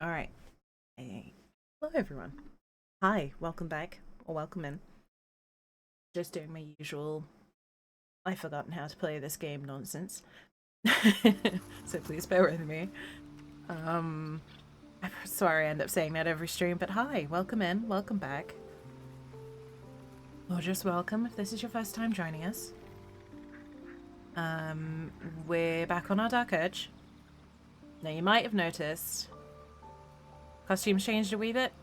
All right. Hey. Hello, everyone. Hi, welcome back, or welcome in. Just doing my usual I've forgotten how to play this game nonsense. So please bear with me. I'm sorry I end up saying that every stream, but hi, welcome in, welcome back. Or just welcome if this is your first time joining us. We're back on our Dark Urge. Now you might have noticed costumes changed a wee bit.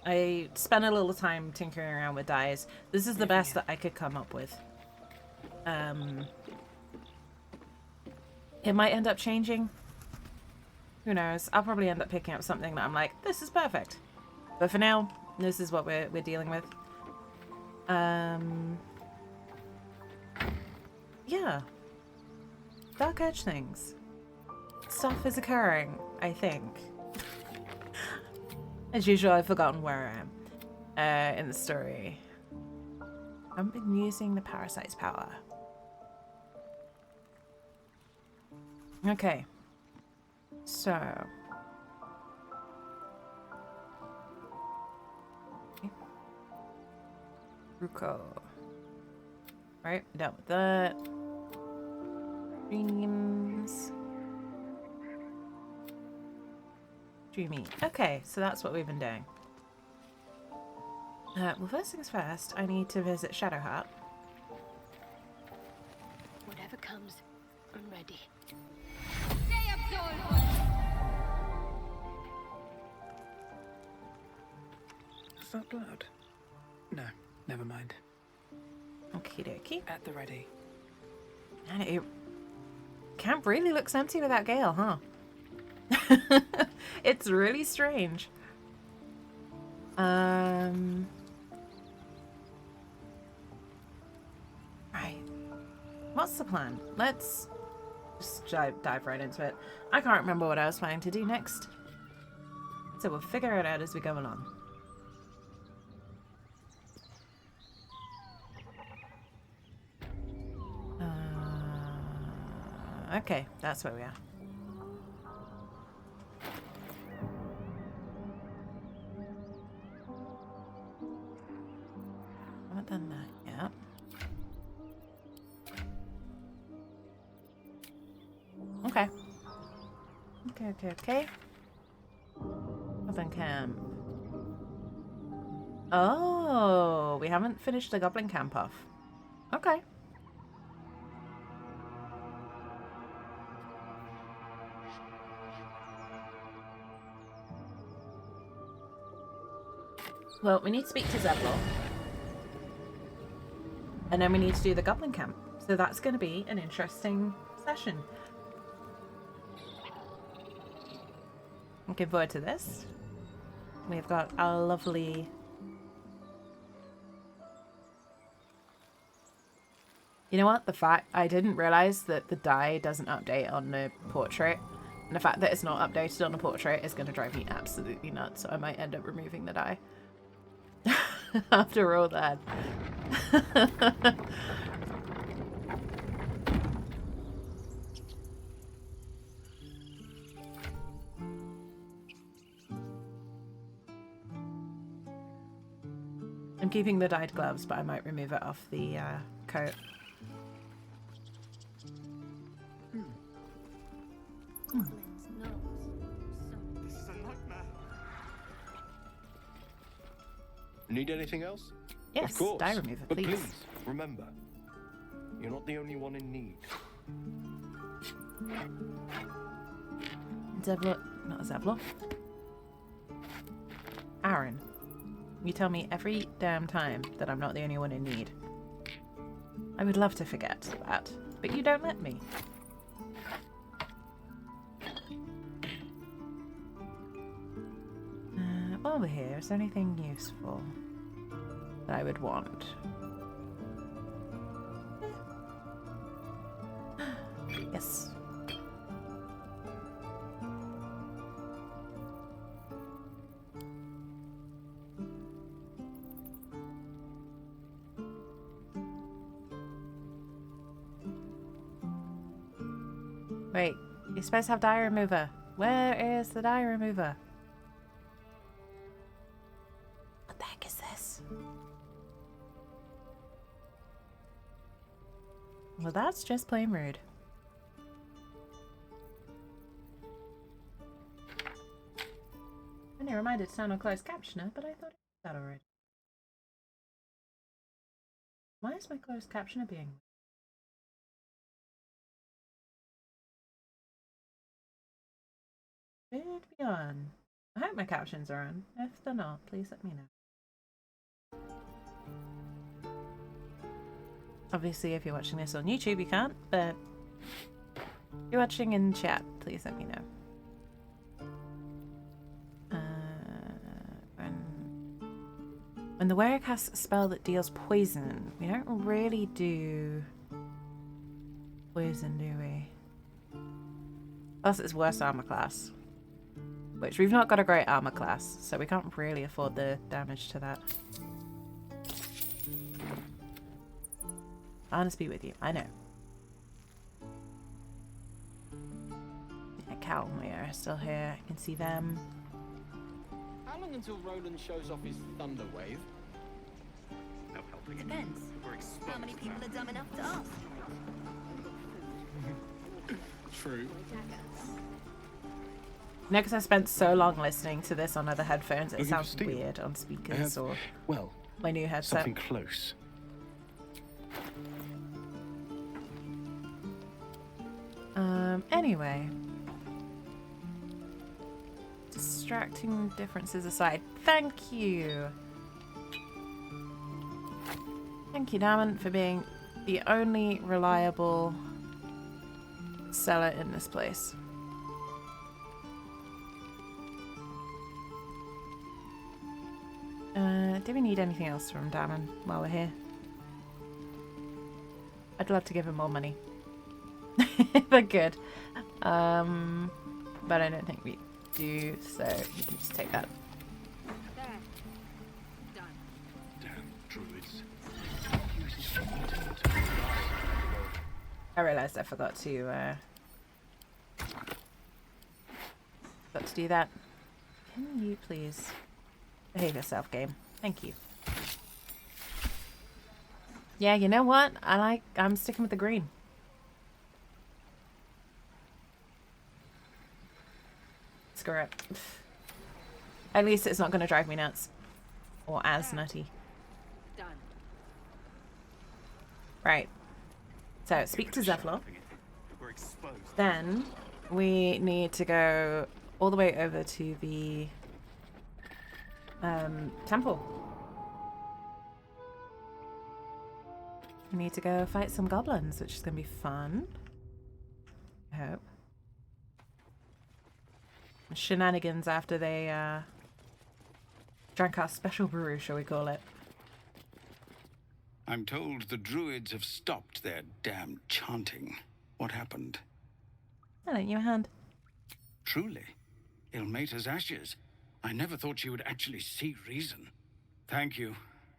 I spent a little time tinkering around with dyes. This is the best that I could come up with. It might end up changing. Who knows? I'll probably end up picking up something that I'm like, this is perfect. But for now, this is what we're dealing with. Yeah. Dark Edge things. Stuff is occurring, I think. As usual, I've forgotten where I am in the story. I haven't been using the parasite's power. Okay. So. Okay. Ruko. Right, done with that. Dreams. Dreamy. Okay, so that's what we've been doing. Well, first things first, I need to visit Shadowheart. Whatever comes, I'm ready. Is that blood? No, never mind. Okie dokie. At the ready. And it camp really looks empty without Gale, huh? It's really strange. Right. What's the plan? Let's just dive right into it. I can't remember what I was planning to do next. So we'll figure it out as we go along. Okay, that's where we are. Haven't done that yet. Okay. Okay. Goblin camp. Oh, we haven't finished the goblin camp off. Okay. Well, we need to speak to Zevlor. And then we need to do the goblin camp. So that's going to be an interesting session. Looking forward to this. We've got our lovely... You know what? The fact I didn't realize that the dye doesn't update on the portrait. And the fact that it's not updated on the portrait is going to drive me absolutely nuts. So I might end up removing the dye. After all that. I'm keeping the dyed gloves, but I might remove it off the coat. This is a nightmare. Need anything else? Yes, of course. dye remover, But please. please, remember, you're not the only one in need. Zevlor, not Zevlor. Aaron, you tell me every damn time that I'm not the only one in need. I would love to forget that, but you don't let me. While we're here, is there anything useful that I would want? Yes. Wait, you're supposed to have dye remover. Where is the dye remover? Well, that's just plain rude. I only reminded to turn on closed captioner, but I thought it was that already. Why is my closed captioner being... Should be on. I hope my captions are on. If they're not, please let me know. Obviously, if you're watching this on YouTube, you can't, but if you're watching in chat, please let me know. When the wearer casts a spell that deals poison, we don't really do poison, do we? Plus, it's worse armor class. Which we've not got a great armor class, so we can't really afford the damage to that. Honest be with you, I know. Yeah, Cal and Leah are still here. I can see them. How long until Roland shows off his thunder wave? No helping. Depends. How many people are dumb enough to ask? True. No, because I spent so long listening to this on other headphones, it Looking for sounds steel? weird on speakers or Well, my new headset. something close. Anyway. Distracting differences aside, thank you! Thank you, Damon, for being the only reliable seller in this place. Do we need anything else from Damon while we're here? I'd love to give him more money. But good. But I don't think we do, so you can just take that. There. Done. Damn druids. I realised I forgot to do that. Can you please behave yourself, game? Thank you. Yeah, you know what? I'm sticking with the green. Screw it. At least it's not going to drive me nuts. Or as nutty. Done. Right. So, speak to Zevlor. We're exposed. Then, we need to go all the way over to the temple. We need to go fight some goblins, which is going to be fun. I hope. Shenanigans after they drank our special brew, shall we call it. I'm told the druids have stopped their damn chanting. What happened? I lent you a hand. Truly, Ilmater's ashes. I never thought she would actually see reason. Thank you.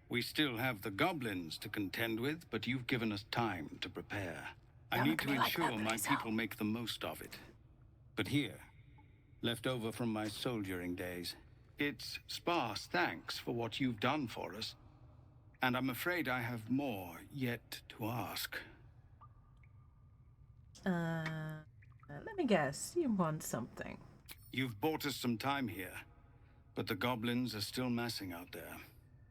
We still have the goblins to contend with, but you've given us time to prepare. I need to ensure my people make the most of it. But here, left over from my soldiering days, it's sparse thanks for what you've done for us. And I'm afraid I have more yet to ask. Let me guess. You want something. You've bought us some time here, but the goblins are still massing out there.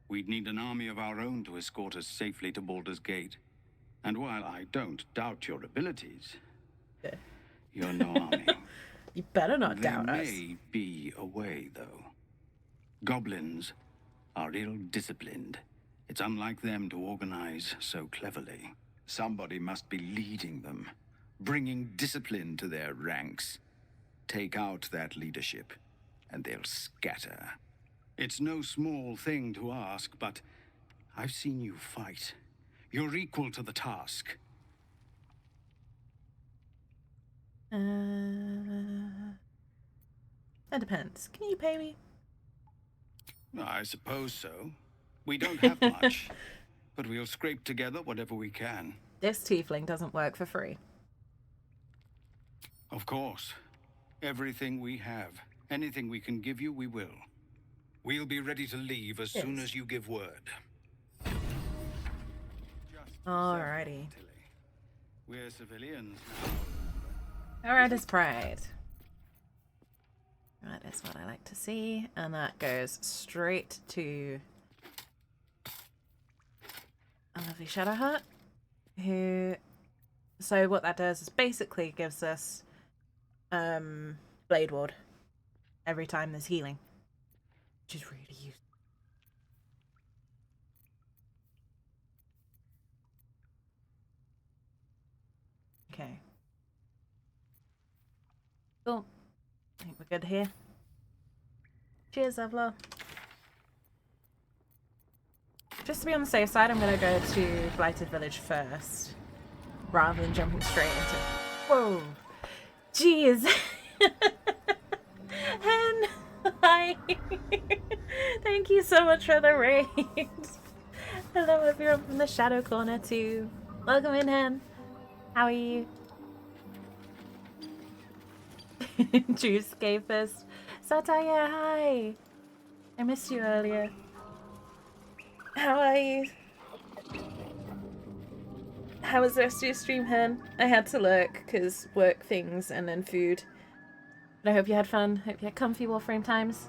We'd need an army of our own to escort us safely to Baldur'sgate. And while I don't doubt your abilities, you're no army. You better not doubt There us. may be a way, though. Goblins are ill-disciplined. It's unlike them to organize so cleverly. Somebody must be leading them, bringing discipline to their ranks. Take out that leadership, and they'll scatter. It's no small thing to ask, but I've seen you fight. You're equal to the task. That depends. Can you pay me? I suppose so. We don't have much, but we'll scrape together whatever we can. This tiefling doesn't work for free. Of course. Everything we have, anything we can give you, we will. We'll be ready to leave as soon Yes. as you give word. Alrighty. We're civilians now. Alright, is pride. That is what I like to see, and that goes straight to a lovely Shadow Heart, who... So what that does is basically gives us Blade Ward every time there's healing, which is really useful. Okay. Cool. I think we're good here. Cheers, Evla. Just to be on the safe side, I'm going to go to Blighted Village first, rather than jumping straight into... Whoa! Jeez! Hen! Hi! Thank you so much for the raid! Hello everyone from the Shadow Corner too. Welcome in, Hen. How are you? Juice gave first. Sataya, hi! I missed you earlier. How are you? How was the rest of your stream, Hen? I had to look, because work things and then food. But I hope you had fun. Hope you had comfy Warframe times.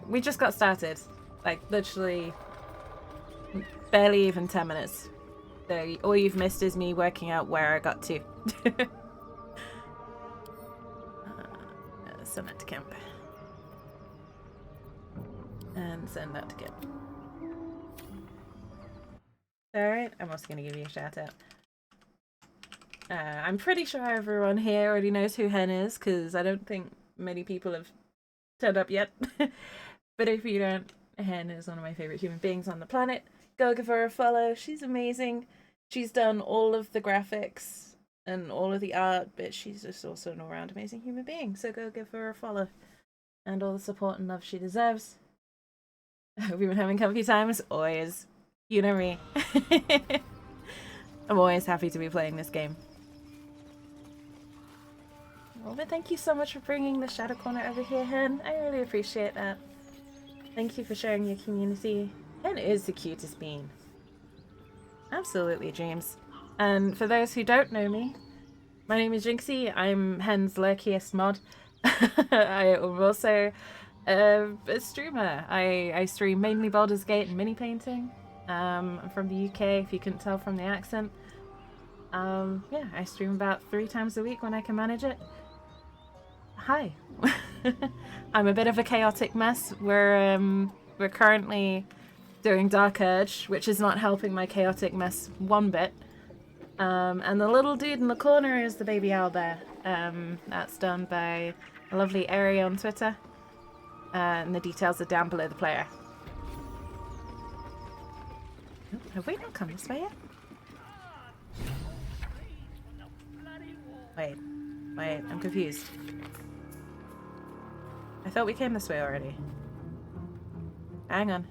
We just got started. Like, literally, barely even 10 minutes. So all you've missed is me working out where I got to. Send that to camp. And send that to camp. Alright, I'm also going to give you a shout out. I'm pretty sure everyone here already knows who Hen is, because I don't think many people have turned up yet. But if you don't, Hen is one of my favourite human beings on the planet. Go give her a follow. She's amazing. She's done all of the graphics and all of the art, but she's just also an all-round amazing human being. So go give her a follow. And all the support and love she deserves. I hope you've been having comfy times. Always. You know me. I'm always happy to be playing this game. Well, but thank you so much for bringing the Shadow Corner over here, Hen. I really appreciate that. Thank you for sharing your community. Hen is the cutest bean. Absolutely, dreams. And for those who don't know me, my name is Jinxie. I'm Hen's lurkiest mod. I am also a streamer. I stream mainly Baldur's Gate and mini painting. I'm from the UK, if you couldn't tell from the accent. Yeah, I stream about 3 times a week when I can manage it. Hi. I'm a bit of a chaotic mess. We're currently doing Dark Urge, which is not helping my chaotic mess one bit. And the little dude in the corner is the baby owlbear. That's done by a lovely Airy on Twitter. And the details are down below the player. Oh, have we not come this way yet? Wait, I'm confused. I thought we came this way already. Hang on.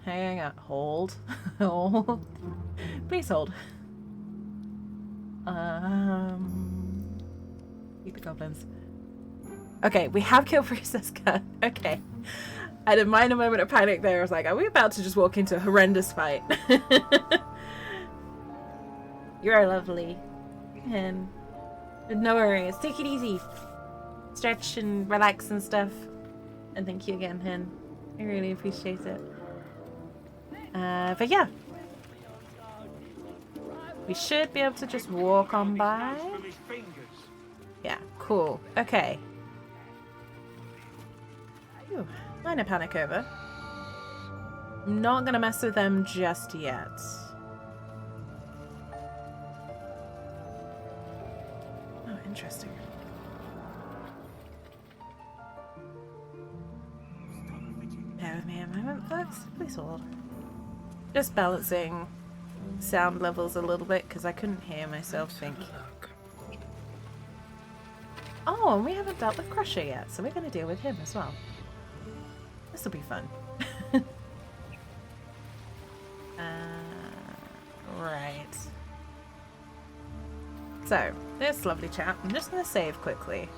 Hold. Hold. Please hold. Keep the goblins. Okay, we have killed Princess Cut. Okay. I had a minor moment of panic there. I was like, are we about to just walk into a horrendous fight? You're lovely. And no worries. Take it easy. Stretch and relax and stuff. And thank you again, Hen. I really appreciate it. But yeah. We should be able to just walk on by. Yeah, cool. Okay. Ooh, minor panic over. I'm not gonna mess with them just yet. Oh, interesting. Bear with me a moment, folks. Please hold. Just balancing sound levels a little bit because I couldn't hear myself think. Oh, and we haven't dealt with Crusher yet, so we're going to deal with him as well. This will be fun. Right. So, this lovely chat. I'm just going to save quickly.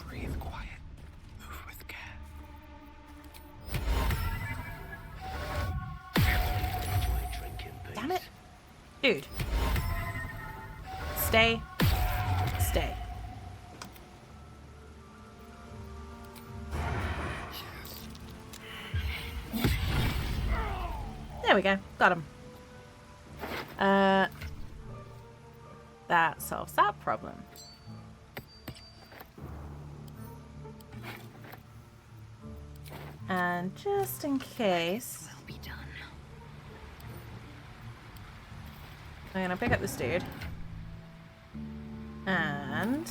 Breathe quiet. Move with care. Dude. Stay. Stay. There we go. Got him. That solves that problem. And just in case, Will be done. I'm gonna pick up this dude and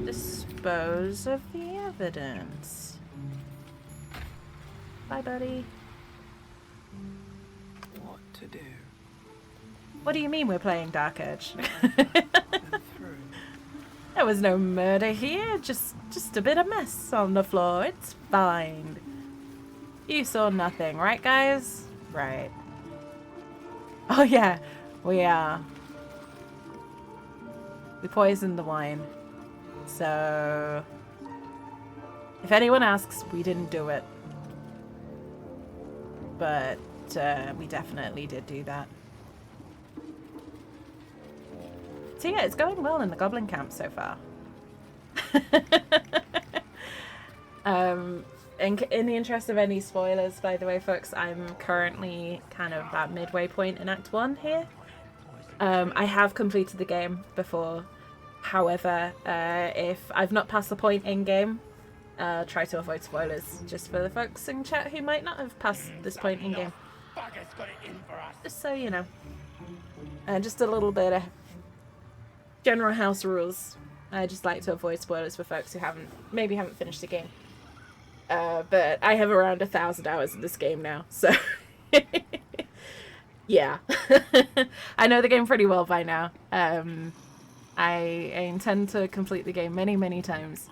dispose of the evidence. Bye, buddy. What to do? What do you mean we're playing Dark Edge? Then through. There was no murder here, just a bit of mess on the floor. It's fine. You saw nothing, right, guys? Right. Oh yeah, we poisoned the wine. So if anyone asks, we didn't do it. But we definitely did do that. So yeah, it's going well in the goblin camp so far. In the interest of any spoilers, by the way, folks, I'm currently kind of at midway point in Act 1 here. I have completed the game before. However, if I've not passed the point in-game, try to avoid spoilers, just for the folks in chat who might not have passed this point in-game. Just so you know. And just a little bit of general house rules. I just like to avoid spoilers for folks who maybe haven't finished the game. But I have around 1,000 hours in this game now, so yeah. I know the game pretty well by now. I intend to complete the game many, many times.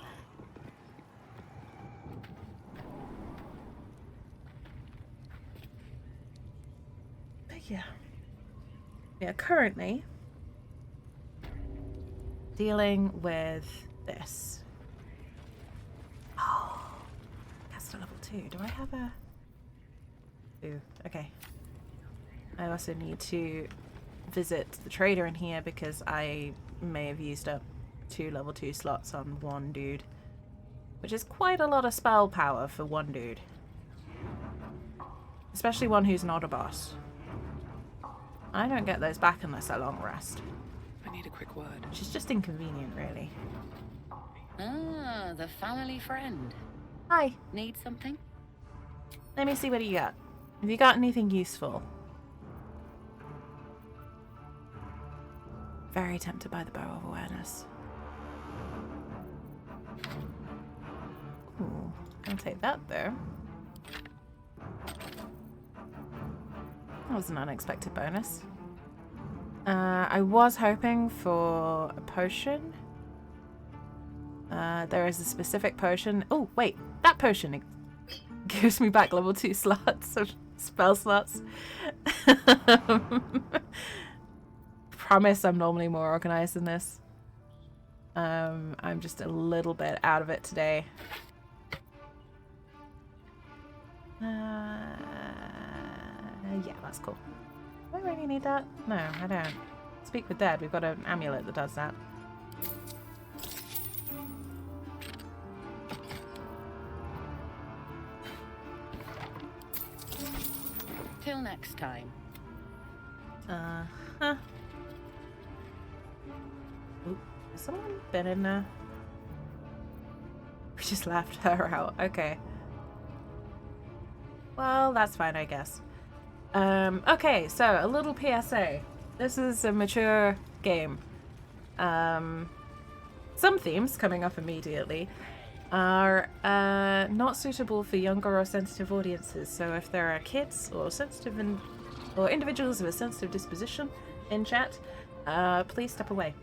But yeah. We are currently dealing with this. Oh. Level 2. Do I have a... Ooh, okay. I also need to visit the trader in here because I may have used up 2 level 2 slots on one dude. Which is quite a lot of spell power for one dude. Especially one who's not a boss. I don't get those back unless I long rest. I need a quick word. Which is just inconvenient, really. Ah, the family friend. Hi. Need something? Let me see what you got. Have you got anything useful? Very tempted by the bow of awareness. Ooh, I'll take that though. That was an unexpected bonus. I was hoping for a potion. There is a specific potion. Oh, wait. That potion gives me back level 2 slots of spell slots. Promise I'm normally more organized than this. I'm just a little bit out of it today. Yeah, that's cool. Do I really need that? No, I don't. Speak with Dead. We've got an amulet that does that. Till next time. Huh. Oop, has someone been in there? We just left her out. Okay. Well, that's fine, I guess. Okay, so a little PSA. This is a mature game. Some themes coming up immediately are not suitable for younger or sensitive audiences. So if there are kids or sensitive or individuals of a sensitive disposition in chat, please step away.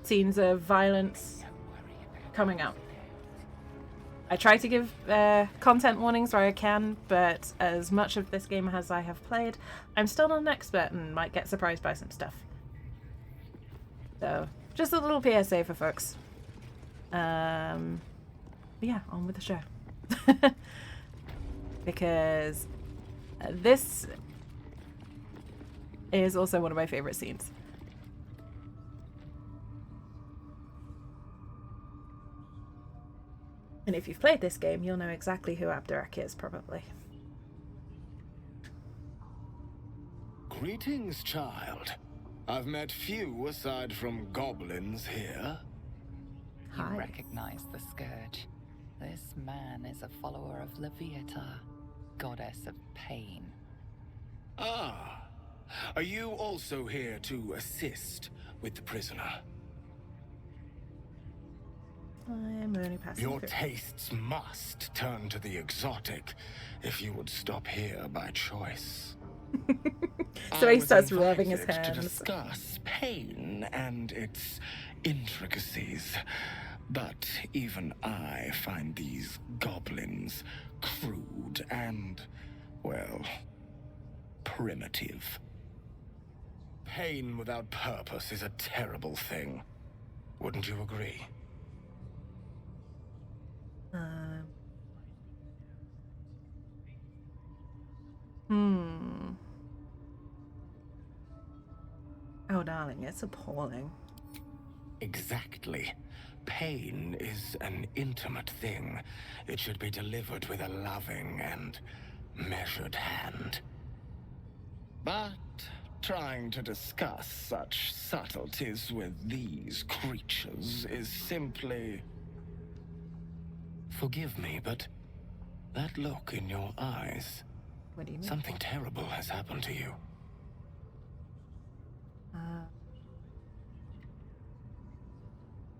Scenes of violence coming up. I try to give content warnings where I can, but as much of this game as I have played, I'm still not an expert and might get surprised by some stuff. So, just a little PSA for folks. But yeah, on with the show. Because This is also one of my favorite scenes. And if you've played this game, you'll know exactly who Abdurak is, probably. Greetings, child. I've met few aside from goblins here. You Hi. recognize the scourge. This man is a follower of Leviatha, goddess of pain. Ah, are you also here to assist with the prisoner? I'm only passing Your through. tastes must turn to the exotic if you would stop here by choice. So I he was starts rubbing his invited hands. to discuss pain and its intricacies. But even I find these goblins crude and, well, primitive. Pain without purpose is a terrible thing. Wouldn't you agree? Hmm. Oh, darling, it's appalling. Exactly. Pain is an intimate thing. It should be delivered with a loving and measured hand. But trying to discuss such subtleties with these creatures is simply... Forgive me, but that look in your eyes, What do you mean? something terrible has happened to you.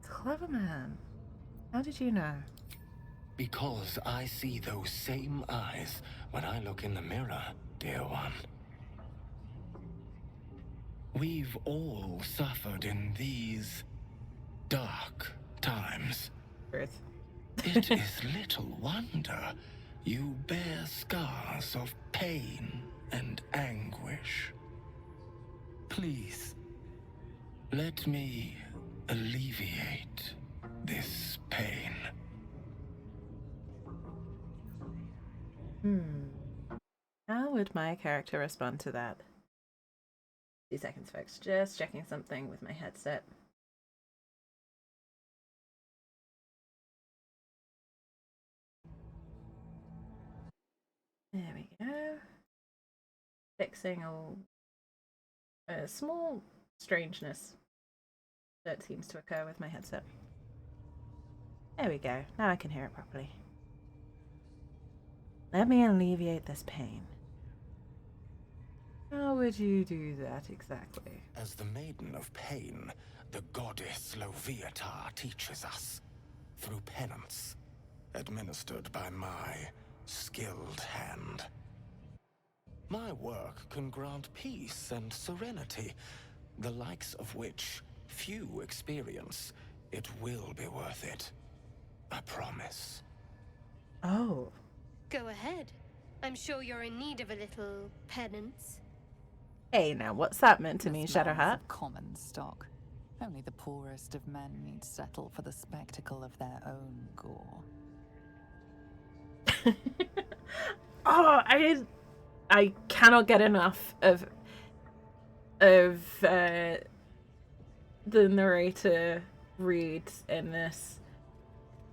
Clever man. How did you know? Because I see those same eyes when I look in the mirror, dear one. We've all suffered in these dark times. Truth. It is little wonder you bear scars of pain and anguish. Please, let me alleviate this pain. How would my character respond to that? 2 seconds, folks. Just checking something with my headset. There we go. Fixing a small strangeness that seems to occur with my headset. There we go. Now I can hear it properly. Let me alleviate this pain. How would you do that exactly? As the Maiden of Pain, the goddess Leviatha teaches us through penance, administered by my skilled hand. My work can grant peace and serenity, the likes of which few experience. It will be worth it. I promise. Oh. Go ahead. I'm sure you're in need of a little penance. Hey, now what's that meant to me, This man is Shadowheart? of common stock. Only the poorest of men need settle for the spectacle of their own gore. Oh, I cannot get enough of the narrator read in this.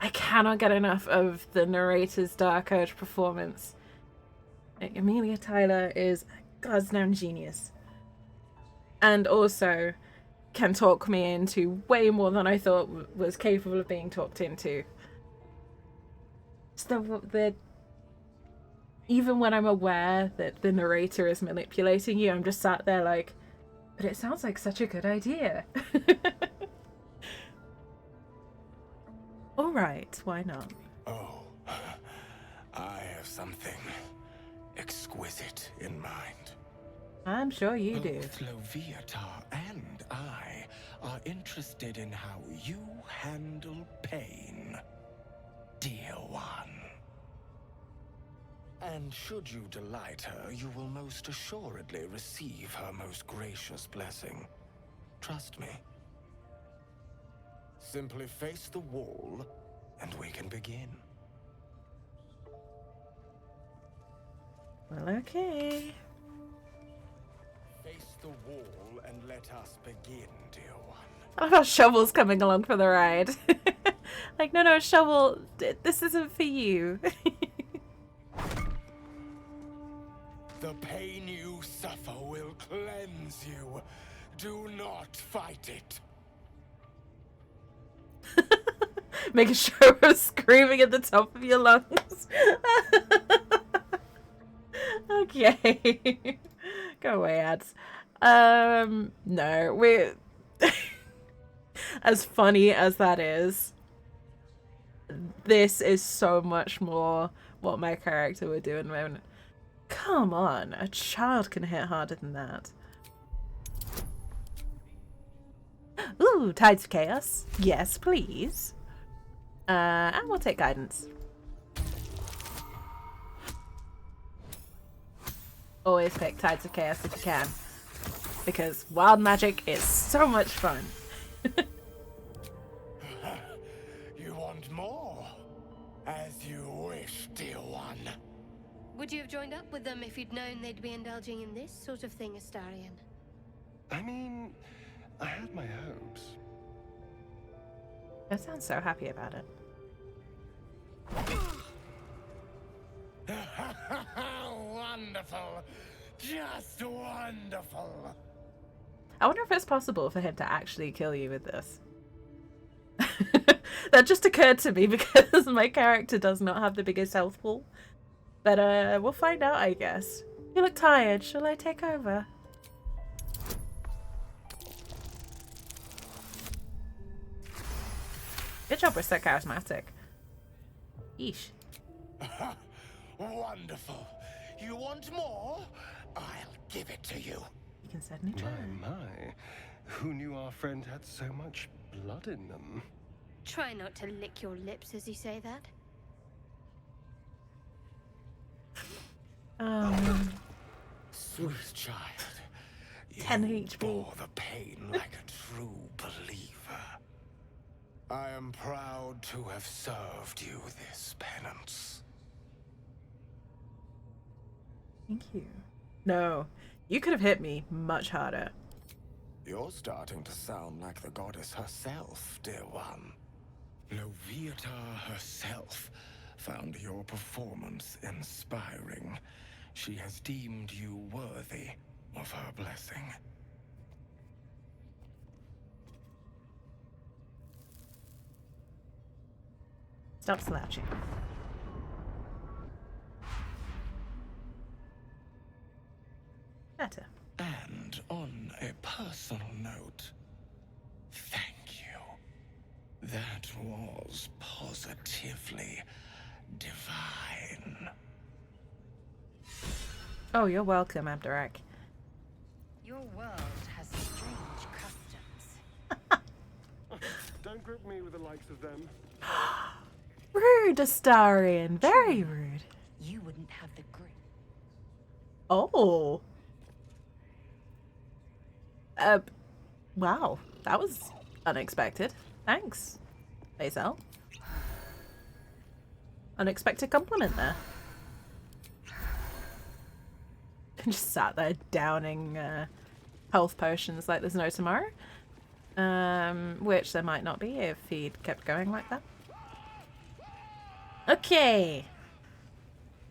I cannot get enough of the narrator's Dark Urge performance. Amelia Tyler is a goddamn genius. And also can talk me into way more than I thought was capable of being talked into. So even when I'm aware that the narrator is manipulating you, I'm just sat there like, but it sounds like such a good idea. Alright, why not? Oh, I have something exquisite in mind. I'm sure you do. Both Leviatha and I are interested in how you handle pain, dear one. And should you delight her, you will most assuredly receive her most gracious blessing. Trust me. Simply face the wall, and we can begin. Well, okay. Face the wall and let us begin, dear one. I love how Shovel's coming along for the ride. Like, no, Shovel, this isn't for you. The pain you suffer will cleanse you. Do not fight it. Make a show of screaming at the top of your lungs. Okay. Go away, ads. No, we as funny as that is, this is so much more what my character would do in the moment. Come on, a child can hit harder than that. Ooh, Tides of Chaos. Yes, please. And we'll take guidance. Always pick Tides of Chaos if you can, because wild magic is so much fun. You want more? As you wish, dear one. Would you have joined up with them if you'd known they'd be indulging in this sort of thing, Astarion? I mean, I had my hopes. I sound so happy about it. Wonderful. Just wonderful. I wonder if it's possible for him to actually kill you with this. That just occurred to me because my character does not have the biggest health pool. But we'll find out, I guess. You look tired. Shall I take over? Good job, we're so charismatic. Yeesh. Wonderful. You want more? I'll give it to you. You can certainly try. My. Who knew our friend had so much blood in them? Try not to lick your lips as you say that. Sweet child. 10 You HP. bore the pain like a true believer. I am proud to have served you this penance. Thank you. No, you could have hit me much harder. You're starting to sound like the goddess herself, dear one. Loviatar herself found your performance inspiring. She has deemed you worthy of her blessing. Stop slouching. Better. And on a personal note, thank you. That was positively divine. Oh, you're welcome, Abdurak. Your world has strange customs. Don't group me with the likes of them. Rude, Astarion. Very rude. You wouldn't have the grit. Oh. Wow. That was unexpected. Thanks, Bazel. Unexpected compliment there. Just sat there downing health potions like there's no tomorrow. Which there might not be if he'd kept going like that. Okay.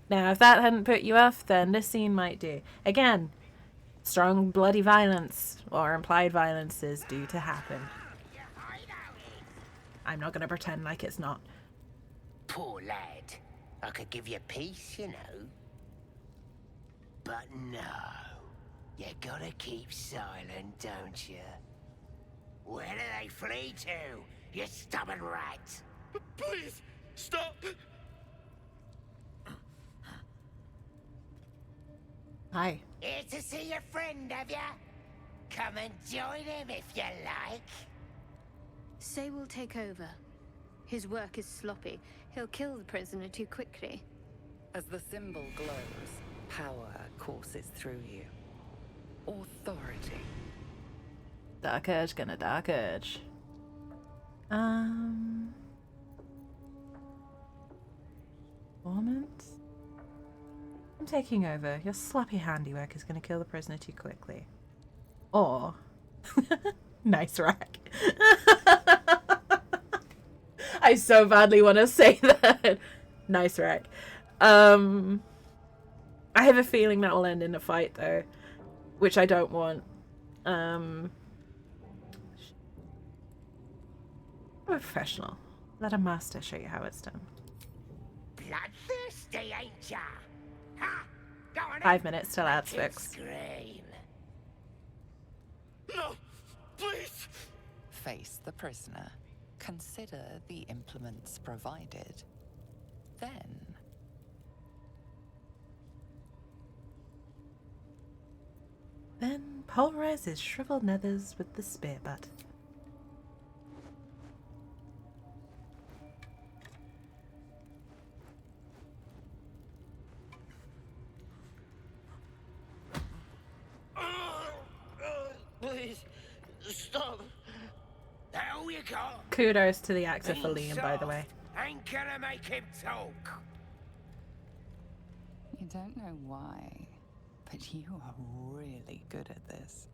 Now, if that hadn't put you off, then this scene might do. Again, strong bloody violence or implied violence is due to happen. I'm not going to pretend like it's not. Poor lad. I could give you peace, you know. But no. You gotta keep silent, don't you? Where do they flee to, you stubborn rat? Please, stop! Hi. Here to see your friend, have ya? Come and join him if you like. Say we'll take over. His work is sloppy. He'll kill the prisoner too quickly. As the symbol glows, power courses through you. Authority. Dark Urge, gonna Dark Urge. Performance? I'm taking over, your sloppy handiwork is going to kill the prisoner too quickly. Or... nice rack. I so badly want to say that. Nice rack. I have a feeling that will end in a fight, though. Which I don't want. Professional. Let a master show you how it's done. Bloodthirsty, ain't ya? Ha! Go on 5 in. minutes till ads fix. Scream. No! Please! Face the prisoner. Consider the implements provided. Then pulverize his shriveled nethers with the spear butt. Please, stop. That all you got? Kudos to the actor for Liam, by the way. Ain't gonna make him talk. You don't know why, but you are really good at this.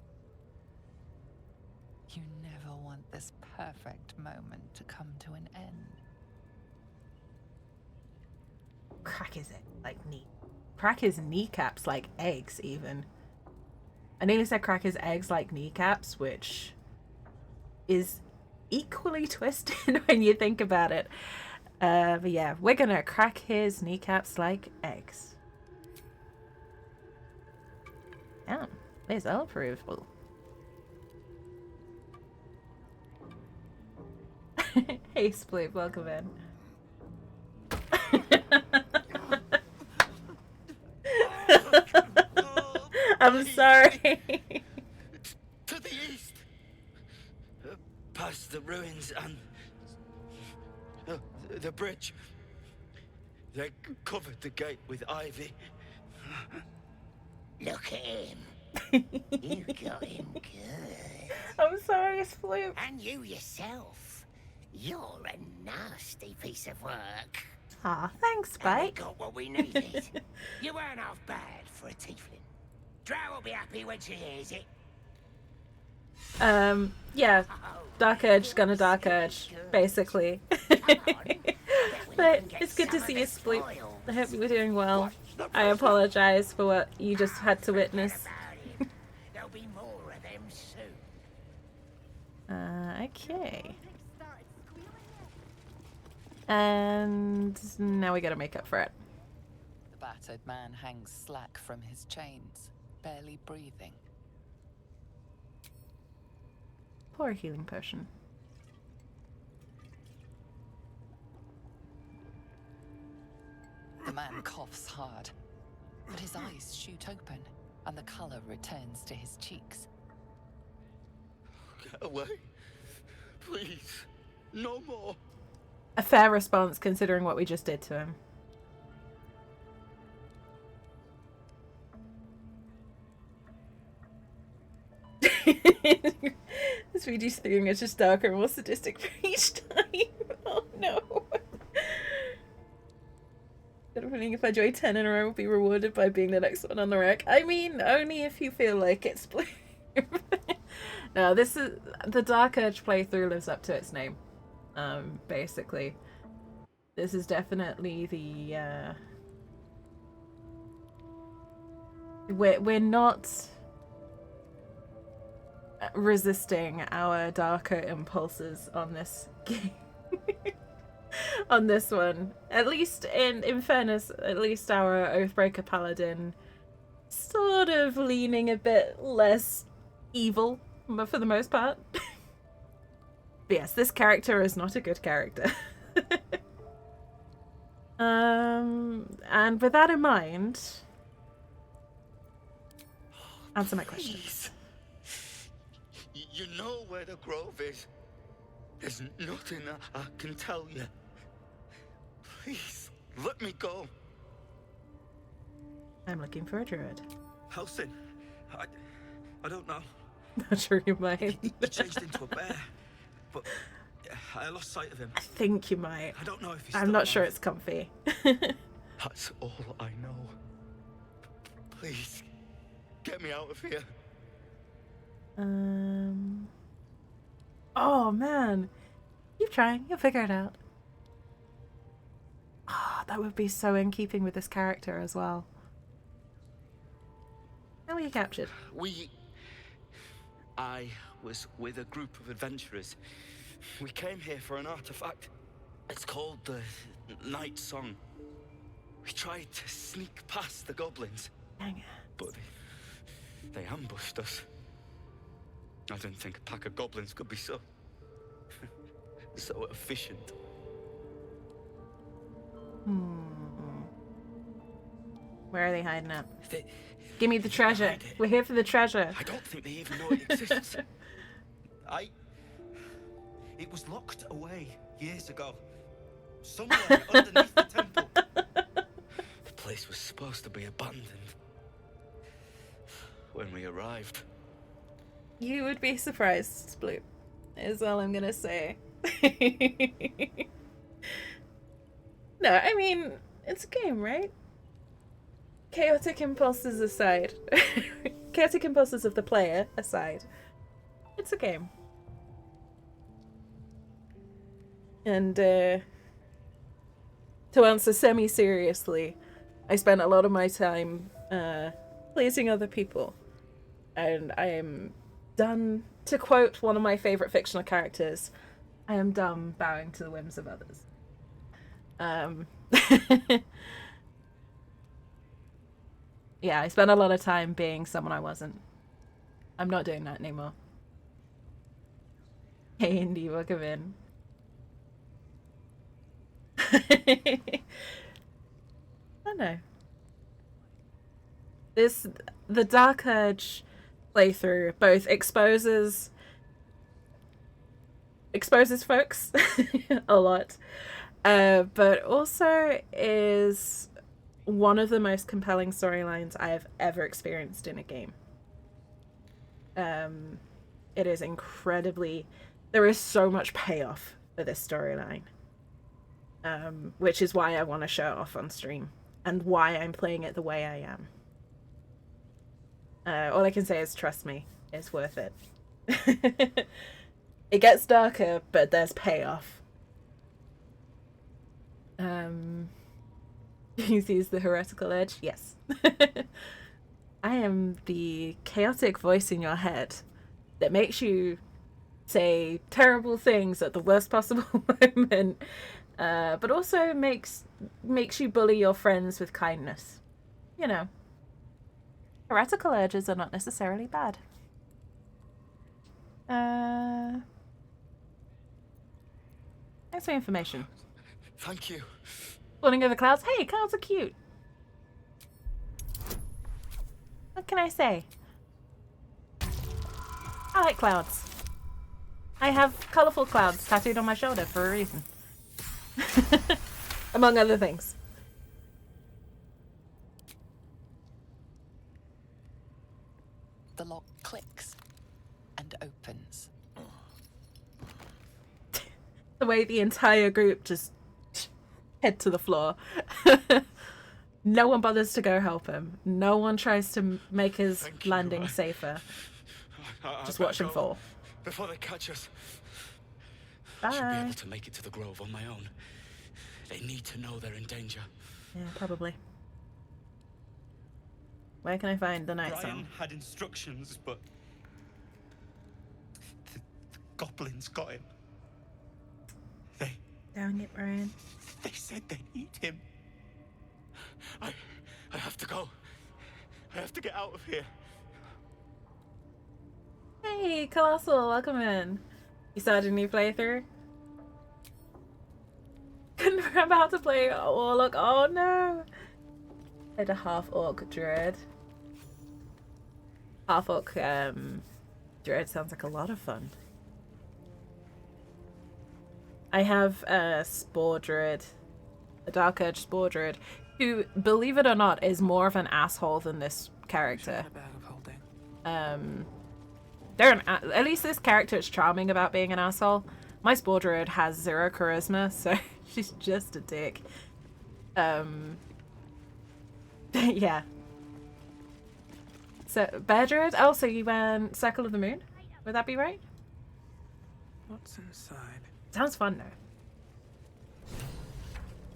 You never want this perfect moment to come to an end. Crack his like knee. Crack his kneecaps like eggs, even. I nearly said crack his eggs like kneecaps, which is equally twisted when you think about it. But yeah, we're gonna crack his kneecaps like eggs. Damn, there's all approval. Hey, Sploop, welcome in. I'm sorry. To the east, past the ruins and the bridge. They covered the gate with ivy. Look at him. You got him good. I'm sorry, Sploop. And you yourself. You're a nasty piece of work. Aw, thanks, And we Spike. got what we needed. You weren't half bad for a tiefling. Drow will be happy when she hears it. Yeah. Dark Urge gonna Dark Urge, basically. But it's good to see you, Sploop. I hope you were doing well. I apologize for what you just had to witness. There'll be more of them soon. Okay. And now we gotta make up for it. The battered man hangs slack from his chains, barely breathing. Pour a healing potion. The man coughs hard, but his eyes shoot open, and the color returns to his cheeks. Get away. Please. No more. A fair response considering what we just did to him. This video's thing is just darker and more sadistic for each time. Oh no. I'm feeling if I join 10 in a row, will be rewarded by being the next one on the rack. I mean, only if you feel like it's blue. No, this is the Dark Urge playthrough lives up to its name. Basically, this is definitely the we're not resisting our darker impulses on this game. On this one, at least in fairness, at least our Oathbreaker Paladin sort of leaning a bit less evil, but for the most part. But yes, this character is not a good character. And with that in mind, answer my questions. You know where the grove is. There's nothing I can tell you. Please, let me go. I'm looking for a druid. Halsin, I don't know. Not sure you might. He changed into a bear, but I lost sight of him. I think you might. I don't know if he's I'm still not sure alive. it's comfy. That's all I know. Please, get me out of here. Oh man, keep trying. You'll figure it out. Ah, that would be so in keeping with this character as well. How were you captured? I was with a group of adventurers. We came here for an artifact. It's called the Night Song. We tried to sneak past the goblins, Dang it. but they ambushed us. I didn't think a pack of goblins could be so efficient. Where are they hiding at? Give me the treasure. We're here for the treasure. I don't think they even know it exists. It was locked away years ago. Somewhere underneath the temple. The place was supposed to be abandoned. When we arrived. You would be surprised, Blue. Is all I'm gonna say. No, I mean, it's a game, right? Chaotic impulses aside. Chaotic impulses of the player aside. It's a game. And, to answer semi-seriously, I spent a lot of my time, pleasing other people. And I am done, to quote one of my favourite fictional characters, I am done bowing to the whims of others. Yeah, I spent a lot of time being someone I wasn't. I'm not doing that anymore. Hey, Indy, welcome in. I don't know. The Dark Urge playthrough both exposes folks a lot, but also is one of the most compelling storylines I have ever experienced in a game. It is incredibly... There is so much payoff for this storyline. Which is why I want to show it off on stream. And why I'm playing it the way I am. All I can say is trust me, it's worth it. It gets darker, but there's payoff. He sees the heretical edge? Yes. I am the chaotic voice in your head that makes you say terrible things at the worst possible moment, but also makes you bully your friends with kindness. You know. Heretical urges are not necessarily bad. Thanks for information. Thank you. Falling over clouds? Hey, clouds are cute. What can I say? I like clouds. I have colourful clouds tattooed on my shoulder for a reason. Among other things. The lock clicks and opens. The way the entire group just head to the floor. No one bothers to go help him. No one tries to make his landing safer. Just watch him fall. Before they catch us. Bye. I should be able to make it to the grove on my own. They need to know they're in danger. Yeah, probably. Where can I find the night Brian song? had instructions, but the goblins got him. Dang it, Brian. They said they need him. I have to go. I have to get out of here. Hey, Colossal, welcome in. You started a new playthrough? We're about to play Warlock. Oh no! I had a half-orc druid. Half-orc druid sounds like a lot of fun. I have a Spore Druid, a Dark Urge Spore Druid, who, believe it or not, is more of an asshole than this character. At least this character is charming about being an asshole. My Spore Druid has 0 charisma, so she's just a dick. Yeah. So, Bear Druid? Oh, so you went Circle of the Moon? Would that be right? What's inside? Sounds fun, though.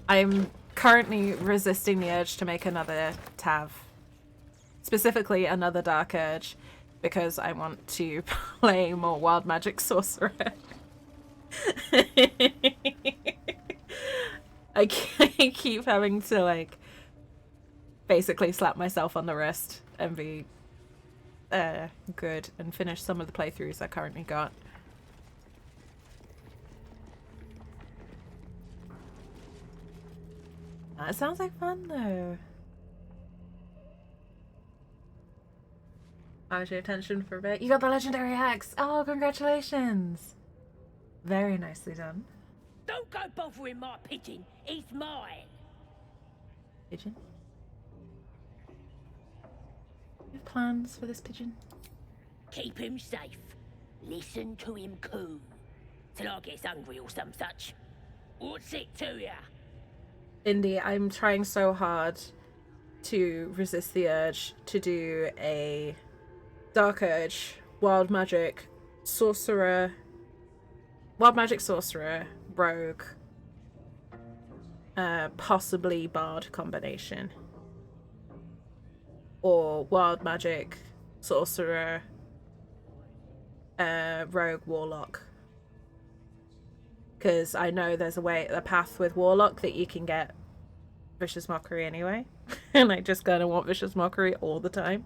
I'm currently resisting the urge to make another Tav. Specifically, another Dark Urge, because I want to play more Wild Magic Sorcerer. I keep having to, like, basically slap myself on the wrist and be good and finish some of the playthroughs I currently got. That sounds like fun, though. I was your attention for a bit. You got the legendary axe. Oh, congratulations. Very nicely done. Don't go bothering my pigeon. He's mine. Pigeon? You have plans for this pigeon? Keep him safe. Listen to him coo. Till I gets hungry or some such. What's it to ya? Indy, I'm trying so hard to resist the urge to do a Dark Urge, Wild Magic Sorcerer, Rogue, possibly Bard combination. Or Wild Magic Sorcerer, Rogue Warlock. Because I know there's a path with Warlock that you can get Vicious Mockery anyway. And I just kind of want Vicious Mockery all the time.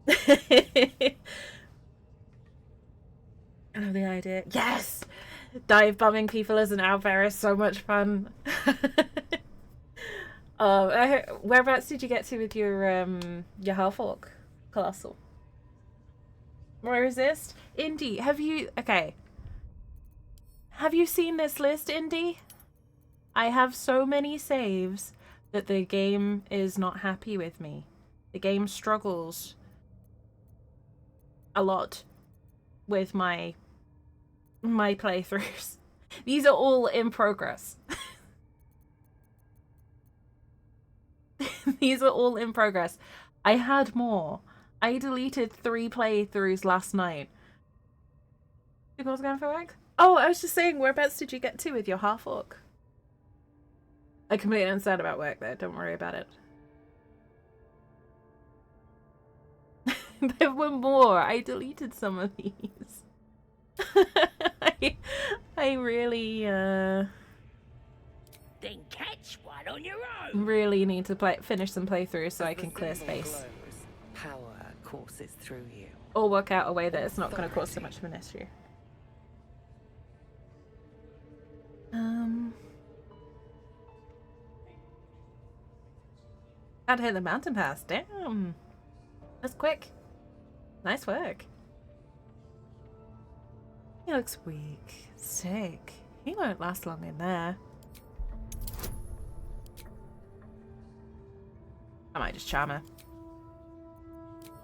I love the idea. Yes! Dive bombing people as an owlbear is so much fun. Whereabouts did you get to with your half-orc colossal? More resist? Indy, have you seen this list, Indy? I have so many saves that the game is not happy with me. The game struggles a lot with my playthroughs. These are all in progress. These are all in progress. I had more. I deleted 3 playthroughs last night. You guys going for work? Oh, I was just saying, whereabouts did you get to with your half-orc? I completely understand about work there, don't worry about it. There were more. I deleted some of these. I really Then catch one on your own. really need to finish some playthroughs so I can clear space. Power courses through you. Or work out a way that it's not going to cause so much of an issue. Had to hit the mountain pass. Damn. That's quick. Nice work. He looks weak. Sick. He won't last long in there. I might just charm her.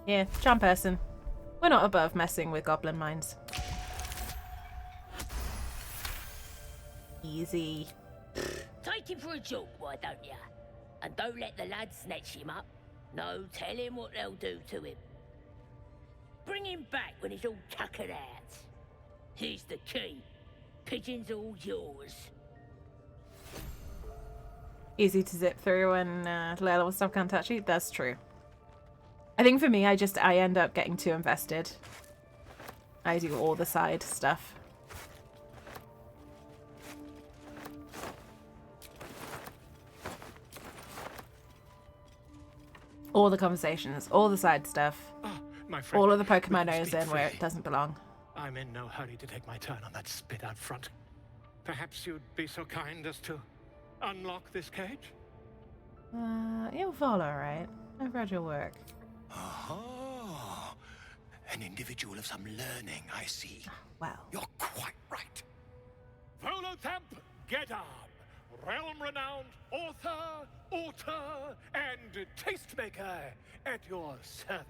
Yeah, charm person. We're not above messing with goblin minds. Easy. Take him for a joke, why don't ya? And don't let the lads snatch him up. No, tell him what they'll do to him. Bring him back when he's all tuckered out. Here's the key. Pigeon's all yours. Easy to zip through and low level stuff can't touch you. That's true. I think for me, I end up getting too invested. I do all the side stuff. All the conversations, all the side stuff. Oh, my friend, all of the poking my nose in where it doesn't belong. I'm in no hurry to take my turn on that spit out front. Perhaps you'd be so kind as to unlock this cage? You'll fall alright. I've read your work. Oh, an individual of some learning, I see. Well. You're quite right. Volothamp Gedab, realm-renowned author, and tastemaker at your service.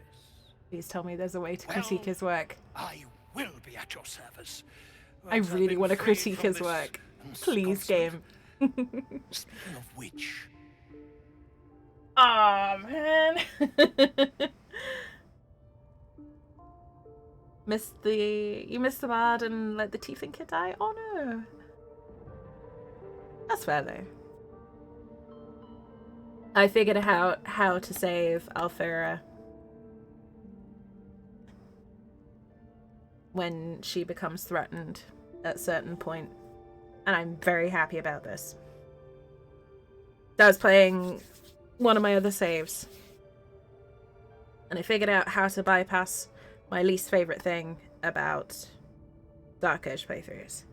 Please tell me there's a way to critique his work. I will be at your service. I really want to critique his work. Please, game. Speaking of which... Aw, man. Missed the bard and let the Tiefling kid die? Oh no. That's fair though. I figured out how to save Alfira when she becomes threatened at a certain point, and I'm very happy about this. I was playing one of my other saves, and I figured out how to bypass my least favorite thing about Dark Age playthroughs,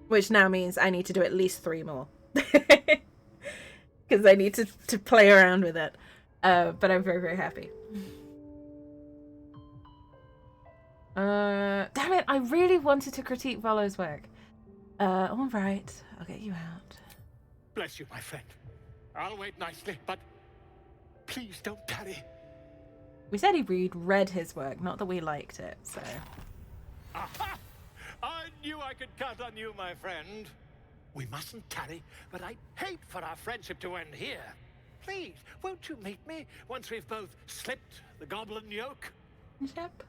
which now means I need to do at least 3 more. Because I need to play around with it. But I'm very, very happy. Damn it, I really wanted to critique Volo's work. Alright, I'll get you out. Bless you, my friend. I'll wait nicely, but please don't tarry. We said he read his work, not that we liked it, so... Aha! I knew I could count on you, my friend. We mustn't tarry, but I'd hate for our friendship to end here. Please, won't you meet me once we've both slipped the goblin yoke? Yep.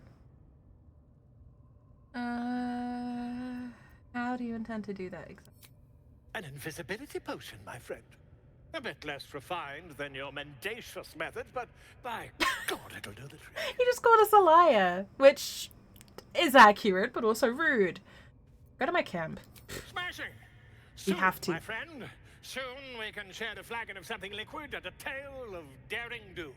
How do you intend to do that exactly? An invisibility potion, my friend. A bit less refined than your mendacious methods, but by God, it'll do the trick. You just called us a liar, which is accurate, but also rude. Go to my camp. Smashing! You have to. My friend. Soon we can share a flagon of something liquid and a tale of daring do.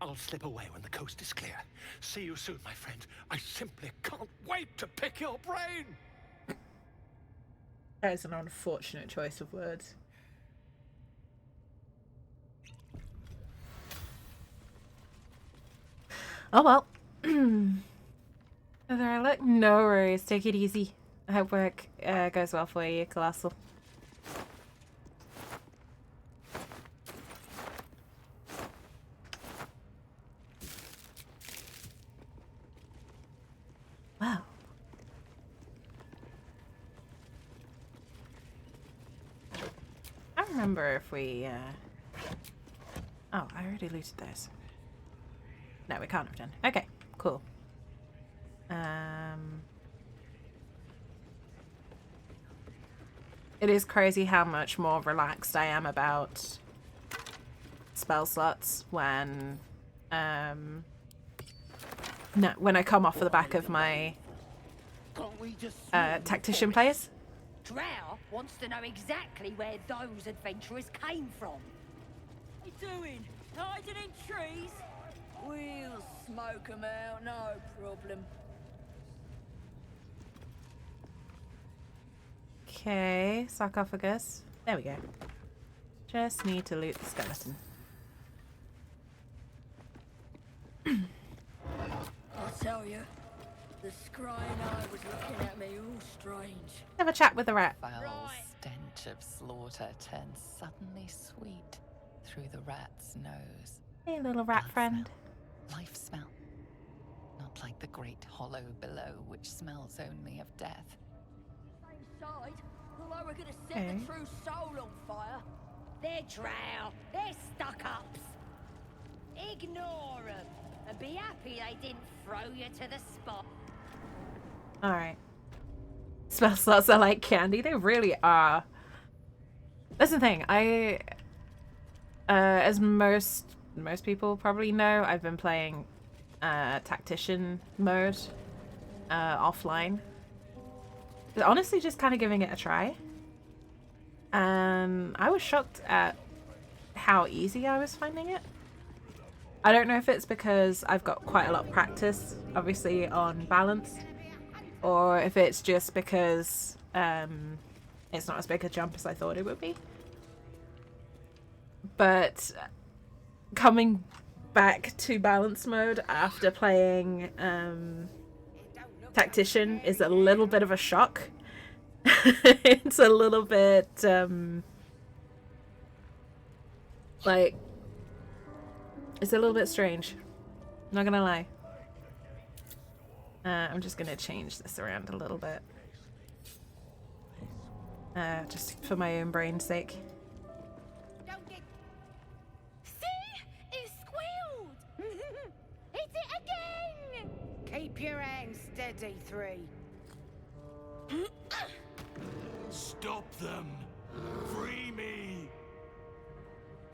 I'll slip away when the coast is clear. See you soon, my friend. I simply can't wait to pick your brain. That is an unfortunate choice of words. Oh well. There, look, no worries. Take it easy. I hope work goes well for you, Colossal. Wow. I don't remember if we, Oh, I already looted those. No, we can't have done. Okay, cool. It is crazy how much more relaxed I am about spell slots when when I come off of the back of my tactician plays. Drow wants to know exactly where those adventurers came from. What are you doing? Hiding in trees? We'll smoke 'em out, no problem. Okay, sarcophagus. There we go. Just need to loot the skeleton. I'll tell you, the scrying eye was looking at me all strange. Have a chat with the rat. Foul stench of slaughter turns suddenly sweet through the rat's nose. Hey, little rat Blood friend. Smell. Life smell. Not like the great hollow below, which smells only of death. Inside, although we're gonna set the true soul on fire. They're drow. They're stuck-ups. Ignore them and be happy they didn't throw you to the spot. Alright. Spell slots are like candy. They really are. That's the thing. As most people probably know, I've been playing tactician mode offline. But honestly, just kind of giving it a try. And I was shocked at how easy I was finding it. I don't know if it's because I've got quite a lot of practice, obviously, on balance, or if it's just because it's not as big a jump as I thought it would be. But coming back to balance mode after playing tactician is a little bit of a shock. It's a little bit like, it's a little bit strange, not gonna lie. I'm just gonna change this around a little bit, just for my own brain's sake. See? It squealed! Hit it again! Keep Keep your hands steady, Three. Stop them! Free me!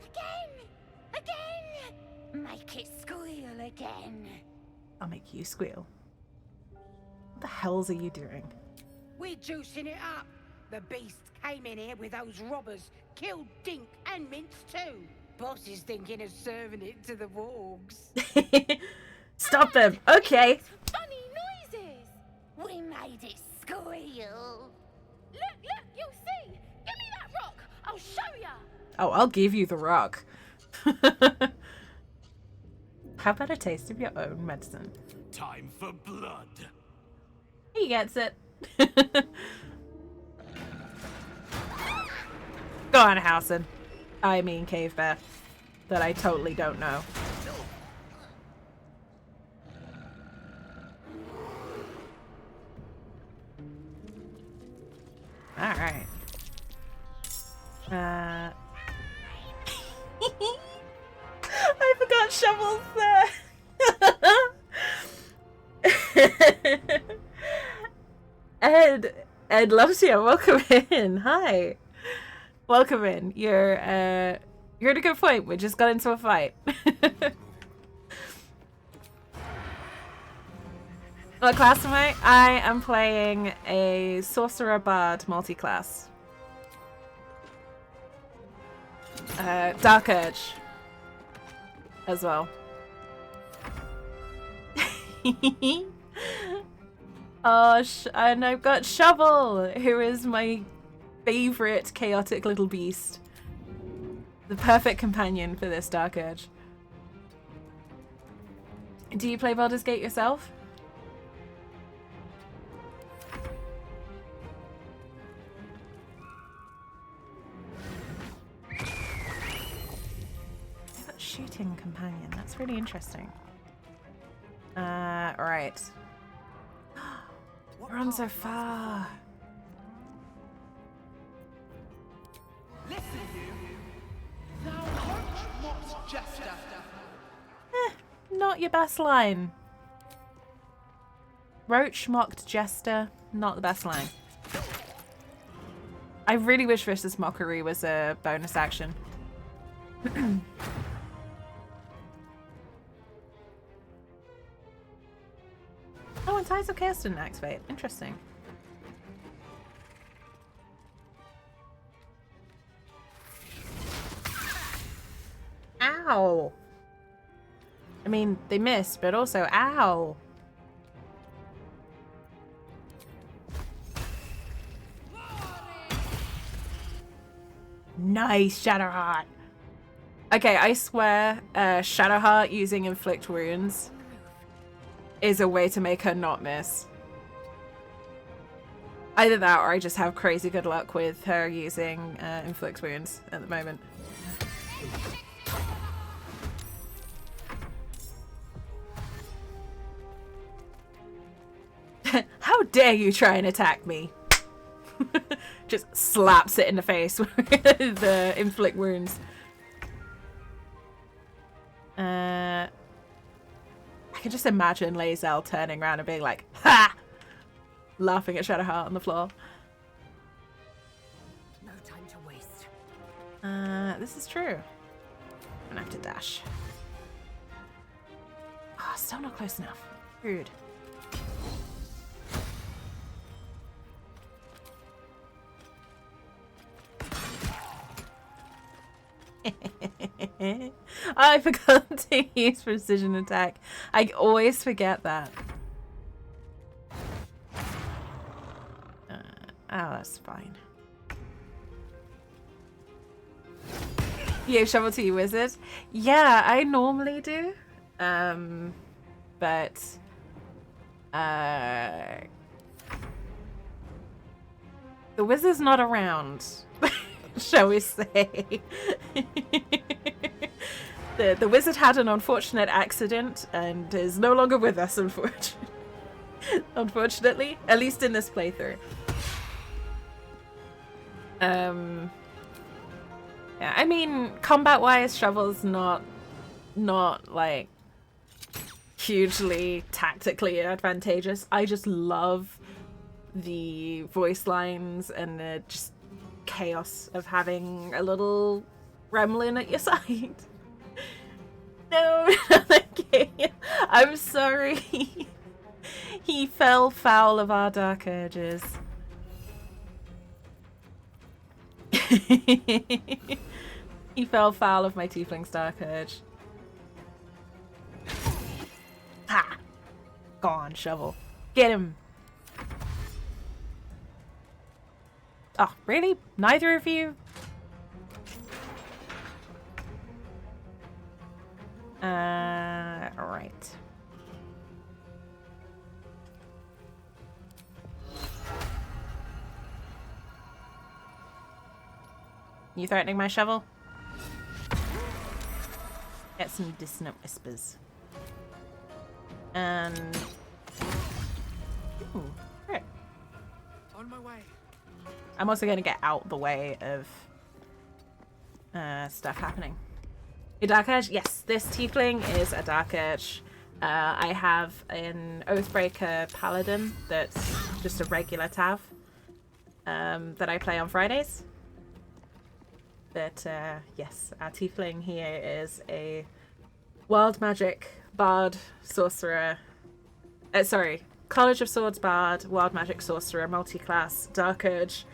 Again! Make it squeal again. I'll make you squeal. What the hells are you doing? We're juicing it up. The beast came in here with those robbers, killed Dink and Mince too. Boss is thinking of serving it to the wargs. Stop them. Okay. Funny noises. We made it squeal. Look, you'll see. Give me that rock. I'll show ya. Oh, I'll give you the rock. How about a taste of your own medicine? Time for blood. He gets it. Go on, Housen. I mean Cave Bear. That I totally don't know. Alright. I forgot Shovel's there. Ed loves you. Welcome in. Hi. Welcome in. You're at a good point. We just got into a fight. What class am I? I am playing a Sorcerer Bard multi-class. Dark Urge as well. Oh, and I've got Shovel, who is my favorite chaotic little beast. The perfect companion for this Dark Urge. Do you play Baldur's Gate yourself? Shooting companion. That's really interesting. Right. We're on so far. Listen, you. Thou roach mocked jester. Not your best line. Roach mocked jester. Not the best line. I really wish Vicious Mockery was a bonus action. Oh, and Ties of Chaos didn't activate. Interesting. Ow! I mean, they missed, but also, ow! Nice, Shadowheart! Okay, I swear, Shadowheart using Inflict Wounds is a way to make her not miss. Either that or I just have crazy good luck with her using Inflict Wounds at the moment. How dare you try and attack me? Just slaps it in the face with the Inflict Wounds. I can just imagine Lae'zel turning around and being like, ha! Laughing at Shadowheart on the floor. No time to waste. This is true. I'm gonna have to dash. Oh, still not close enough. Rude. I forgot to use precision attack. I always forget that. Oh, that's fine. You shovel to you, wizard? Yeah, I normally do. But the wizard's not around. Shall we say. The wizard had an unfortunate accident and is no longer with us, unfortunately. At least in this playthrough. Yeah, I mean, combat-wise, Shovel's not like hugely tactically advantageous. I just love the voice lines and the just chaos of having a little gremlin at your side. No, okay. I'm sorry. He fell foul of our dark urges. He fell foul of my tiefling's dark urge. Ha! Go on, shovel. Get him! Oh, really? Neither of you? Right. You threatening my shovel? Get some dissonant whispers. And... Ooh, great. On my way. I'm also going to get out the way of stuff happening. A Dark Urge? Yes, this tiefling is a Dark Urge. I have an Oathbreaker Paladin that's just a regular Tav that I play on Fridays. But yes, our tiefling here is a Wild Magic Bard Sorcerer. Sorry, College of Swords Bard, Wild Magic Sorcerer, Multiclass, Dark Urge.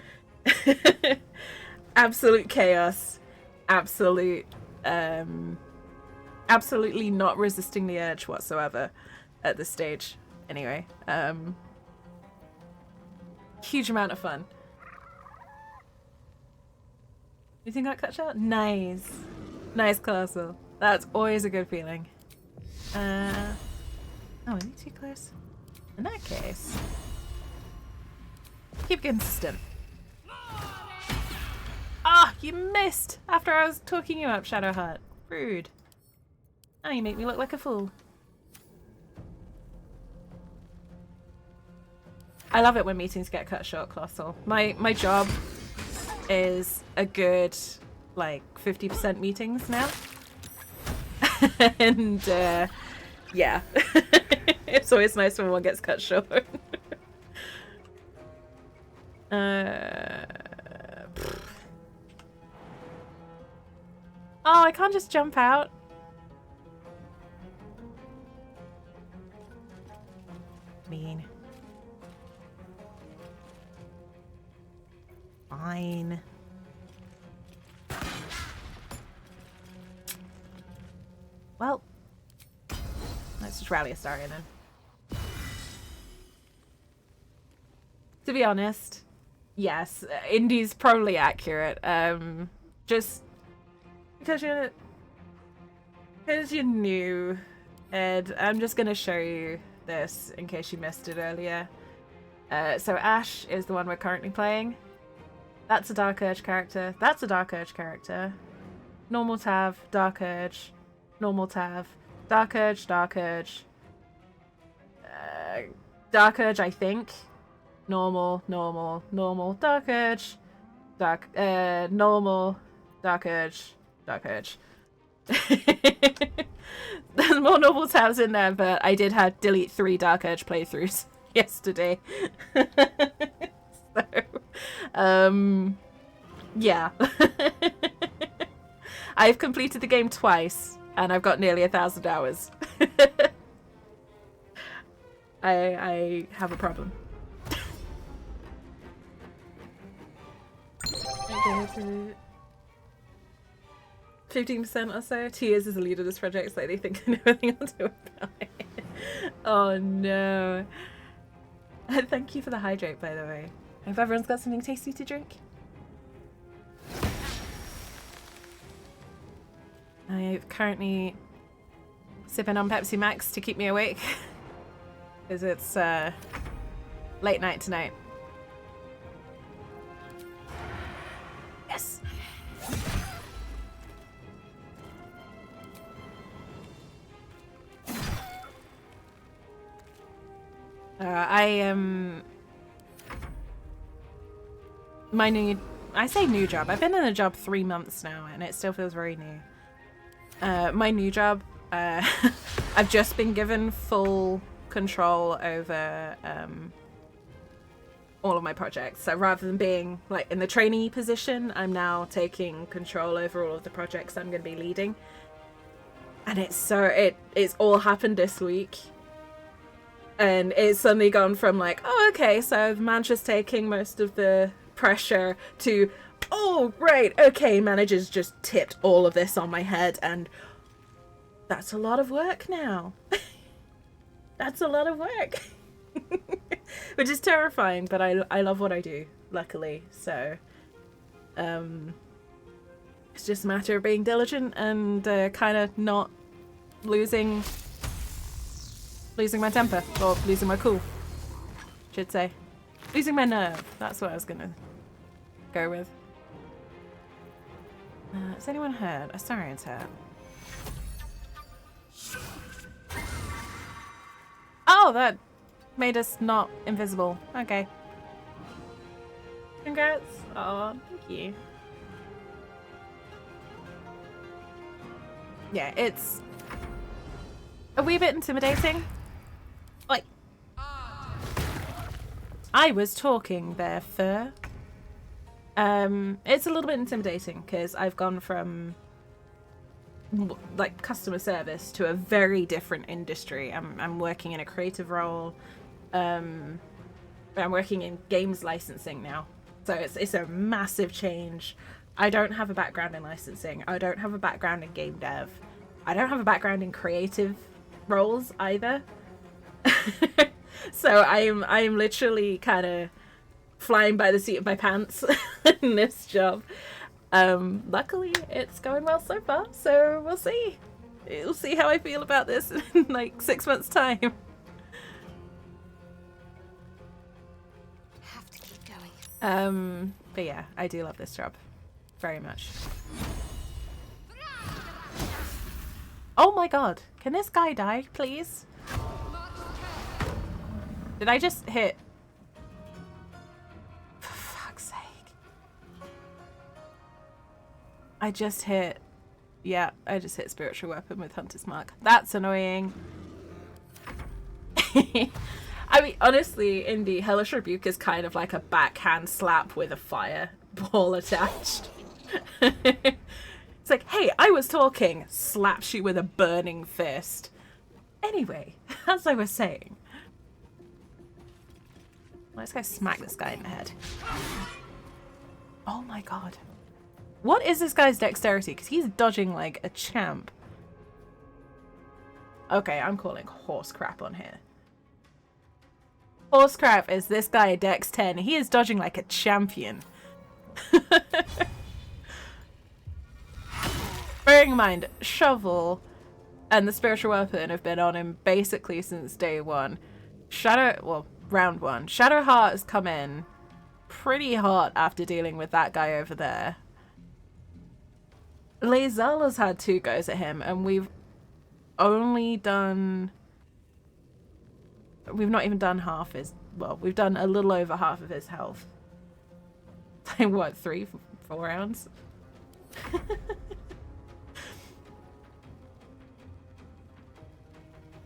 Absolute chaos. Absolute... absolutely not resisting the urge whatsoever at this stage. Anyway, huge amount of fun. You think I cut short? Nice. Nice castle. That's always a good feeling. Oh, are they too close? In that case, keep consistent. Ah, you missed after I was talking you up, Shadowheart. Rude. Now you make me look like a fool. I love it when meetings get cut short, Colossal. My job is a good, like, 50% meetings now. And, yeah. It's always nice when one gets cut short. Oh, I can't just jump out. Mean. Fine. Well, let's just rally Astarion then. To be honest, yes, Indy's probably accurate. Just because you're new, Ed, I'm just gonna show you this in case you missed it earlier. So Ash is the one we're currently playing. That's a Dark Urge character. That's a Dark Urge character. Normal Tav, Dark Urge, normal Tav, Dark Urge, Dark Urge. Dark Urge, I think. Normal, normal, normal, Dark Urge, normal, Dark Urge, Dark Urge. There's more normal tabs in there, but I did have delete 3 Dark Urge playthroughs yesterday. So, yeah. I've completed the game twice, and I've got nearly 1,000 hours. I have a problem. 15% or so. 2 years as a leader of this project, it's like they think I know everything I'll do about it. Oh no. Thank you for the hydrate, by the way. I hope everyone's got something tasty to drink. I'm currently sipping on Pepsi Max to keep me awake. Because it's late night tonight. Yes! My new, I say new job. I've been in a job 3 months now, and it still feels very new. My new job, I've just been given full control over all of my projects. So rather than being like in the trainee position, I'm now taking control over all of the projects I'm going to be leading. And it's all happened this week. And it's suddenly gone from like, oh, okay, so the manager's taking most of the pressure to, oh, right, okay, manager's just tipped all of this on my head, and that's a lot of work now. That's a lot of work. Which is terrifying, but I love what I do, luckily. So, it's just a matter of being diligent and kind of not losing my temper, or losing my cool, should say. Losing my nerve, that's what I was gonna go with. Has anyone heard? Astarian's hurt. Oh, that made us not invisible. Okay. Congrats. Oh, thank you. Yeah, it's a wee bit intimidating. Like, I was talking there, Fur. It's a little bit intimidating because I've gone from like customer service to a very different industry. I'm working in a creative role. I'm working in games licensing now, so it's a massive change. I don't have a background in licensing. I don't have a background in game dev. I don't have a background in creative roles either. So I'm literally kind of flying by the seat of my pants in this job. Luckily it's going well so far, so we'll see. We'll see how I feel about this in like 6 months' time. Have to keep going. But yeah, I do love this job very much. Oh my god, can this guy die, please? Did I just hit? For fuck's sake. I just hit... Yeah, I just hit spiritual weapon with Hunter's Mark. That's annoying. I mean, honestly, in the Hellish Rebuke is kind of like a backhand slap with a fireball attached. It's like, hey, I was talking. Slaps you with a burning fist. Anyway, as I was saying. Let's go smack this guy in the head. Oh my god. What is this guy's dexterity? Because he's dodging like a champ. Okay, I'm calling horse crap on here. Horse crap is this guy dex 10. He is dodging like a champion. Bearing in mind, Shovel and the Spiritual Weapon have been on him basically since day one. Round one. Shadowheart has come in pretty hot after dealing with that guy over there. Lazala's had 2 goes at him, and we've only done... We've not even done half his... Well, we've done a little over half of his health. Like, what, 3, 4 rounds?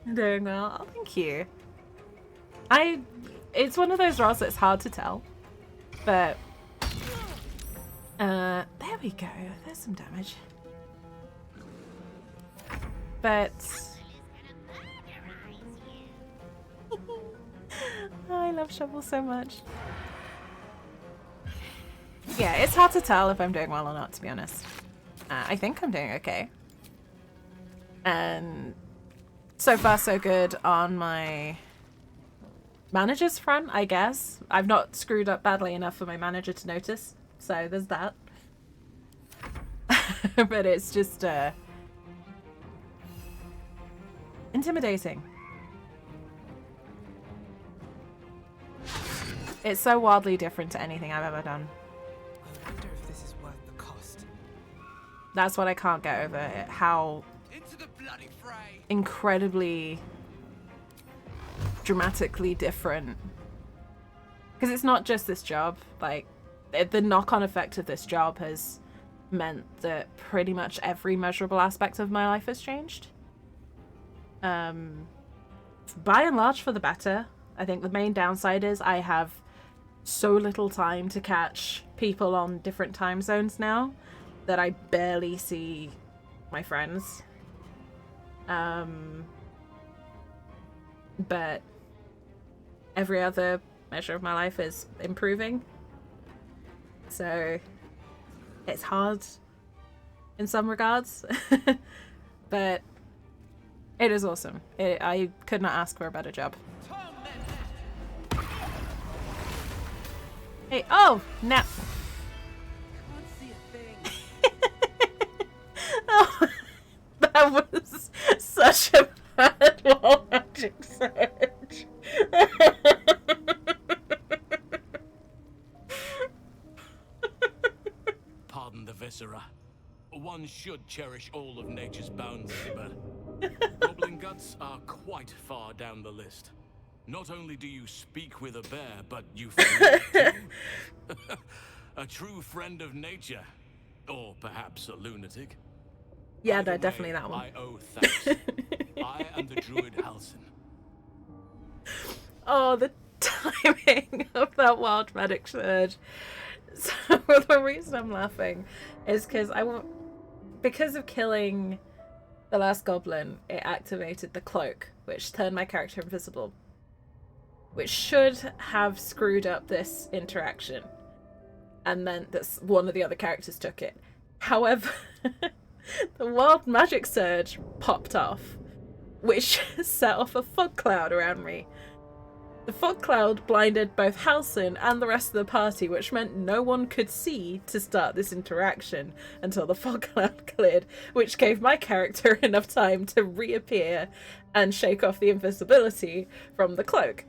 I'm doing well. Oh, thank you. It's one of those rolls that's hard to tell. But... there we go. There's some damage. But... I love Shovel so much. Yeah, it's hard to tell if I'm doing well or not, to be honest. I think I'm doing okay. And so far so good on my manager's front, I guess. I've not screwed up badly enough for my manager to notice, so there's that. But it's just intimidating. It's so wildly different to anything I've ever done. I wonder if this is worth the cost. That's what I can't get over, how Into the bloody fray. incredibly dramatically different. Because it's not just this job. Like, the knock-on effect of this job has meant that pretty much every measurable aspect of my life has changed. By and large for the better. I think the main downside is I have so little time to catch people on different time zones now that I barely see my friends. But every other measure of my life is improving. So it's hard in some regards, but it is awesome. I could not ask for a better job. Hey, oh, now. Oh, that was such a bad wall magic surge. Pardon the viscera. One should cherish all of nature's bounty, but goblin guts are quite far down the list. Not only do you speak with a bear, but you feel too. A true friend of nature. Or perhaps a lunatic. Yeah, no, definitely that one. I owe thanks. I am the druid Halsin. Oh, the timing of that wild magic surge. So the reason I'm laughing is because of killing the last goblin, it activated the cloak, which turned my character invisible. Which should have screwed up this interaction and meant that one of the other characters took it. However, the wild magic surge popped off, which set off a fog cloud around me. The fog cloud blinded both Halsin and the rest of the party, which meant no one could see to start this interaction until the fog cloud cleared, which gave my character enough time to reappear and shake off the invisibility from the cloak.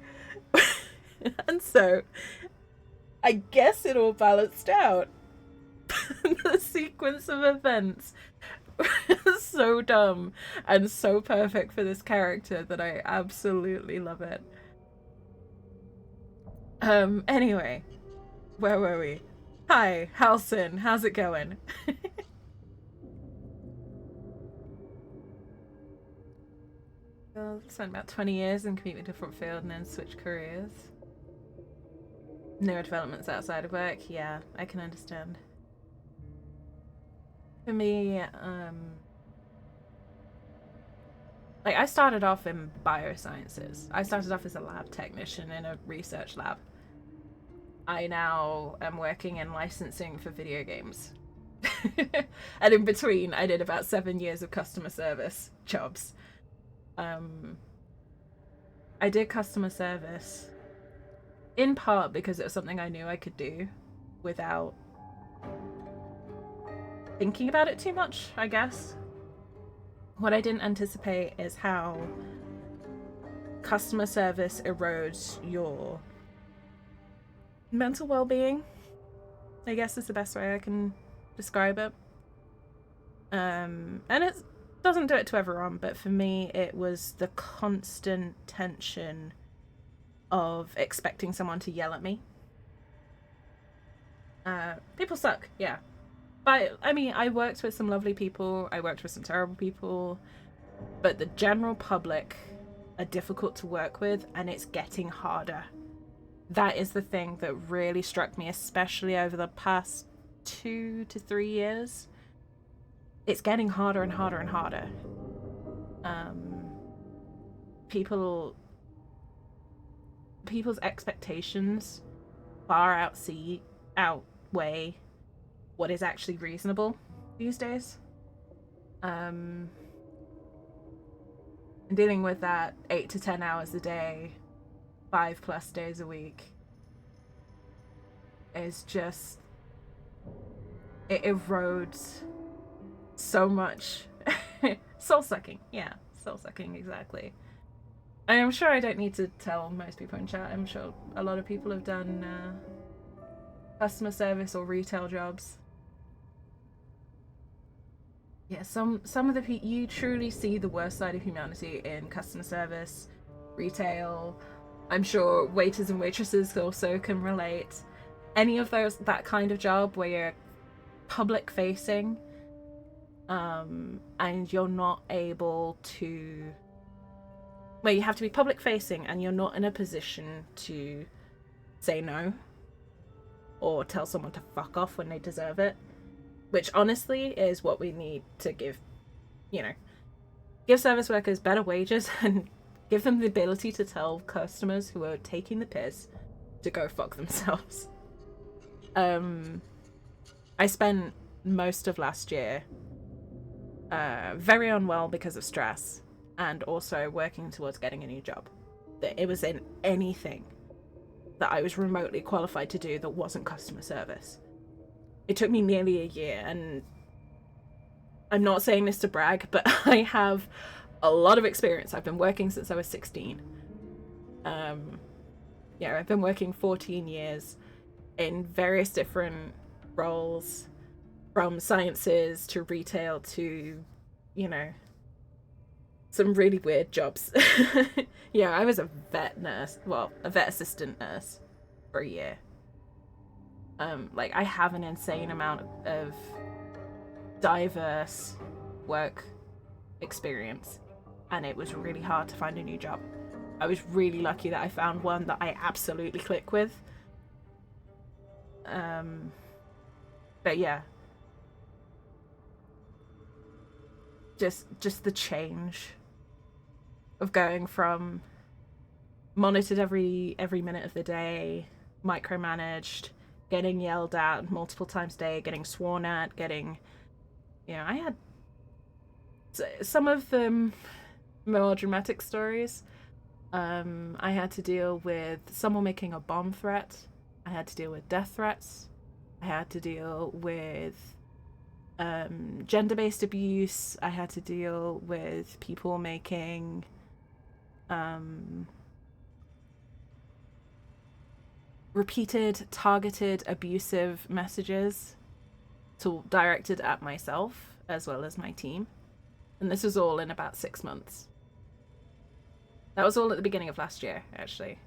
And so, I guess it all balanced out. The sequence of events was so dumb and so perfect for this character that I absolutely love it. Anyway, where were we? Hi, Halsin, how's it going? Well, spent about 20 years in completely different field and then switched careers. Newer developments outside of work, yeah, I can understand. For me, like, I started off in biosciences. I started off as a lab technician in a research lab. I now am working in licensing for video games. And in between, I did about 7 years of customer service jobs. I did customer service in part because it was something I knew I could do without thinking about it too much, I guess. What I didn't anticipate is how customer service erodes your mental well-being, I guess is the best way I can describe it. And it doesn't do it to everyone, but for me it was the constant tension of expecting someone to yell at me. People suck, yeah. But, I mean, I worked with some lovely people, I worked with some terrible people, but the general public are difficult to work with, and it's getting harder. That is the thing that really struck me, especially over the past 2 to 3 years. It's getting harder and harder and harder. People's expectations far outweigh what is actually reasonable these days. And dealing with that 8 to 10 hours a day, 5+ days a week, is just, it erodes so much. Soul-sucking, yeah, soul-sucking, exactly. And I'm sure I don't need to tell most people in chat, I'm sure a lot of people have done customer service or retail jobs. Yeah, some of the people, you truly see the worst side of humanity in customer service, retail. I'm sure waiters and waitresses also can relate. Any of that kind of job where you're public facing, and you're not able to where you have to be public facing and you're not in a position to say no or tell someone to fuck off when they deserve it, which honestly is what we need to give, you know, give service workers better wages and give them the ability to tell customers who are taking the piss to go fuck themselves. I spent most of last year very unwell because of stress and also working towards getting a new job. That it was in anything that I was remotely qualified to do that wasn't customer service. It took me nearly a year, and I'm not saying this to brag, but I have a lot of experience. I've been working since I was 16. Yeah, I've been working 14 years in various different roles, from sciences to retail to, you know, some really weird jobs. Yeah, I was a vet nurse, well, a vet assistant nurse for a year. Like, I have an insane amount of diverse work experience, and it was really hard to find a new job. I was really lucky that I found one that I absolutely click with. But yeah, just the change of going from monitored every minute of the day, micromanaged, getting yelled at multiple times a day, getting sworn at, getting, you know, I had some of the more dramatic stories. I had to deal with someone making a bomb threat. I had to deal with death threats. I had to deal with gender-based abuse. I had to deal with people making repeated, targeted, abusive messages directed at myself as well as my team. And this was all in about 6 months. That was all at the beginning of last year, actually.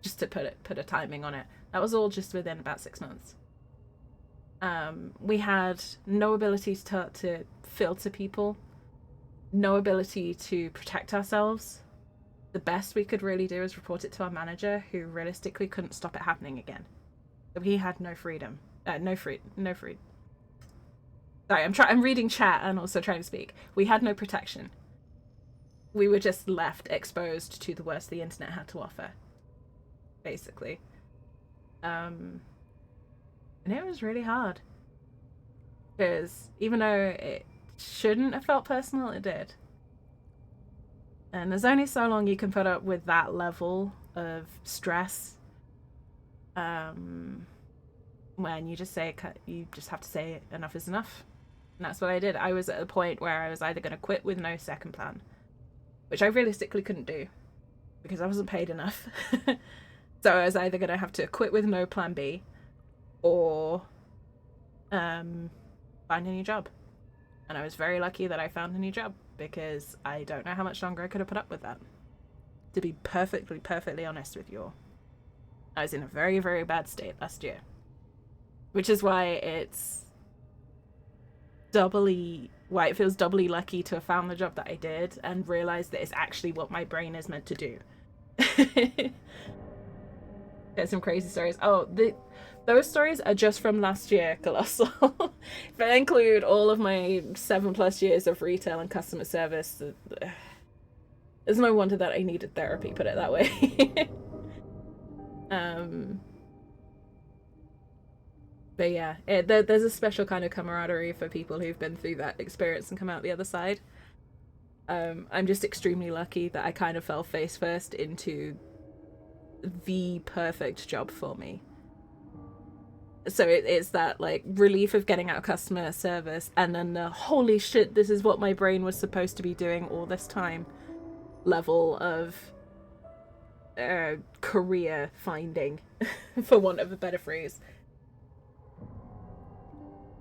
Just to put a timing on it. That was all just within about 6 months. We had no ability to filter people, no ability to protect ourselves. The best we could really do is report it to our manager, who realistically couldn't stop it happening again. So he had no freedom. No free. Sorry, I'm reading chat and also trying to speak. We had no protection. We were just left exposed to the worst the internet had to offer, basically. And it was really hard. Because even though it shouldn't have felt personal, it did. And there's only so long you can put up with that level of stress. When you just have to say enough is enough. And that's what I did. I was at a point where I was either going to quit with no second plan, which I realistically couldn't do because I wasn't paid enough. So I was either going to have to quit with no plan B or find a new job. And I was very lucky that I found a new job, because I don't know how much longer I could have put up with that. To be perfectly honest with you all. I was in a very, very bad state last year. Which is why it feels doubly lucky to have found the job that I did and realized that it's actually what my brain is meant to do. There's some crazy stories. Oh, those stories are just from last year, Colossal. If I include all of my 7+ years of retail and customer service, there's no wonder that I needed therapy, put it that way. But yeah, there's a special kind of camaraderie for people who've been through that experience and come out the other side. I'm just extremely lucky that I kind of fell face first into the perfect job for me. So it's that, like, relief of getting out of customer service, and then the holy shit, this is what my brain was supposed to be doing all this time level of career finding, for want of a better phrase.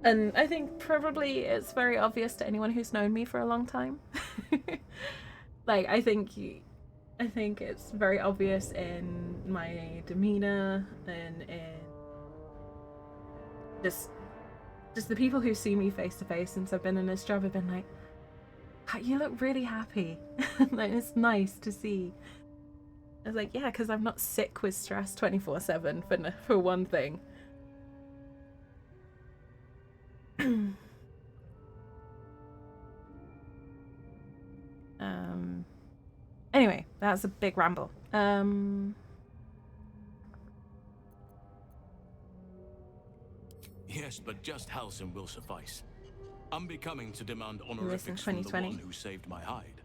And I think probably it's very obvious to anyone who's known me for a long time. Like, I think it's very obvious in my demeanor and in just the people who see me face to face since I've been in this job have been like, You look really happy. Like, it's nice to see. I was like, yeah, because I'm not sick with stress 24/7 for one thing. Anyway, that's a big ramble. Yes, but just Halcyon will suffice. Unbecoming to demand Listen, honorifics from the 2020. one who saved my hide.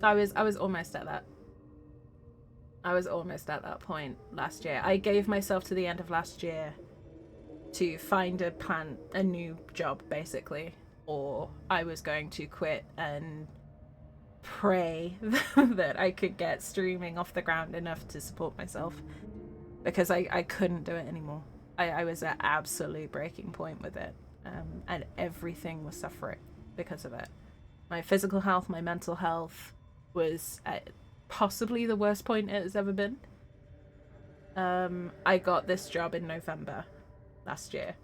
I was almost at that. I was almost at that point last year. I gave myself to the end of last year to find a new job, basically, or I was going to quit and pray that I could get streaming off the ground enough to support myself, because I couldn't do it anymore. I was at absolute breaking point with it, and everything was suffering because of it. My physical health, my mental health was at possibly the worst point it has ever been. I got this job in November last year.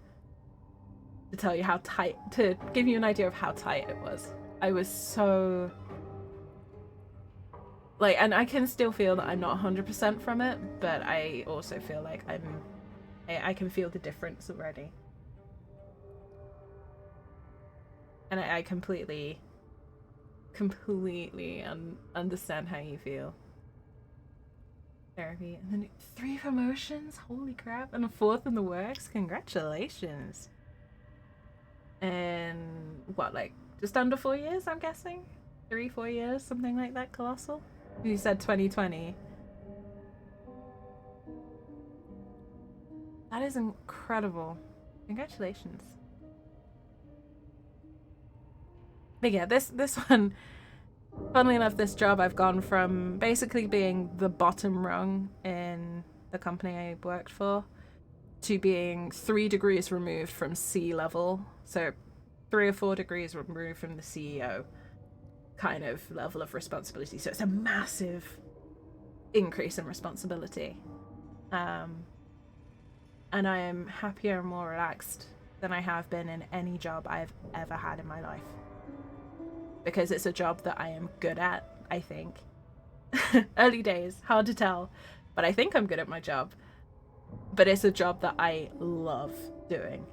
To give you an idea of how tight it was. I was so... like, and I can still feel that I'm not 100% from it, but I also feel like I can feel the difference already. And I completely understand how you feel. Therapy. And then 3 promotions? Holy crap. And a 4th in the works? Congratulations. And what, like, just under 4 years, I'm guessing? 3-4 years, something like that, Colossal? You said 2020. That is incredible. Congratulations. But yeah, this one, funnily enough, this job, I've gone from basically being the bottom rung in the company I worked for to being 3 degrees removed from sea level. So 3 or 4 degrees removed from the CEO kind of level of responsibility. So it's a massive increase in responsibility. And I am happier and more relaxed than I have been in any job I've ever had in my life. Because it's a job that I am good at, I think. Early days, hard to tell, but I think I'm good at my job. But it's a job that I love doing.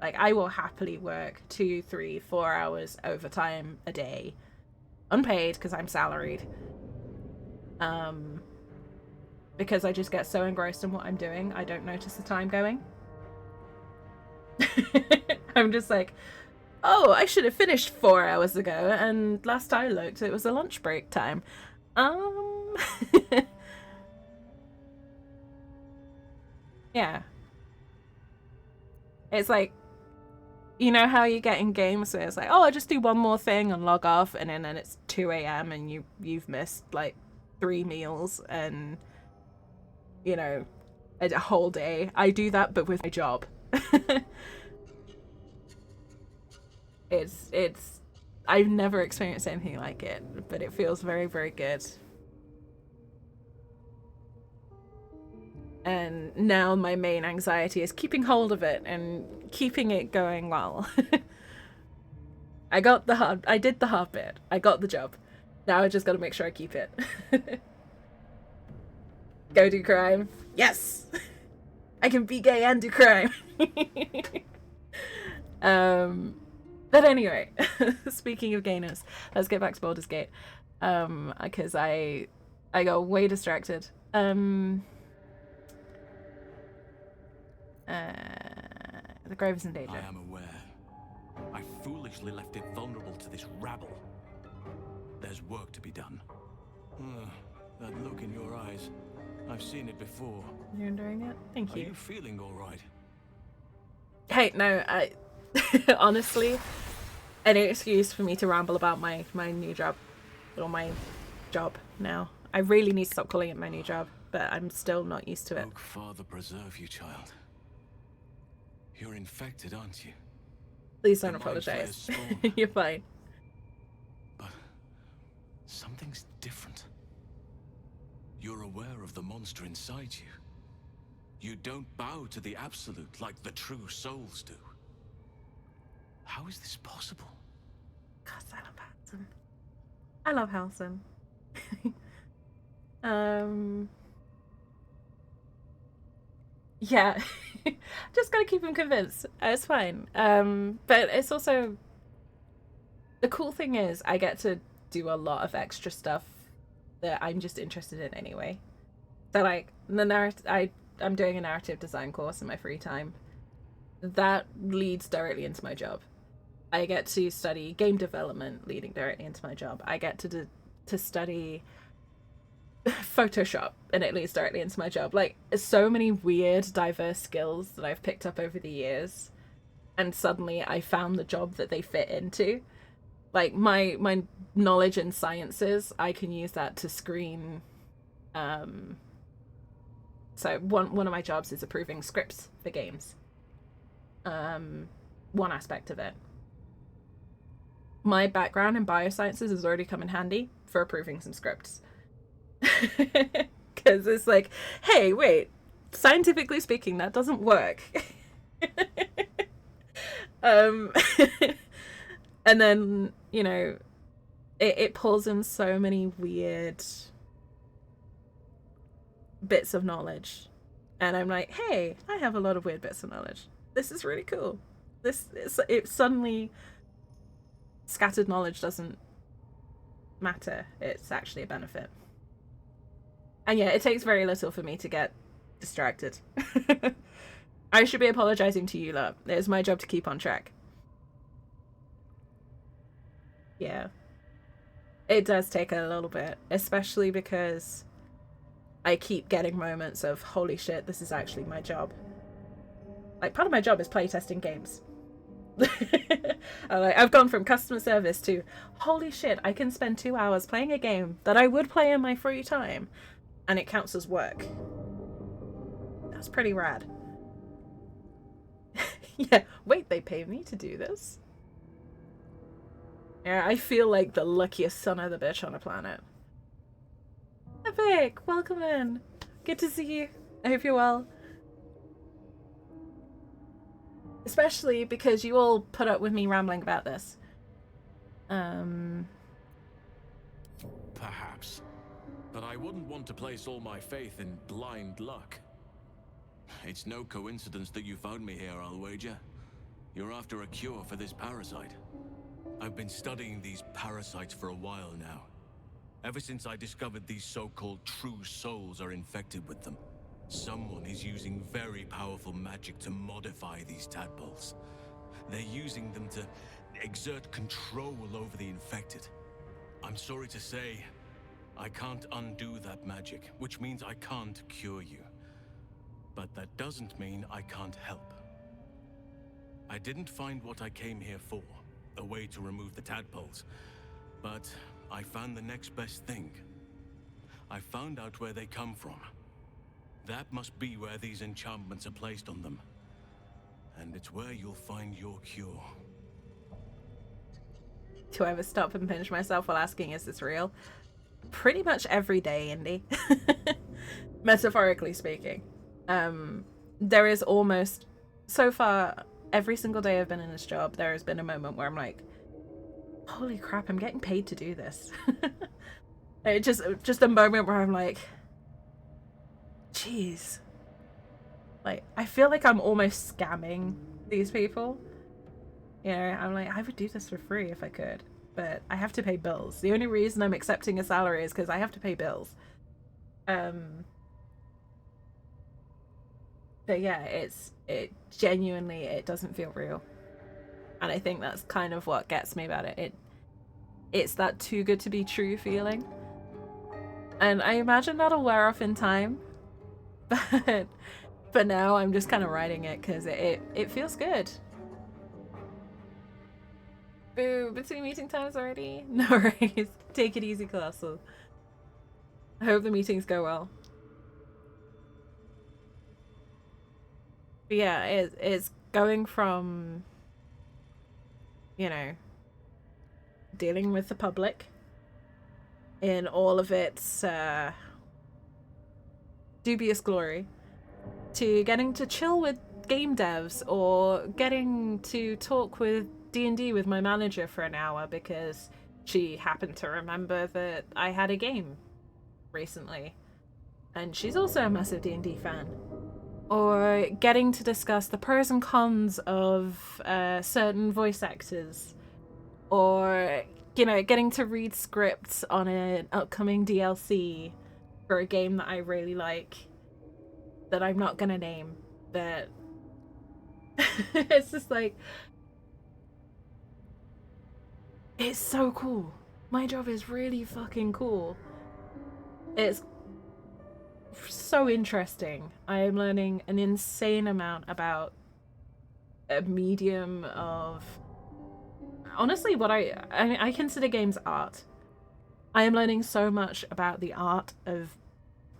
Like, I will happily work 2, 3, 4 hours overtime a day, unpaid because I'm salaried. Because I just get so engrossed in what I'm doing, I don't notice the time going. I'm just like, oh, I should have finished 4 hours ago, and last I looked, it was a lunch break time. Yeah. It's like, you know how you get in games where it's like, oh, I just do one more thing and log off, and then it's 2 a.m. and you've missed like 3 meals and, you know, a whole day. I do that, but with my job. It's I've never experienced anything like it, but it feels very, very good. And now my main anxiety is keeping hold of it and keeping it going well. I did the hard bit. I got the job. Now I just gotta make sure I keep it. Go do crime. Yes! I can be gay and do crime. But anyway, speaking of gayness, let's get back to Baldur's Gate. Because I got way distracted. The grave is in danger. I am aware. I foolishly left it vulnerable to this rabble. There's work to be done. That look in your eyes. I've seen it before. You're enjoying it? Thank you. Are you feeling all right? Hey, no, I... honestly, any excuse for me to ramble about my new job. Or my job now. I really need to stop calling it my new job, but I'm still not used to it. Oak Father preserve you, child. You're infected, aren't you? Please don't apologize. You're fine. But something's different. You're aware of the monster inside you. You don't bow to the absolute like the true souls do. How is this possible? God, I love Halson. I love Halson. Yeah. Just gotta keep him convinced. It's fine. But it's also, the cool thing is I get to do a lot of extra stuff that I'm just interested in anyway. So like I'm doing a narrative design course in my free time. That leads directly into my job. I get to study game development, leading directly into my job. I get to study Photoshop, and it leads directly into my job. Like, so many weird, diverse skills that I've picked up over the years, and suddenly I found the job that they fit into. Like, my knowledge in sciences, I can use that to screen. So one of my jobs is approving scripts for games. One aspect of it. My background in biosciences has already come in handy for approving some scripts. Because it's like, hey, wait, scientifically speaking, that doesn't work. And then, you know, it pulls in so many weird bits of knowledge. And I'm like, hey, I have a lot of weird bits of knowledge. This is really cool. It suddenly, scattered knowledge doesn't matter. It's actually a benefit. And yeah, it takes very little for me to get distracted. I should be apologizing to you lot. It's my job to keep on track. Yeah. It does take a little bit, especially because I keep getting moments of, holy shit, this is actually my job. Like, part of my job is playtesting games. I've gone from customer service to, holy shit, I can spend 2 hours playing a game that I would play in my free time, and it counts as work. That's pretty rad. Yeah, wait, they pay me to do this? Yeah, I feel like the luckiest son of the bitch on the planet. Epic, welcome in. Good to see you. I hope you're well. Especially because you all put up with me rambling about this. Perhaps. But I wouldn't want to place all my faith in blind luck. It's no coincidence that you found me here, I'll wager. You're after a cure for this parasite. I've been studying these parasites for a while now. Ever since I discovered these so-called true souls are infected with them. Someone is using very powerful magic to modify these tadpoles. They're using them to exert control over the infected. I'm sorry to say, I can't undo that magic, which means I can't cure you. But that doesn't mean I can't help. I didn't find what I came here for, a way to remove the tadpoles, but I found the next best thing. I found out where they come from. That must be where these enchantments are placed on them. And it's where you'll find your cure. Do I ever stop and pinch myself while asking, is this real? Pretty much every day, Indy. Metaphorically speaking. There is almost, so far, every single day I've been in this job, there has been a moment where I'm like, holy crap, I'm getting paid to do this. Just a moment where I'm like, jeez. Like, I feel like I'm almost scamming these people. You know, I'm like, I would do this for free if I could, but I have to pay bills. The only reason I'm accepting a salary is because I have to pay bills. But yeah, it genuinely, it doesn't feel real. And I think that's kind of what gets me about it. It's that too good to be true feeling. And I imagine that'll wear off in time. But for now, I'm just kind of riding it because it feels good. Boo, between meeting times already? No worries. Take it easy, Colossal. I hope the meetings go well. But yeah, it's going from, you know, dealing with the public in all of its dubious glory to getting to chill with game devs or getting to talk with D&D with my manager for an hour because she happened to remember that I had a game recently. And she's also a massive D&D fan. Or getting to discuss the pros and cons of certain voice actors. Or, you know, getting to read scripts on an upcoming DLC for a game that I really like, that I'm not gonna name, but it's just like, it's so cool. My job is really fucking cool. It's so interesting. I am learning an insane amount about a medium of, honestly, what I consider games art. I am learning so much about the art of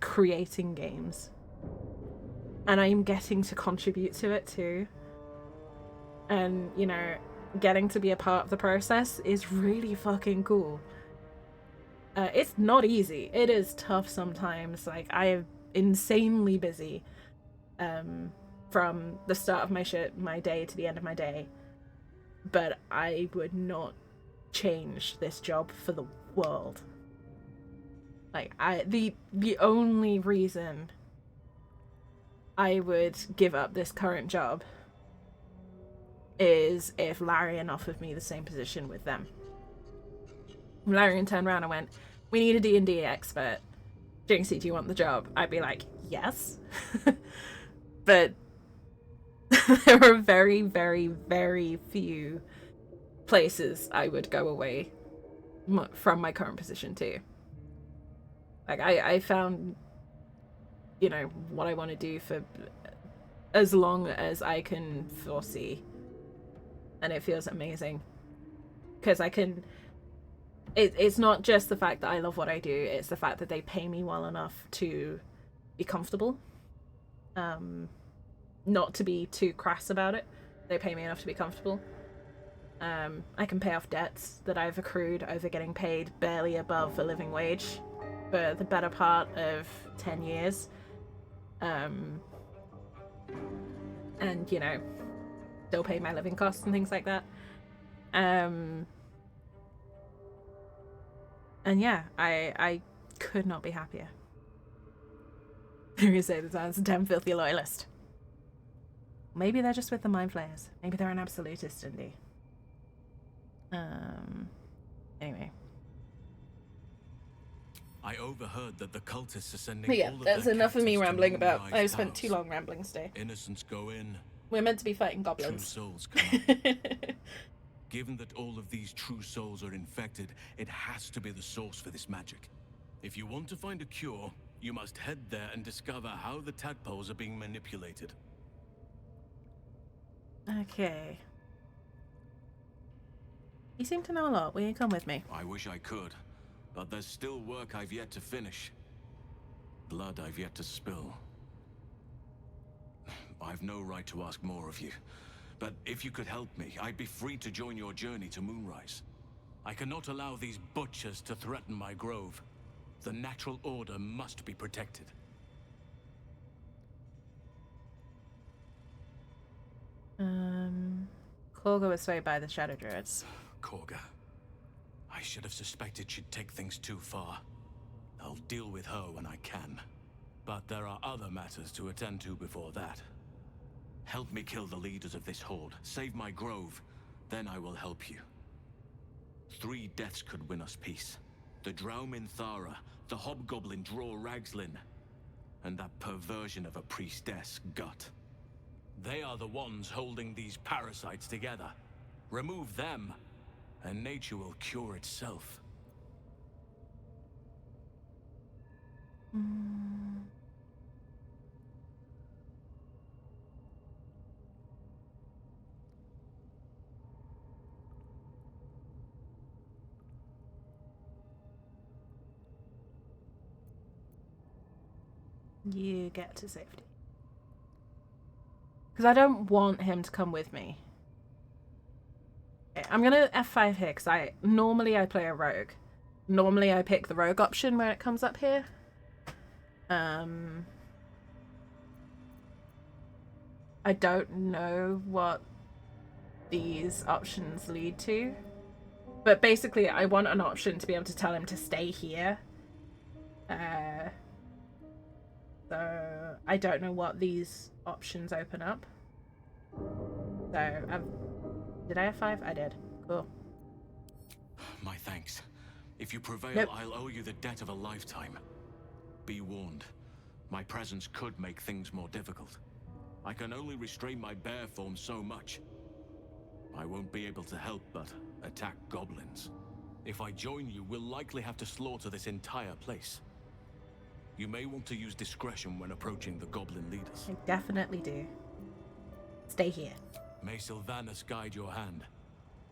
creating games, and I am getting to contribute to it too. And, you know, getting to be a part of the process is really fucking cool. It's not easy. It is tough sometimes. Like, I am insanely busy from the start of my day to the end of my day. But I would not change this job for the world. Like, the only reason I would give up this current job is if Larian offered me the same position with them. Larian turned around and went, "We need a D&D expert. Jinxie, do you want the job?" I'd be like, yes. But there are very, very, very few places I would go away from my current position to. Like, I found, you know, what I want to do for as long as I can foresee. And it feels amazing. Because I can... It's not just the fact that I love what I do, it's the fact that they pay me well enough to be comfortable. Not to be too crass about it. They pay me enough to be comfortable. I can pay off debts that I've accrued over getting paid barely above a living wage for the better part of 10 years. And, you know, still pay my living costs and things like that. And yeah, I could not be happier. You're gonna say that sounds a damn filthy loyalist. Maybe they're just with the Mind Flayers. Maybe they're an absolutist, Indy. Anyway. I overheard that the cultists are sending But yeah, all of that's their enough of me captives to rambling about. Moonrise I've spent House. too long rambling today. Innocents go in. We're meant to be fighting True goblins. souls come out. Given that all of these true souls are infected, it has to be the source for this magic. If you want to find a cure, you must head there and discover how the tadpoles are being manipulated. Okay. You seem to know a lot. Will you come with me? I wish I could, but there's still work I've yet to finish. Blood I've yet to spill. I've no right to ask more of you, but if you could help me, I'd be free to join your journey to Moonrise. I cannot allow these butchers to threaten my grove. The natural order must be protected. Korga was swayed by the Shadow Druids. Korga. I should have suspected she'd take things too far. I'll deal with her when I can. But there are other matters to attend to before that. Help me kill the leaders of this horde, save my grove, then I will help you. 3 deaths could win us peace. The Drow Minthara, the Hobgoblin Draw Ragslin, and that perversion of a priestess, Gut. They are the ones holding these parasites together. Remove them, and nature will cure itself. You get to safety. Because I don't want him to come with me. Okay, I'm gonna F5 here, because normally I play a rogue. Normally I pick the rogue option when it comes up here. I don't know what these options lead to. But basically, I want an option to be able to tell him to stay here. So I don't know what these options open up. So, did I have 5? I did. Cool. My thanks. If you prevail, Nope. I'll owe you the debt of a lifetime. Be warned. My presence could make things more difficult. I can only restrain my bear form so much. I won't be able to help but attack goblins. If I join you, we'll likely have to slaughter this entire place. You may want to use discretion when approaching the goblin leaders. I definitely do. Stay here. May Sylvanus guide your hand.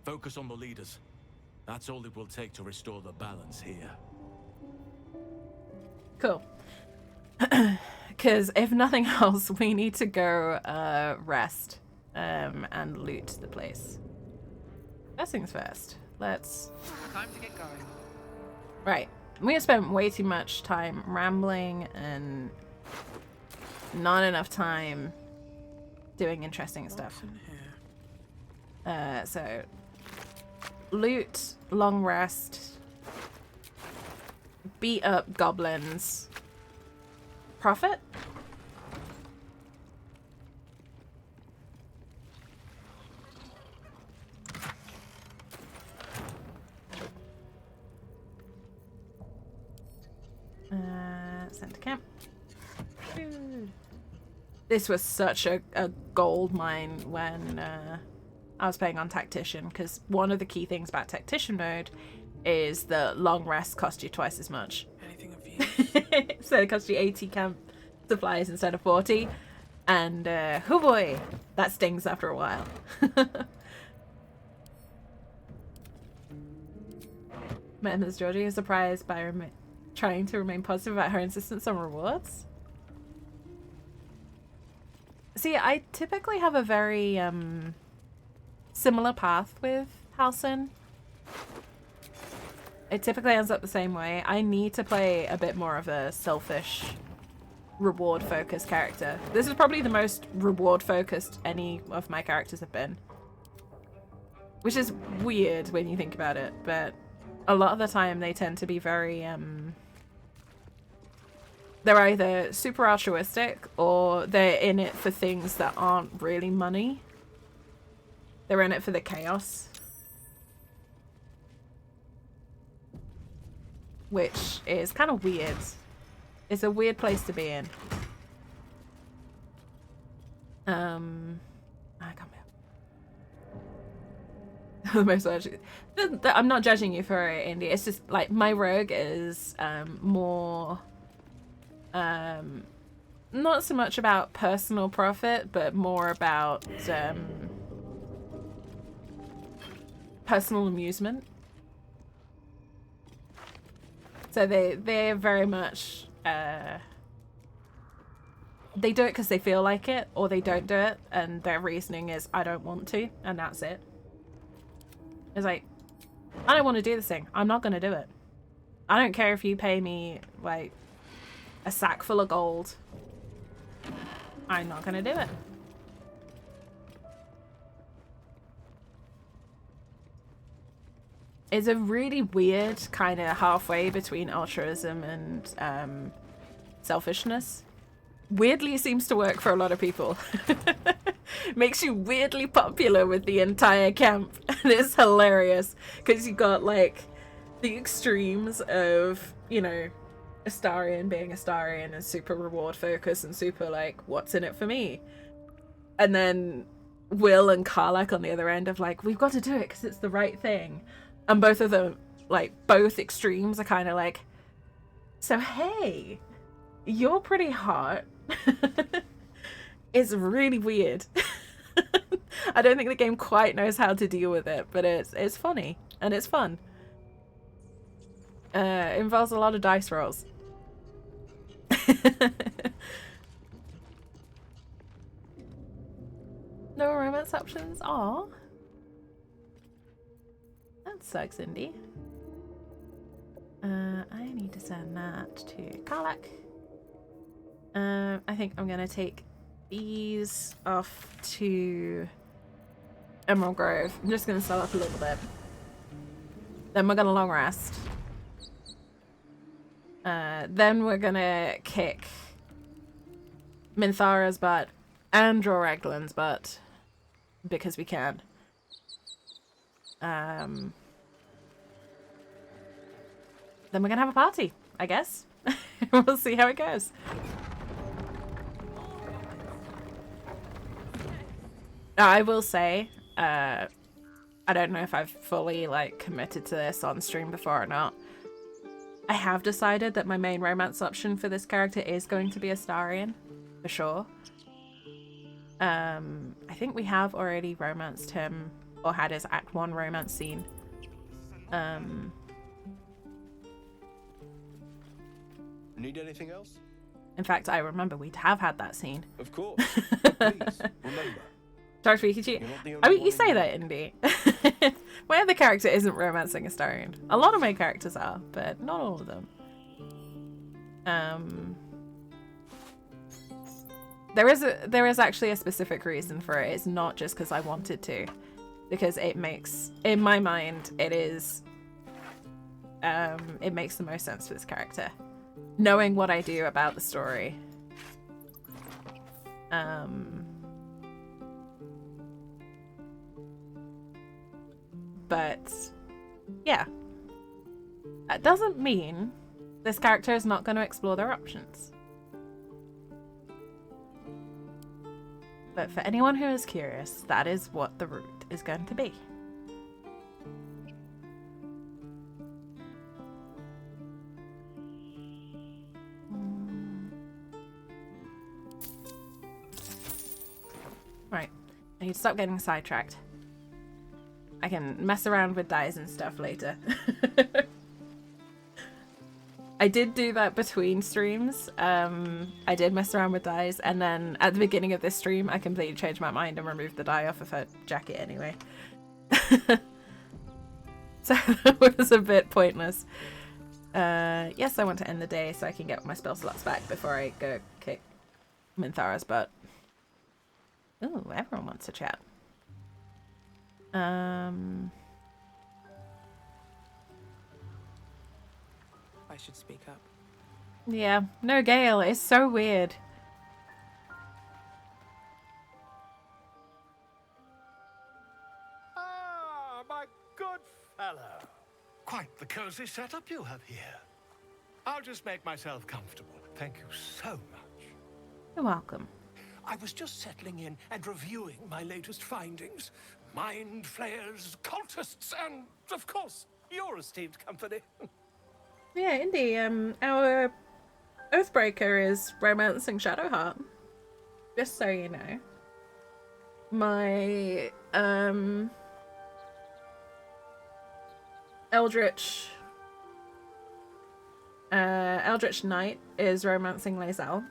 Focus on the leaders. That's all it will take to restore the balance here. Cool. Because if nothing else, we need to go rest and loot the place. First things first. Let's... Time to get going. Right. We have spent way too much time rambling and not enough time doing interesting stuff. So, loot, long rest, beat up goblins, profit? Send to camp. Dude. This was such a gold mine when I was playing on Tactician, because one of the key things about Tactician mode is the long rest cost you twice as much. Anything of use? So it cost you 80 camp supplies instead of 40. And, oh boy, that stings after a while. Met Ms. Georgie is surprised by trying to remain positive about her insistence on rewards. See, I typically have a very similar path with Halcyon. It typically ends up the same way. I need to play a bit more of a selfish, reward-focused character. This is probably the most reward-focused any of my characters have been. Which is weird when you think about it, but a lot of the time they tend to be very, they're either super altruistic or they're in it for things that aren't really money. They're in it for the chaos. Which is kind of weird. It's a weird place to be in. I can't remember. I'm not judging you for it, Indy. It's just like my rogue is more not so much about personal profit, but more about personal amusement. So they're very much they do it because they feel like it, or they don't do it and their reasoning is I don't want to, and that's it. It's like, I don't want to do this thing. I'm not going to do it. I don't care if you pay me like a sack full of gold. I'm not going to do it. It's a really weird kind of halfway between altruism and selfishness. Weirdly seems to work for a lot of people. Makes you weirdly popular with the entire camp. And it's hilarious because you got like the extremes of, you know, Astarion being Astarion and super reward focused and super like, what's in it for me? And then Will and Karlak on the other end of like, we've got to do it because it's the right thing. And both of them, like, both extremes are kind of like, so hey, you're pretty hot. It's really weird. I don't think the game quite knows how to deal with it, but it's funny and it's fun. It involves a lot of dice rolls. No romance options? Aw. That sucks, Indy. I need to send that to Karlak. I think I'm gonna take these off to Emerald Grove. I'm just gonna sell up a little bit. Then we're gonna long rest. Then we're gonna kick Minthara's butt and draw Raglan's butt because we can. Then we're gonna have a party, I guess. We'll see how it goes. I will say, I don't know if I've fully like committed to this on stream before or not. I have decided that my main romance option for this character is going to be Astarion, for sure. I think we have already romanced him, or had his Act 1 romance scene. Need anything else? In fact, I remember we have had that scene. Of course. Please, remember. Dr. Ikichi. I mean, you say that, Indy. My other character isn't romancing Astarion. A lot of my characters are, but not all of them. There is actually a specific reason for it. It's not just because I wanted to, because it makes, in my mind, it makes the most sense for this character, knowing what I do about the story. But yeah, that doesn't mean this character is not going to explore their options. But for anyone who is curious, that is what the route is going to be. Right, I need to stop getting sidetracked. I can mess around with dyes and stuff later. I did do that between streams. I did mess around with dyes, and then at the beginning of this stream, I completely changed my mind and removed the dye off of her jacket anyway. So that was a bit pointless. Yes, I want to end the day so I can get my spell slots back before I go kick Minthara's butt. Ooh, everyone wants to chat. I should speak up. Yeah, no Gale. It's so weird. Ah, my good fellow. Quite the cozy setup you have here. I'll just make myself comfortable. Thank you so much. You're welcome. I was just settling in and reviewing my latest findings. Mind flayers, cultists, and, of course, your esteemed company. Yeah, Indy, our Oathbreaker is romancing Shadowheart. Just so you know. My, Eldritch Knight is romancing Lae'zel.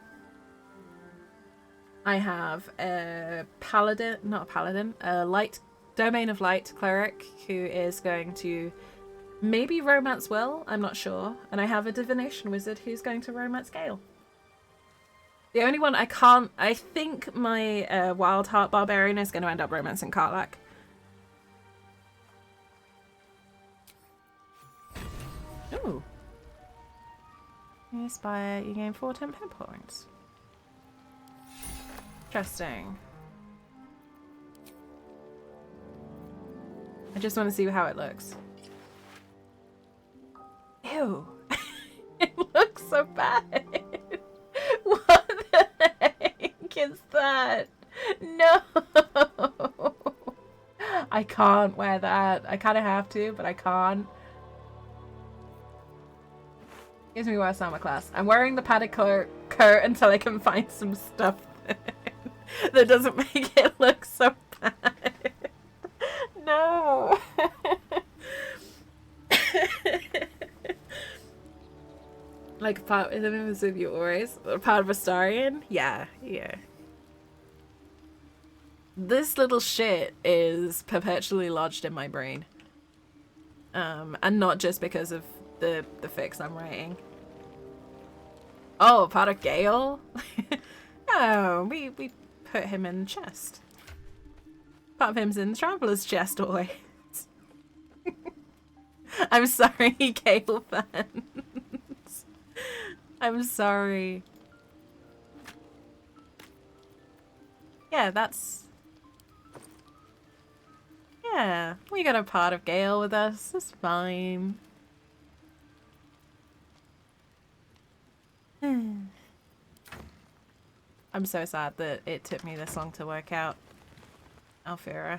I have a Domain of Light cleric who is going to maybe romance Will, I'm not sure. And I have a divination wizard who's going to romance Gale. The only one I think my Wild Heart Barbarian is going to end up romancing Karlach. Ooh. You aspire, you gain 4 temp hit points. Interesting. I just want to see how it looks. Ew. It looks so bad. What the heck is that? No. I can't wear that. I kind of have to, but I can't. Gives me worse armor class. I'm wearing the padded coat until I can find some stuff that doesn't make it look so bad. No. Like a part of them with you always. A part of Astarion? Yeah, yeah. This little shit is perpetually lodged in my brain. And not just because of the fics I'm writing. Oh, part of Gale? No, we put him in chest. Part of him's in the traveler's chest always. I'm sorry, Gale fans. I'm sorry. Yeah, that's... Yeah, we got a part of Gale with us. It's fine. I'm so sad that it took me this long to work out Alfira.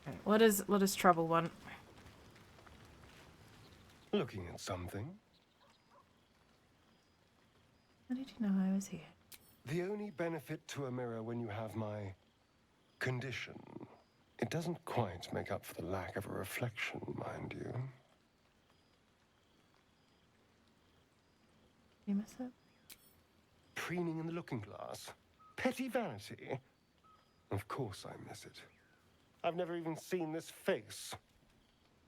Right, what does Trouble want? Looking at something. How did you know I was here? The only benefit to a mirror when you have my condition, it doesn't quite make up for the lack of a reflection, mind you. You miss it? Preening in the looking glass. Petty vanity. Of course I miss it. I've never even seen this face.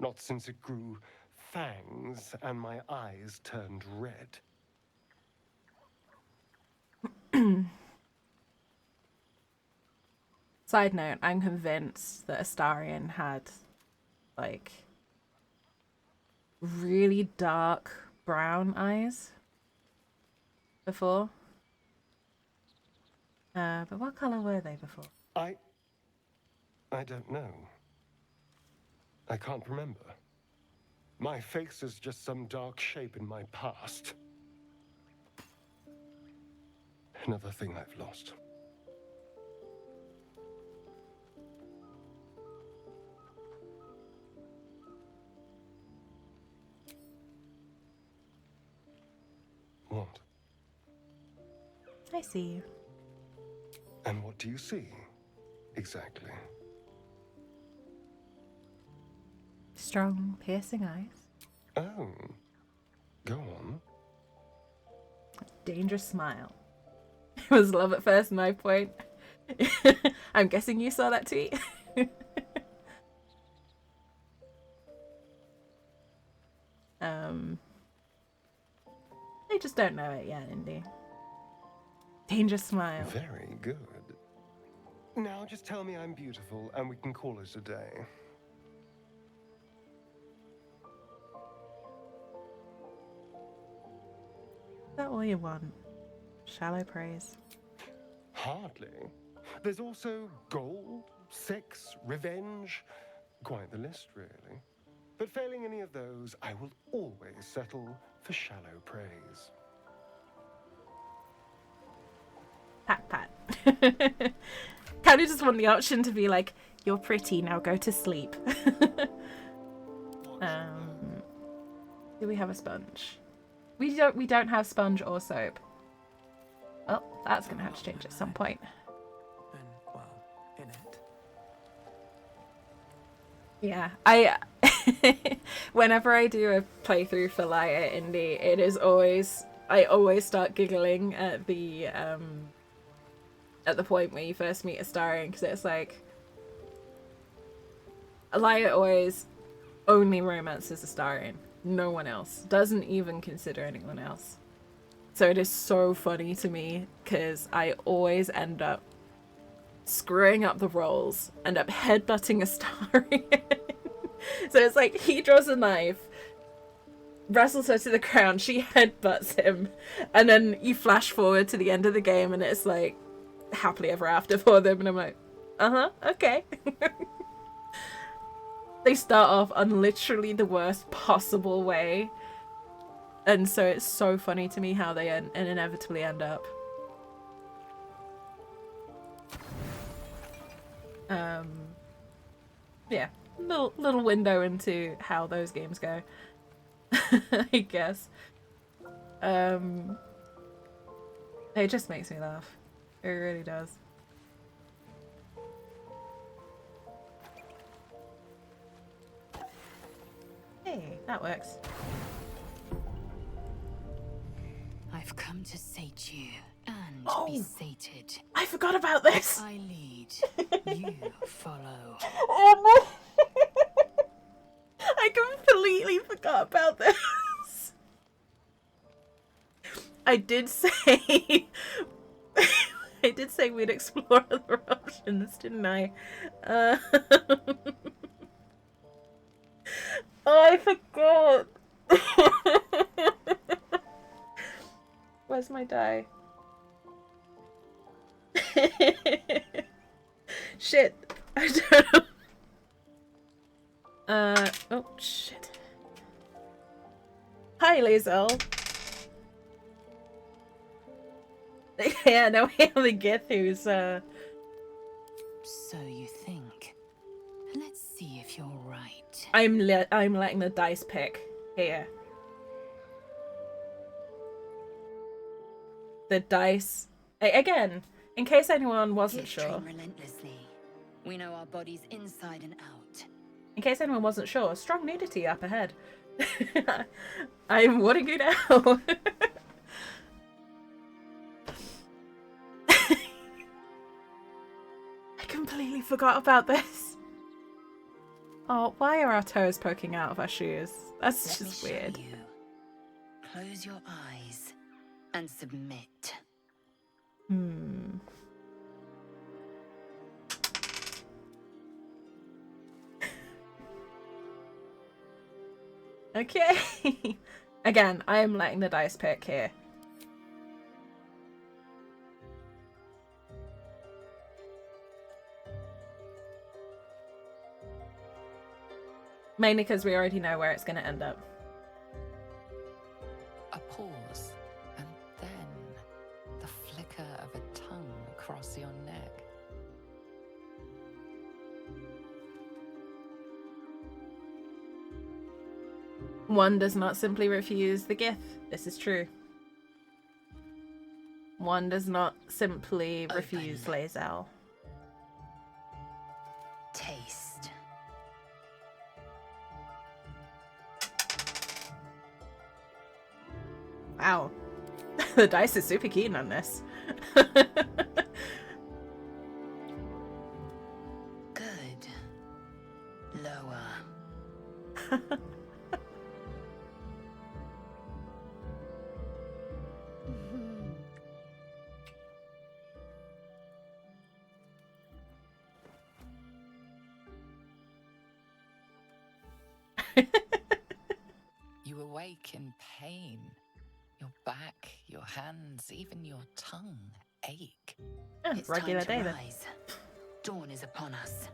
Not since it grew fangs and my eyes turned red. Side note, I'm convinced that Astarion had, like, really dark brown eyes before. But what color were they before? I don't know. I can't remember. My face is just some dark shape in my past. Another thing I've lost. What? I see you. And what do you see? Exactly. Strong, piercing eyes. Oh. Go on. Dangerous smile. It was love at first knife point. I'm guessing you saw that tweet. They just don't know it yet, Indy. Dangerous smile. Very good. Now just tell me I'm beautiful and we can call it a day. Is that all you want? Shallow praise. Hardly. There's also gold, sex, revenge. Quite the list, really. But failing any of those, I will always settle for shallow praise. Pat pat. Kind of just want the option to be like, you're pretty, now go to sleep. Do we have a sponge? We don't have sponge or soap. Well, that's gonna have to change at some point. And, well, in it. Yeah, whenever I do a playthrough for Liar Indie, it is always, I always start giggling at the point where you first meet Astarion, because it's like, Liar always only romances Astarion, no one else, doesn't even consider anyone else. So it is so funny to me, because I always end up screwing up the rolls, end up headbutting Astarion. So it's like, he draws a knife, wrestles her to the ground, she headbutts him, and then you flash forward to the end of the game and it's like, happily ever after for them, and I'm like, okay. They start off on literally the worst possible way, and so it's so funny to me how they inevitably end up. Yeah, little window into how those games go. I guess. It just makes me laugh. It really does. Hey, that works. I've come to sate you and be sated. I forgot about this. I lead, you follow. Oh no! I completely forgot about this. I did say I did say we'd explore other options, didn't I? Oh, I forgot. Where's my die? Shit. I don't know. Oh, shit. Hi, Lazel. Yeah, no, we have the Gith who's, So you think. Let's see if you're right. I'm letting the dice pick here. The dice... Again, in case anyone wasn't sure. Relentlessly. We know our bodies inside and out. In case anyone wasn't sure, strong nudity up ahead. I'm warning you now. I completely forgot about this. Oh, why are our toes poking out of our shoes? That's just weird. You. Close your eyes and submit. Okay. Again, I am letting the dice pick here. Mainly because we already know where it's going to end up. A pause, and then the flicker of a tongue across your neck. One does not simply refuse the Gith. This is true. One does not simply refuse Lazel. Taste. Wow. The dice is super keen on this. Good. Lower. You awake in pain. Your back, your hands, even your tongue ache. It's regular time to day rise. Dawn is upon us.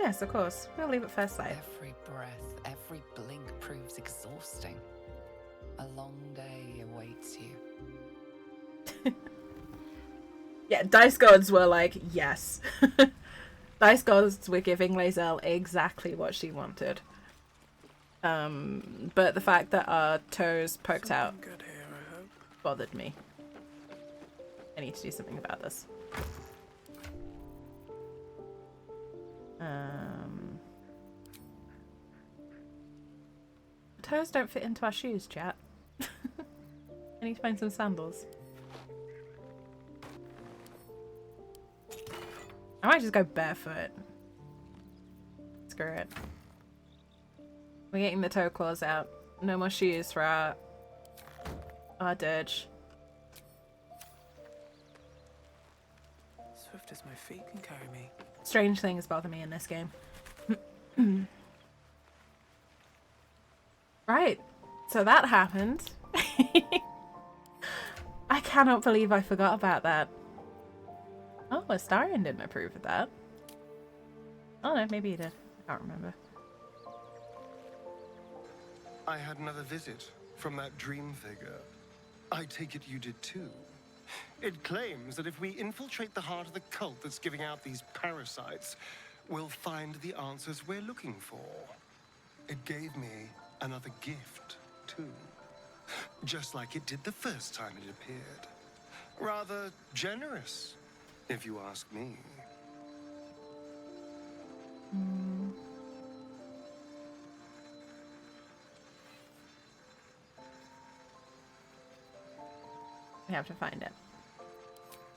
Yes, of course. We'll leave at first sight. Every breath, every blink proves exhausting. A long day awaits you. Yeah, Dice Gods were like, yes. Dice Gods were giving Lazel exactly what she wanted. But the fact that our toes poked out Good here, I hope. bothered me. I need to do something about this. Toes don't fit into our shoes, chat. I need to find some sandals. I might just go barefoot. Screw it. We're getting the toe claws out. No more shoes for our dirge. Swift as my feet can carry me. Strange things bother me in this game. Right. So that happened. I cannot believe I forgot about that. Oh, Astarion didn't approve of that. Oh no, maybe he did. I can't remember. I had another visit from that dream figure. I take it you did too. It claims that if we infiltrate the heart of the cult that's giving out these parasites, we'll find the answers we're looking for. It gave me another gift, too. Just like it did the first time it appeared. Rather generous, if you ask me. We have to find it.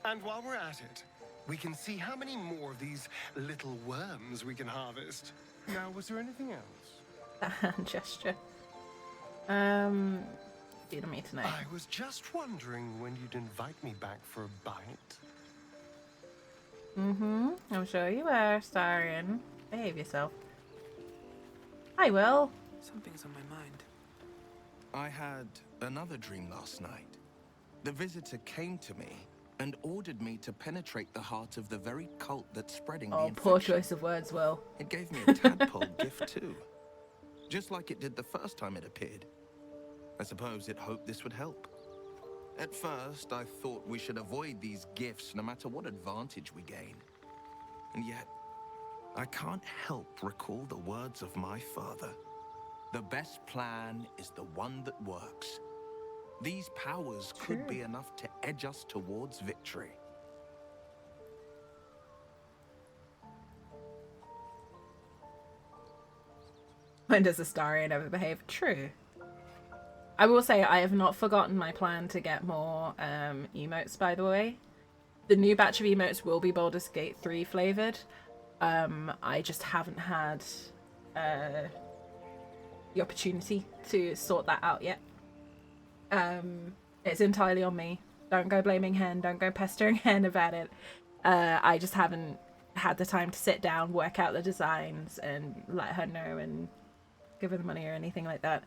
And while we're at it, we can see how many more of these little worms we can harvest. Now, was there anything else? That hand gesture. Feeding me tonight. I was just wondering when you'd invite me back for a bite. I'm sure you are, Starion. Behave yourself. I will. Something's on my mind. I had another dream last night. The visitor came to me and ordered me to penetrate the heart of the very cult that's spreading the infection. Poor choice of words, Will. It gave me a tadpole gift too. Just like it did the first time it appeared. I suppose it hoped this would help. At first, I thought we should avoid these gifts no matter what advantage we gain. And yet, I can't help recall the words of my father. The best plan is the one that works. These powers could be enough to edge us towards victory. When does a Starion ever behave? True. I will say I have not forgotten my plan to get more emotes, by the way. The new batch of emotes will be Baldur's Gate 3 flavoured. I just haven't had the opportunity to sort that out yet. It's entirely on me. Don't go blaming Hen, don't go pestering Hen about it. I just haven't had the time to sit down, work out the designs, and let her know and give her the money or anything like that.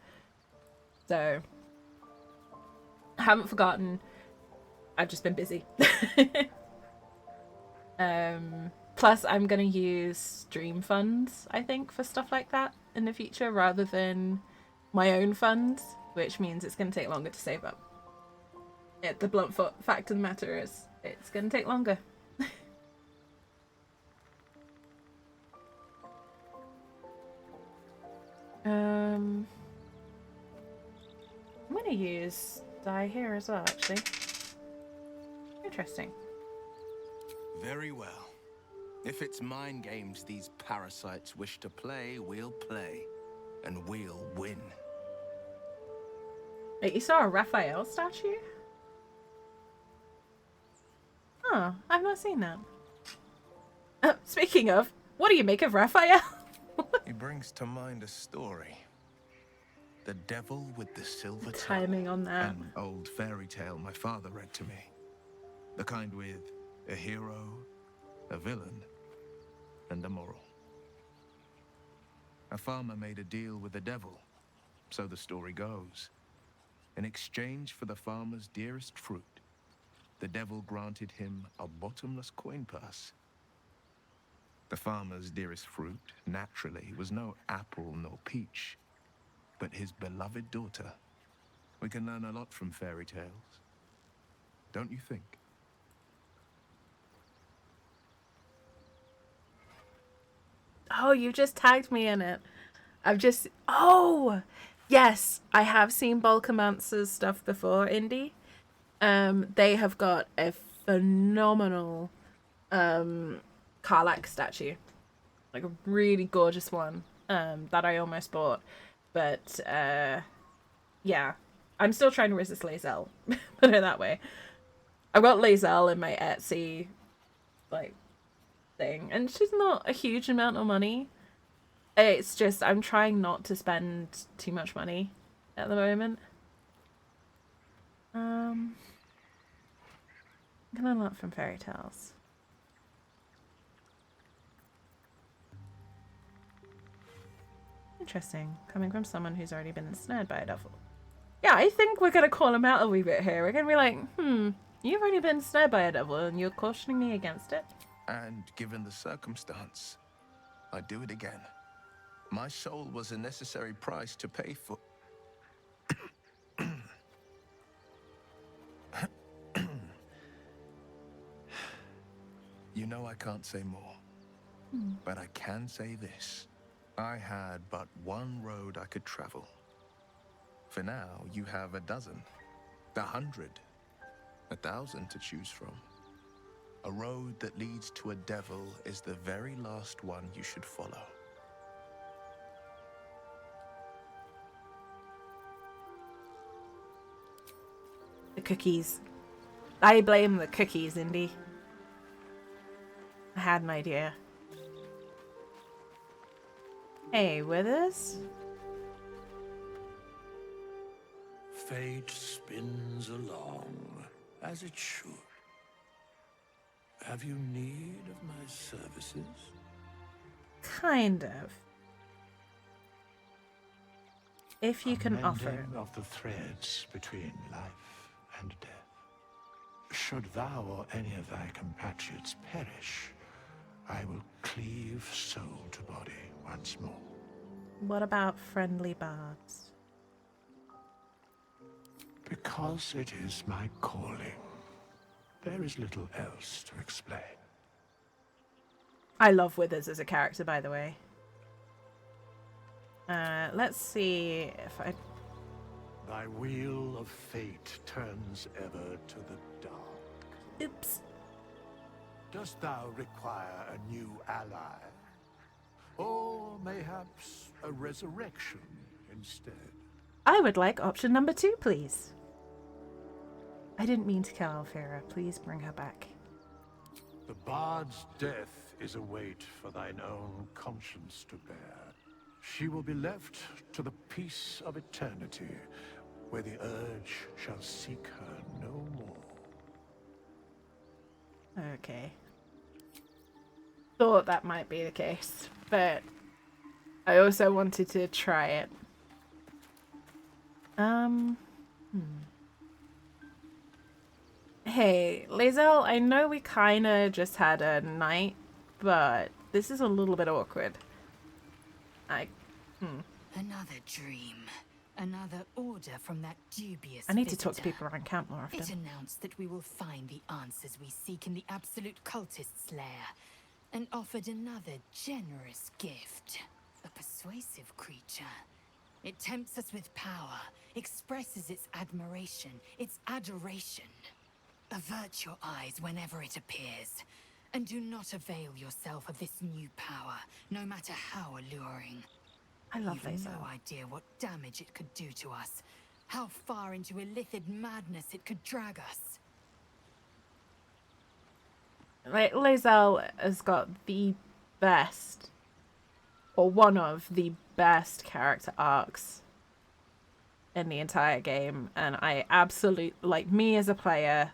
So, I haven't forgotten. I've just been busy. Plus, I'm going to use stream funds, I think, for stuff like that in the future, rather than my own funds, which means it's going to take longer to save up. The blunt fact of the matter is, it's going to take longer. I'm going to use dye here as well, actually. Interesting. Very well. If it's mind games these parasites wish to play, we'll play. And we'll win. Wait, you saw a Raphael statue? Oh, I've not seen that. Speaking of, what do you make of Raphael? He brings to mind a story. The Devil with the Silver Timing on that. An old fairy tale my father read to me. The kind with a hero, a villain, and a moral. A farmer made a deal with the devil, so the story goes. In exchange for the farmer's dearest fruit, the devil granted him a bottomless coin purse. The farmer's dearest fruit, naturally, was no apple nor peach, but his beloved daughter. We can learn a lot from fairy tales, don't you think? Oh, you just tagged me in it. Oh! Yes, I have seen Bulkamancer's stuff before, Indy. They have got a phenomenal Karlach statue. Like a really gorgeous one that I almost bought. But, yeah. I'm still trying to resist Lae'zel. Put it that way. I've got Lae'zel in my Etsy, like, thing. And she's not a huge amount of money. It's just, I'm trying not to spend too much money at the moment. I'm gonna learn from fairy tales. Interesting. Coming from someone who's already been ensnared by a devil. Yeah, I think we're gonna call him out a wee bit here. We're gonna be like, you've already been ensnared by a devil and you're cautioning me against it? And given the circumstance, I'd do it again. My soul was a necessary price to pay for... You know I can't say more, but I can say this. I had but one road I could travel. For now, you have a dozen, 100, 1,000 to choose from. A road that leads to a devil is the very last one you should follow. The cookies. I blame the cookies, Indy. I had an idea. Hey, Withers? Fate spins along, as it should. Have you need of my services? Kind of. If you can offer it. Mending of the threads between life and death. Should thou or any of thy compatriots perish, I will cleave soul to body once more. What about friendly bards? Because it is my calling, there is little else to explain. I love Withers as a character, by the way. Let's see if I... Thy wheel of fate turns ever to the dark. Oops. Dost thou require a new ally? Or mayhaps a resurrection instead? I would like option number 2, please. I didn't mean to kill Alfira. Please bring her back. The bard's death is a weight for thine own conscience to bear. She will be left to the peace of eternity, where the urge shall seek her no more. Okay. Thought that might be the case, but I also wanted to try it. Hey, Lae'zel, I know we kinda just had a night, but this is a little bit awkward. Another dream. Another order from that dubious I need to talk to visitor. people around camp more often. It announced that we will find the answers we seek in the absolute cultist's lair, and offered another generous gift. A persuasive creature. It tempts us with power, expresses its admiration, its adoration. Avert your eyes whenever it appears, and do not avail yourself of this new power, no matter how alluring. I love You've Lae'zel. no idea what damage it could do to us, how far into illithid madness it could drag us. Like, Lae'zel has got the best, or one of the best character arcs in the entire game, and I absolutely, like, me as a player,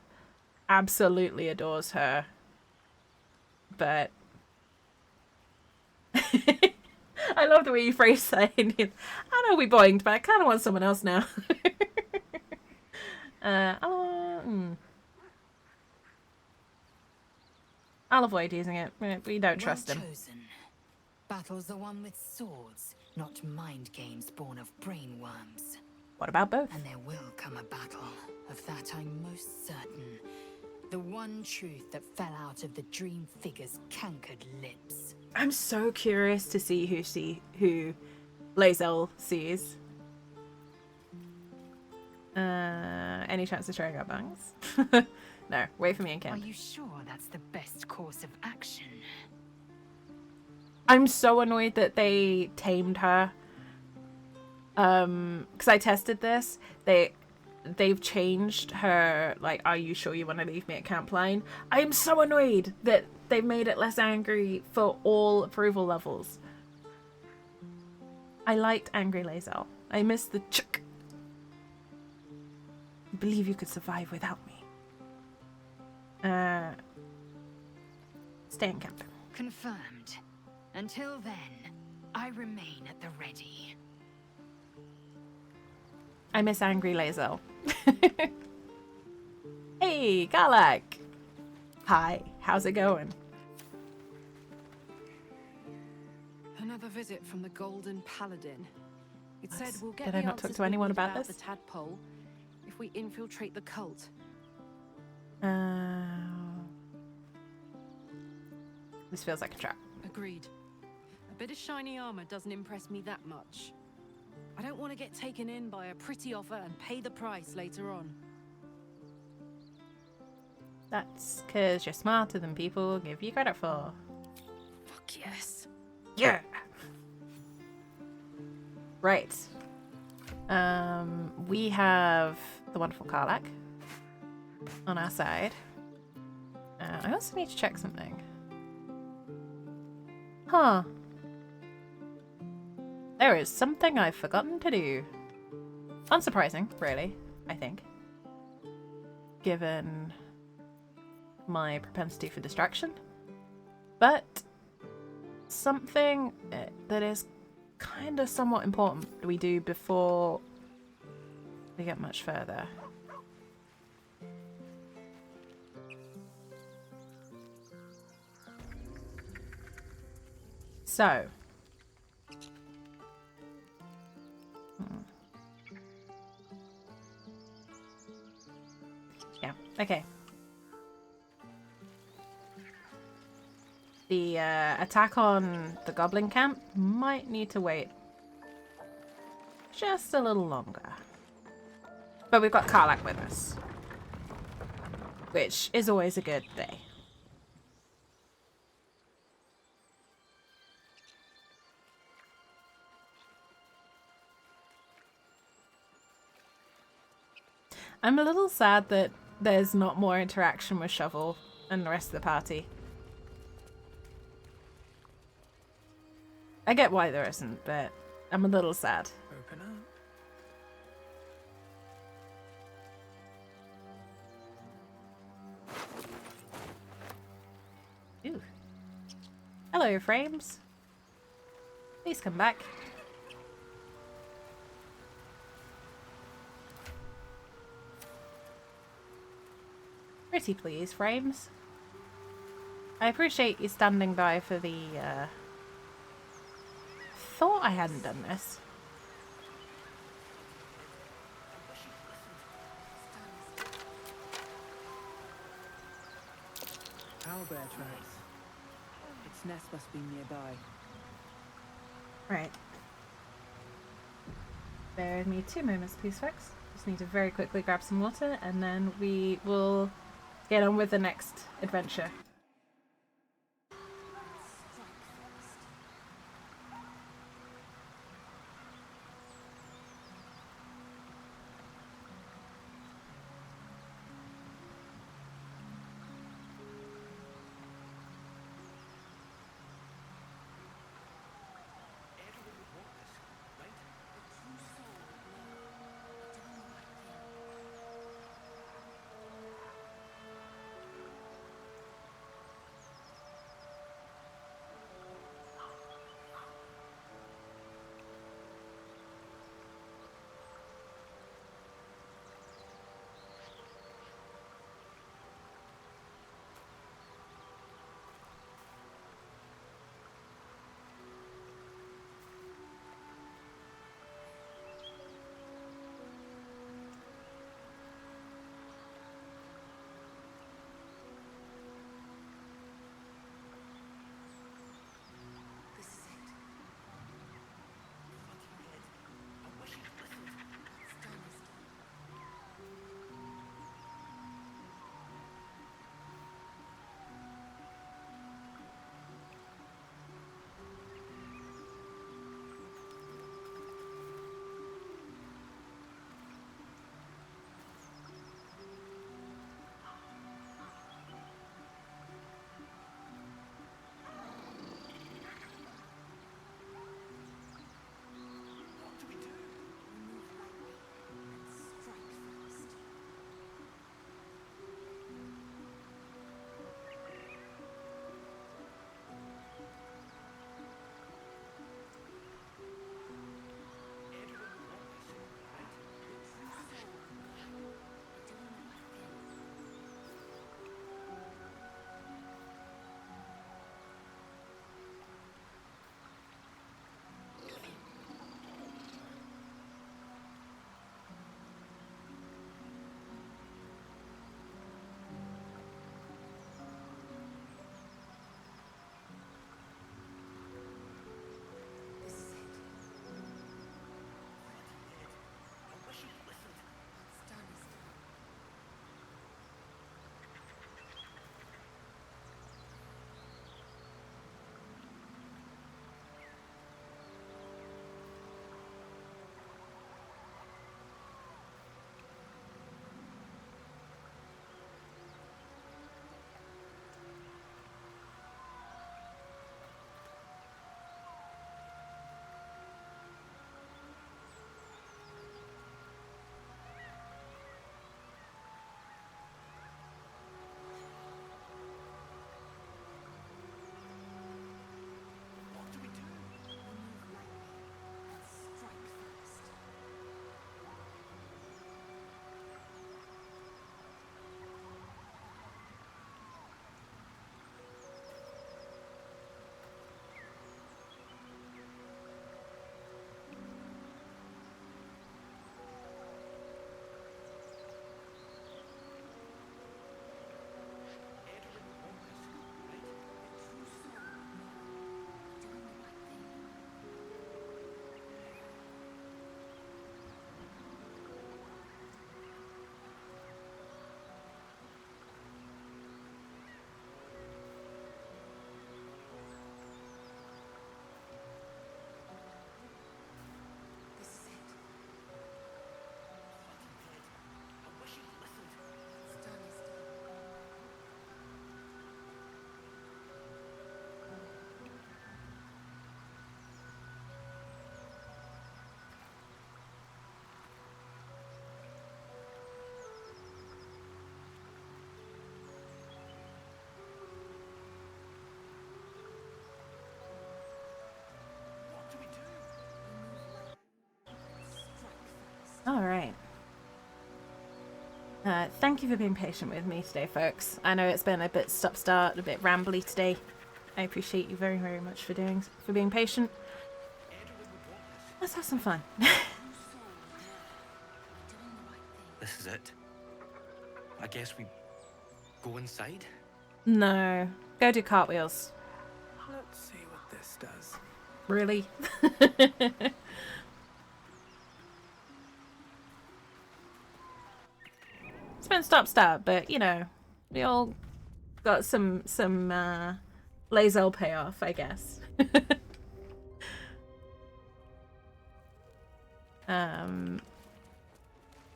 absolutely adores her. But I love the way you phrase that. I know we boinged, but I kind of want someone else now. I'll avoid using it. We don't trust him. Chosen. Battles are won with swords, not mind games born of brainworms. What about both? And there will come a battle. Of that I'm most certain. The one truth that fell out of the dream figure's cankered lips. I'm so curious to see who Lae'zel sees. Any chance of showing our bangs? No, wait for me in Are camp. you sure that's the best course of action? I'm so annoyed that they tamed her. Because I tested this. They've changed her, like, are you sure you want to leave me at camp line? I am so annoyed that they've made it less angry for all approval levels. I liked Angry Lae'zel. I missed the chuck. I believe you could survive without me. Stay in camp. Confirmed. Until then, I remain at the ready. I miss Angry Lae'zel. Hey, Galak! Hi, how's it going? Another visit from the Golden Paladin. It said we'll get Did the I not talk answers to we anyone need about the this? tadpole if we infiltrate the cult. This feels like a trap. Agreed. A bit of shiny armor doesn't impress me that much. I don't want to get taken in by a pretty offer and pay the price later on. That's because you're smarter than people give you credit for. Fuck yes. Yeah! Right. We have the wonderful Karlak on our side. I also need to check something. Huh. There is something I've forgotten to do. Unsurprising, really. I think. Given my propensity for distraction. But something that is kind of somewhat important we do before we get much further. So. Yeah, okay. The attack on the goblin camp might need to wait just a little longer. But we've got Karlak with us, which is always a good day. I'm a little sad that there's not more interaction with Shovel and the rest of the party. I get why there isn't, but I'm a little sad. Open up. Ooh. Hello, Frames. Please come back. Pretty please, Frames. I appreciate you standing by for the, thought I hadn't done this. Owlbear tracks. Its nest must be nearby. Right. Bear with me 2 moments, please, folks. Just need to very quickly grab some water, and then we will get on with the next adventure. All right. Thank you for being patient with me today, folks. I know it's been a bit stop-start, a bit rambly today. I appreciate you very, very much for being patient. Let's have some fun. This is it. I guess we go inside? No. Go do cartwheels. Let's see what this does. Really? It's been stop-start, but you know, we all got some laser payoff, I guess.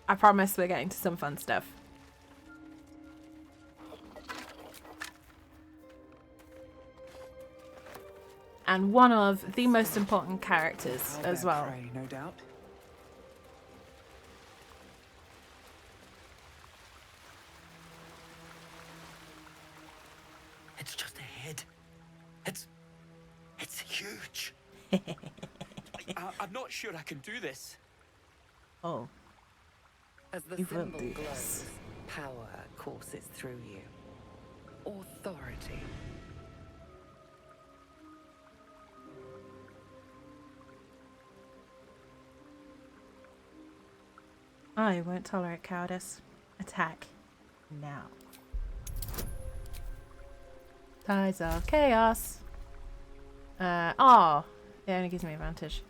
I promise we're getting to some fun stuff. And one of the most important characters as well. Prey, no doubt. It's just a head. It's huge. I'm not sure I can do this. Oh. As the You will symbol do glows, this. power courses through you. Authority. I won't tolerate cowardice. Attack. Now. Tides of chaos. Oh. It only gives me advantage.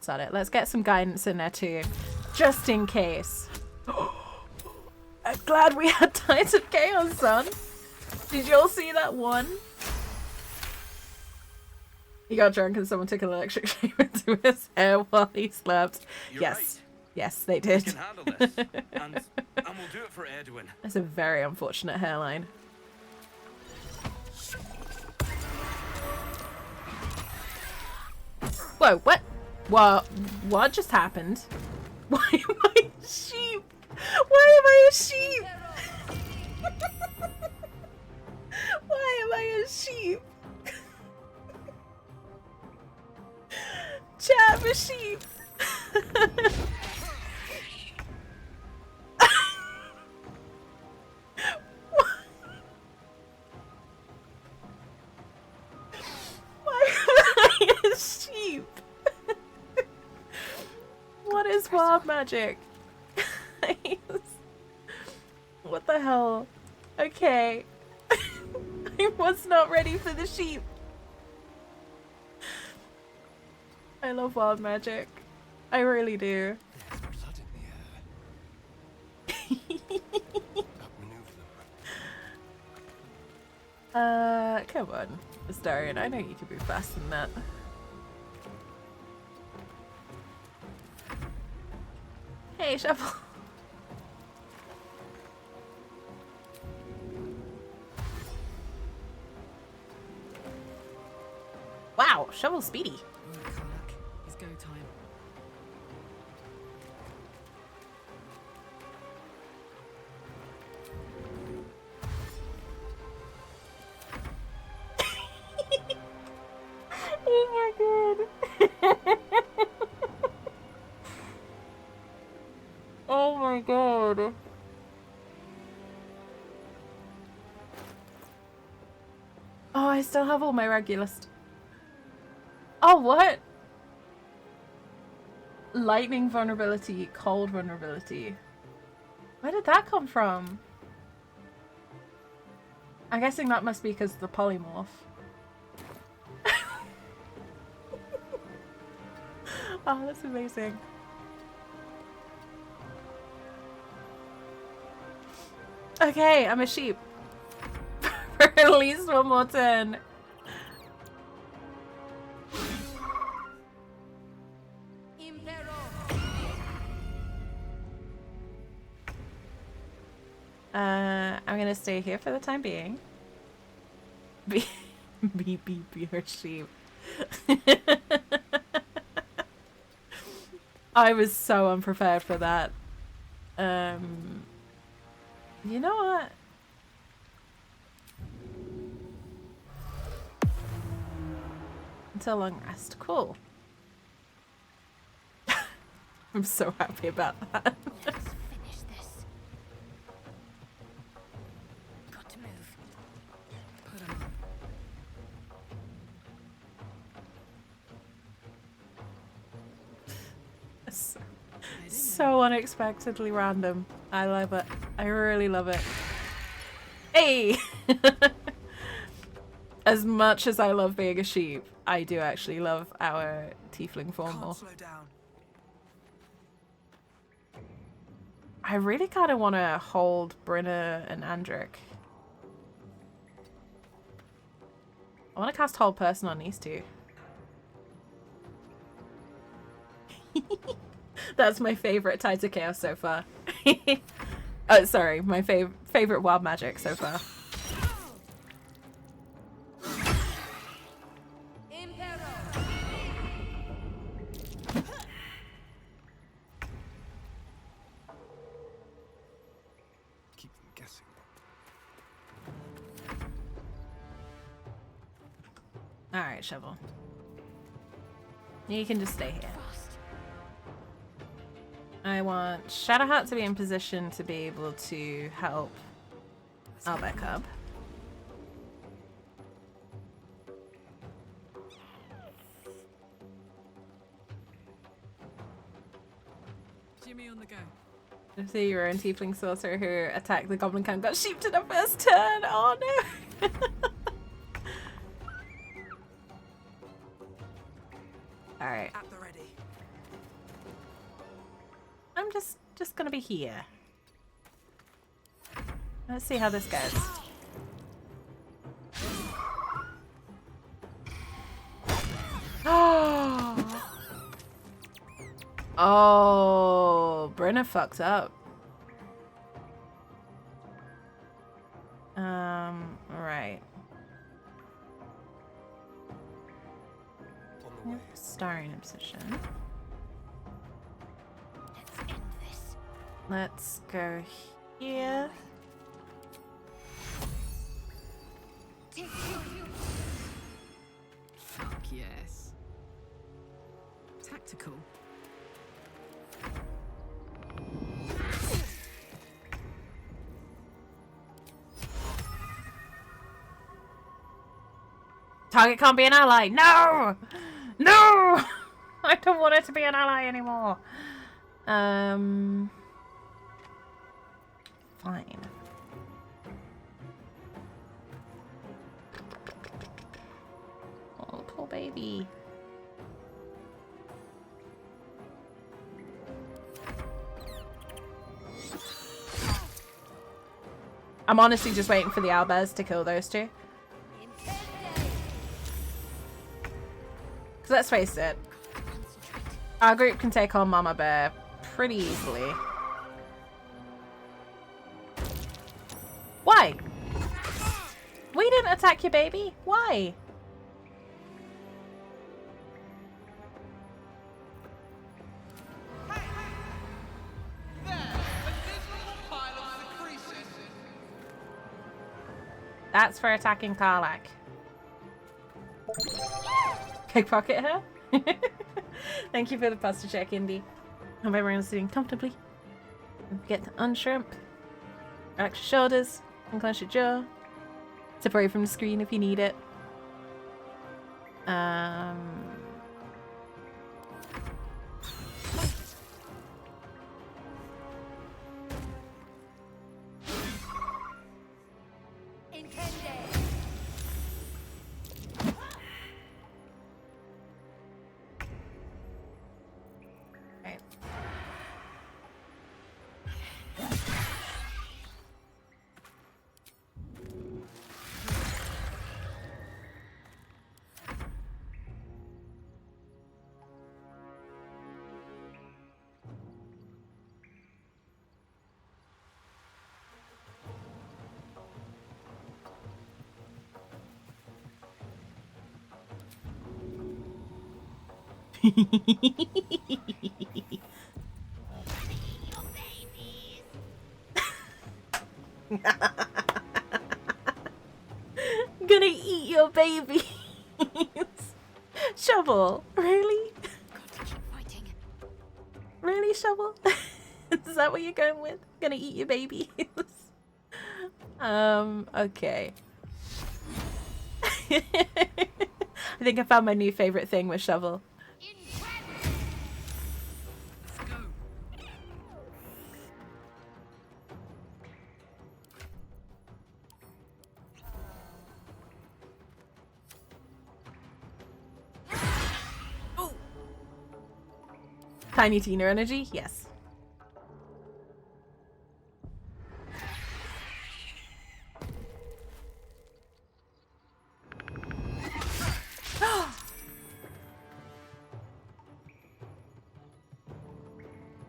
Sod it. Let's get some guidance in there too. Just in case. I'm glad we had Tides of Chaos on. Did you all see that one? He got drunk and someone took an electric shaver into his hair while he slept. You're yes. right. Yes, they did. We can handle this. and we'll do it for Edwin. That's a very unfortunate hairline. Whoa, what? What just happened? Why am I a sheep? Why am I a sheep? Why am I a sheep? Chat, I'm a sheep. Why am I a sheep? What is wild magic? What the hell? Okay. I was not ready for the sheep. I love wild magic. I really do. Come on, Astarion. I know you can be faster than that. Hey, Shovel. Wow, Shovel's speedy. It's go time. Oh my god. Oh my god. Oh, I still have all my regulars. Oh, what? Lightning vulnerability, cold vulnerability. Where did that come from? I'm guessing that must be because of the polymorph. Oh, that's amazing. Okay, I'm a sheep. For at least one more turn. I'm gonna stay here for the time being. Be your sheep. I was so unprepared for that. You know what? Until long rest. Cool. I'm so happy about that. Let's finish this. Got to move. Put 'em on. So unexpectedly random. I love it. I really love it. Hey! As much as I love being a sheep, I do actually love our tiefling form more. Slow down. I really kind of want to hold Brynna and Andric. I want to cast Hold Person on these two. That's my favorite Tides of Chaos so far. Oh, sorry, my favorite wild magic so far. Keep them guessing. Alright, Shovel. You can just stay here. I want Shadowheart to be in position to be able to help Albert Cub. Jimmy on the go. So your own tiefling sorcerer who attacked the goblin camp got sheeped in the first turn. Oh no! Alright. At the ready. I'm just gonna be here. Let's see how this goes. Oh, Brynna fucked up. Right. Starring in position. Let's end this. Let's go here. Fuck yes. Tactical. Target can't be an ally. No! No! I don't want it to be an ally anymore. Fine. Oh, poor baby. I'm honestly just waiting for the owlbears to kill those two. Because let's face it, our group can take on Mama Bear pretty easily. Why? We didn't attack your baby. Why? That's for attacking Karlak. Pickpocket her? Thank you for the pasta check, Indy. Hope everyone's sitting comfortably. Don't forget to unshrimp. Relax your shoulders. Unclench your jaw. Separate from the screen if you need it. Gonna eat your babies. Shovel, really? Got to keep fighting. Really, Shovel? Is that what you're going with? Gonna eat your babies? Okay. I think I found my new favorite thing with Shovel. Tiny Tina energy? Yes.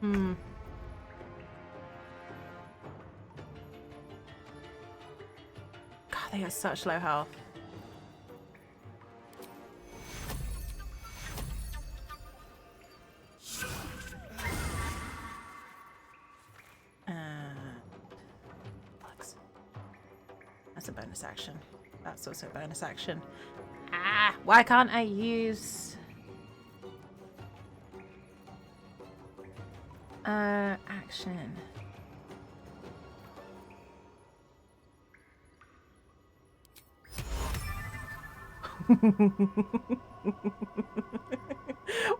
Hmm. God, they got such low health. That's a bonus action. That's also a bonus action. Ah, why can't I use... action.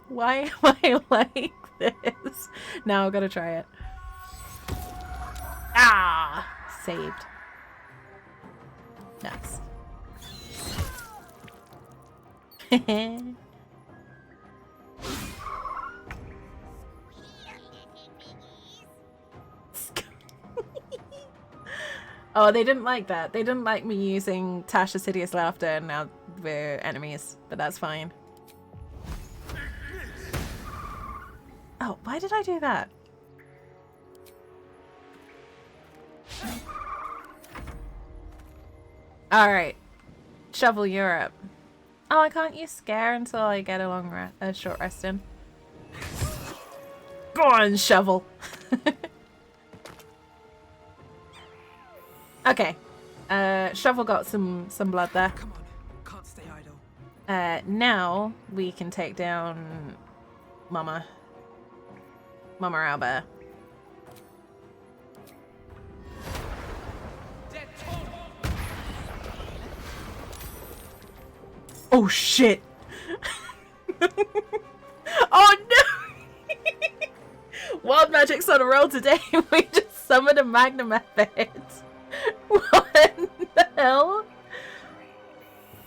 Why am I like this? Now I've got to try it. Ah! Saved. Nice. Oh, they didn't like that. They didn't like me using Tasha's hideous laughter, and now we're enemies. But that's fine. Oh, why did I do that? Alright. Shovel, you're up. Oh, I can't use Scare until I get a short rest in. Go on, Shovel. Okay. Shovel got some blood there. Come on, can't stay idle. Now we can take down Mama Owlbear. Oh shit! Oh no! Wild Magic's on a roll today. We just summoned a Magnum effect. What the hell?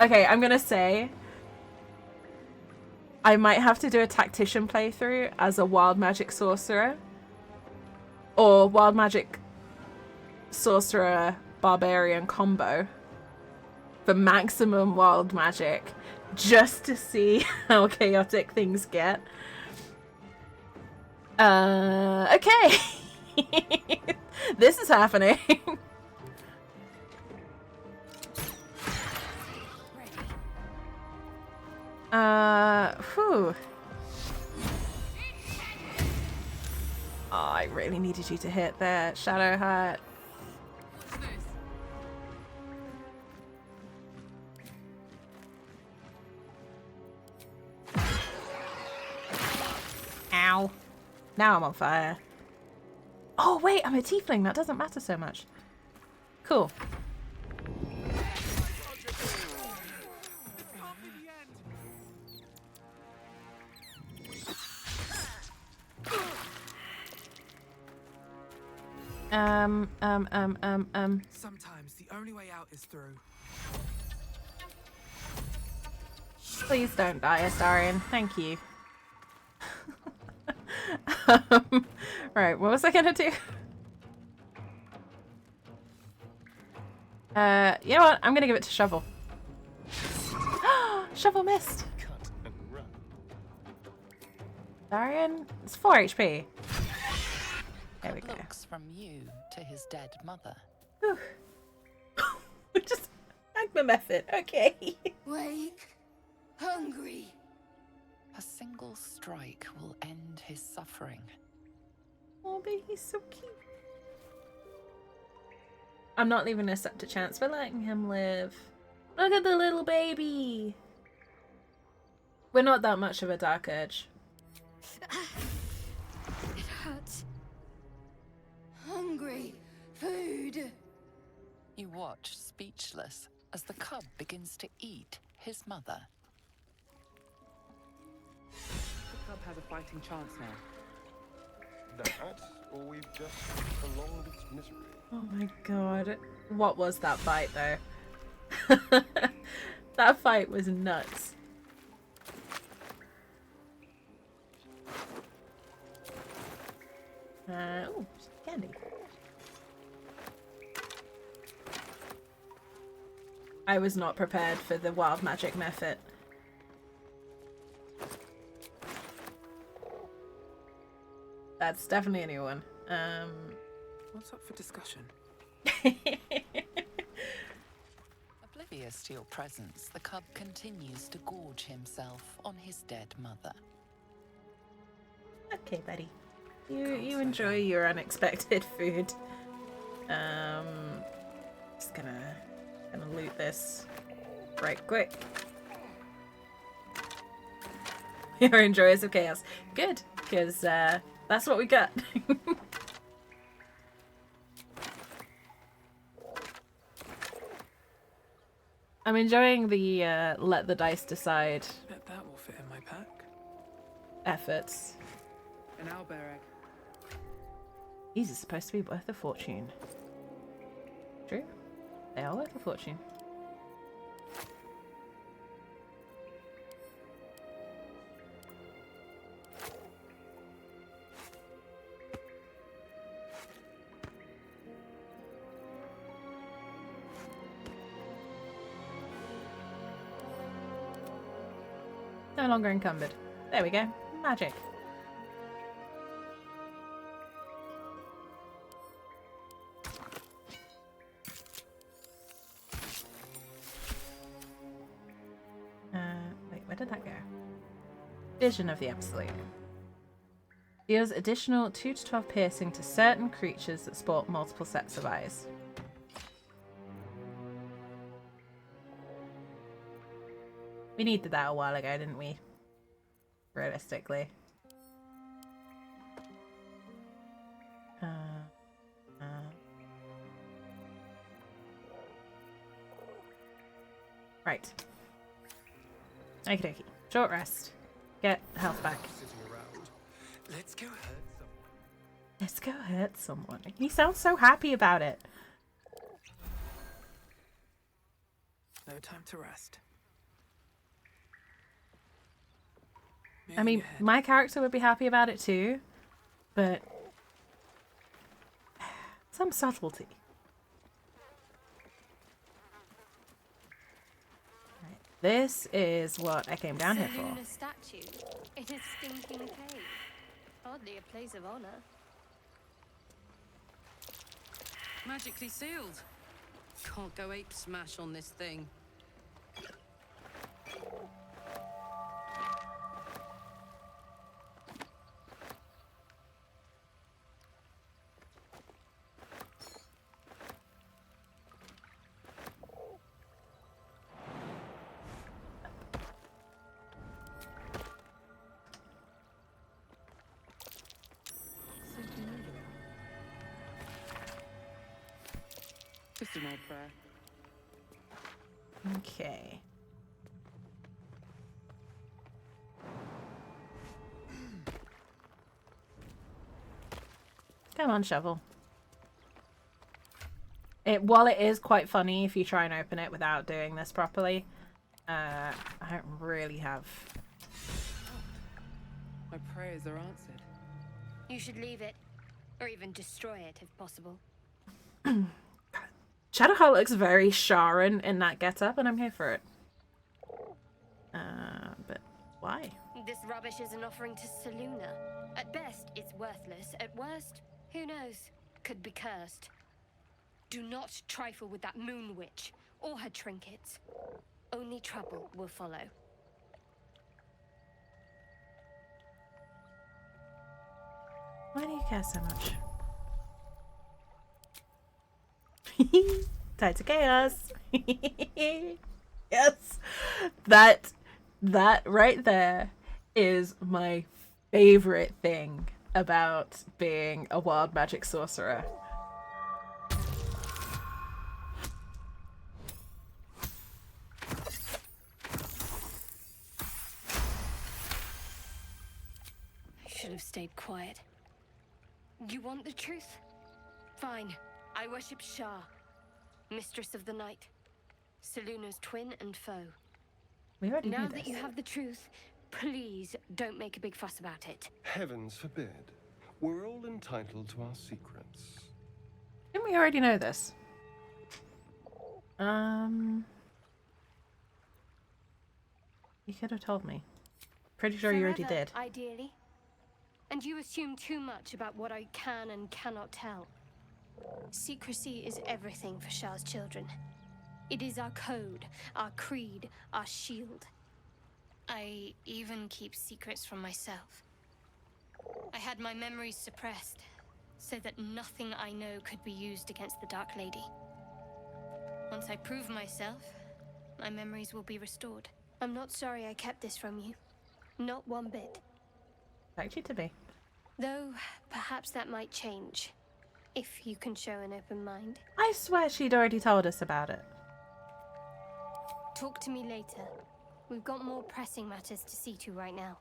Okay, I'm gonna say I might have to do a tactician playthrough as a Wild Magic sorcerer. Or Wild Magic sorcerer barbarian combo. For maximum Wild Magic. Just to see how chaotic things get. Okay. This is happening. Whew. Oh, I really needed you to hit there, Shadowheart. Ow. Now I'm on fire. Oh, wait, I'm a tiefling. That doesn't matter so much. Cool. Sometimes the only way out is through. Please don't die, Astarion. Thank you. Right, what was I gonna do? You know what? I'm gonna give it to Shovel. Shovel missed. Cut and run. Astarion, it's 4 HP. There we Good go. looks from you to his dead mother. Just Magma method. Okay. Wake. Hungry. A single strike will end his suffering. Oh, but he's so cute. I'm not leaving us up to chance. We're letting him live. Look at the little baby. We're not that much of a Dark Urge. hungry. Food. You watch, speechless, as the cub begins to eat his mother. The cub has a fighting chance now. That, or we've just prolonged its misery. Oh my god. What was that fight, though? That fight was nuts. Oh, candy. I was not prepared for the wild magic method. That's definitely a new one. What's up for discussion? Oblivious to your presence, the cub continues to gorge himself on his dead mother. Okay, buddy. You enjoy your unexpected food. Just gonna loot this right quick. You're enjoyers of chaos. Good, because that's what we got. I'm enjoying the let the dice decide. Bet that will fit in my pack. Efforts. An owlbear egg. These are supposed to be worth a fortune. True. They are worth a fortune. No longer encumbered. There we go. Magic. Wait, where did that go? Vision of the Absolute. Deals additional 2 to 12 piercing to certain creatures that sport multiple sets of eyes. We needed that a while ago, didn't we? Realistically. Right. Okie dokie. Short rest. Get health back. Let's go hurt someone. Let's go hurt someone. He sounds so happy about it. No time to rest. I mean, my character would be happy about it too, but some subtlety. Right. This is what I came down here for. Seluna statue. It is stinking cave. Hardly a place of honor. Magically sealed. Can't go ape smash on this thing. Just an old prayer. Okay. Come on, shovel. While it is quite funny if you try and open it without doing this properly, I don't really have... My prayers are answered. You should leave it, or even destroy it if possible. Shadowheart looks very Sharon in that getup, and I'm here for it. But why? This rubbish is an offering to Seluna. At best, it's worthless. At worst, who knows? Could be cursed. Do not trifle with that moon witch or her trinkets. Only trouble will follow. Why do you care so much? Tied to chaos. Yes. That right there is my favorite thing about being a wild magic sorcerer. should have stayed quiet. You want the truth? Fine. I worship Shah, Mistress of the Night, Seluna's twin and foe. We already Now knew that this. you have the truth, please don't make a big fuss about it. Heavens forbid. We're all entitled to our secrets. Didn't we already know this? You could have told me. Pretty sure you already Forever, did. ideally. And you assume too much about what I can and cannot tell. Secrecy is everything for Shah's children. It is our code, our creed, our shield. I even keep secrets from myself. I had my memories suppressed, so that nothing I know could be used against the Dark Lady. Once I prove myself, my memories will be restored. I'm not sorry I kept this from you. Not one bit. Expect you to be. Though, perhaps that might change, if you can show an open mind. I swear she'd already told us about it. Talk to me later. We've got more pressing matters to see to right now.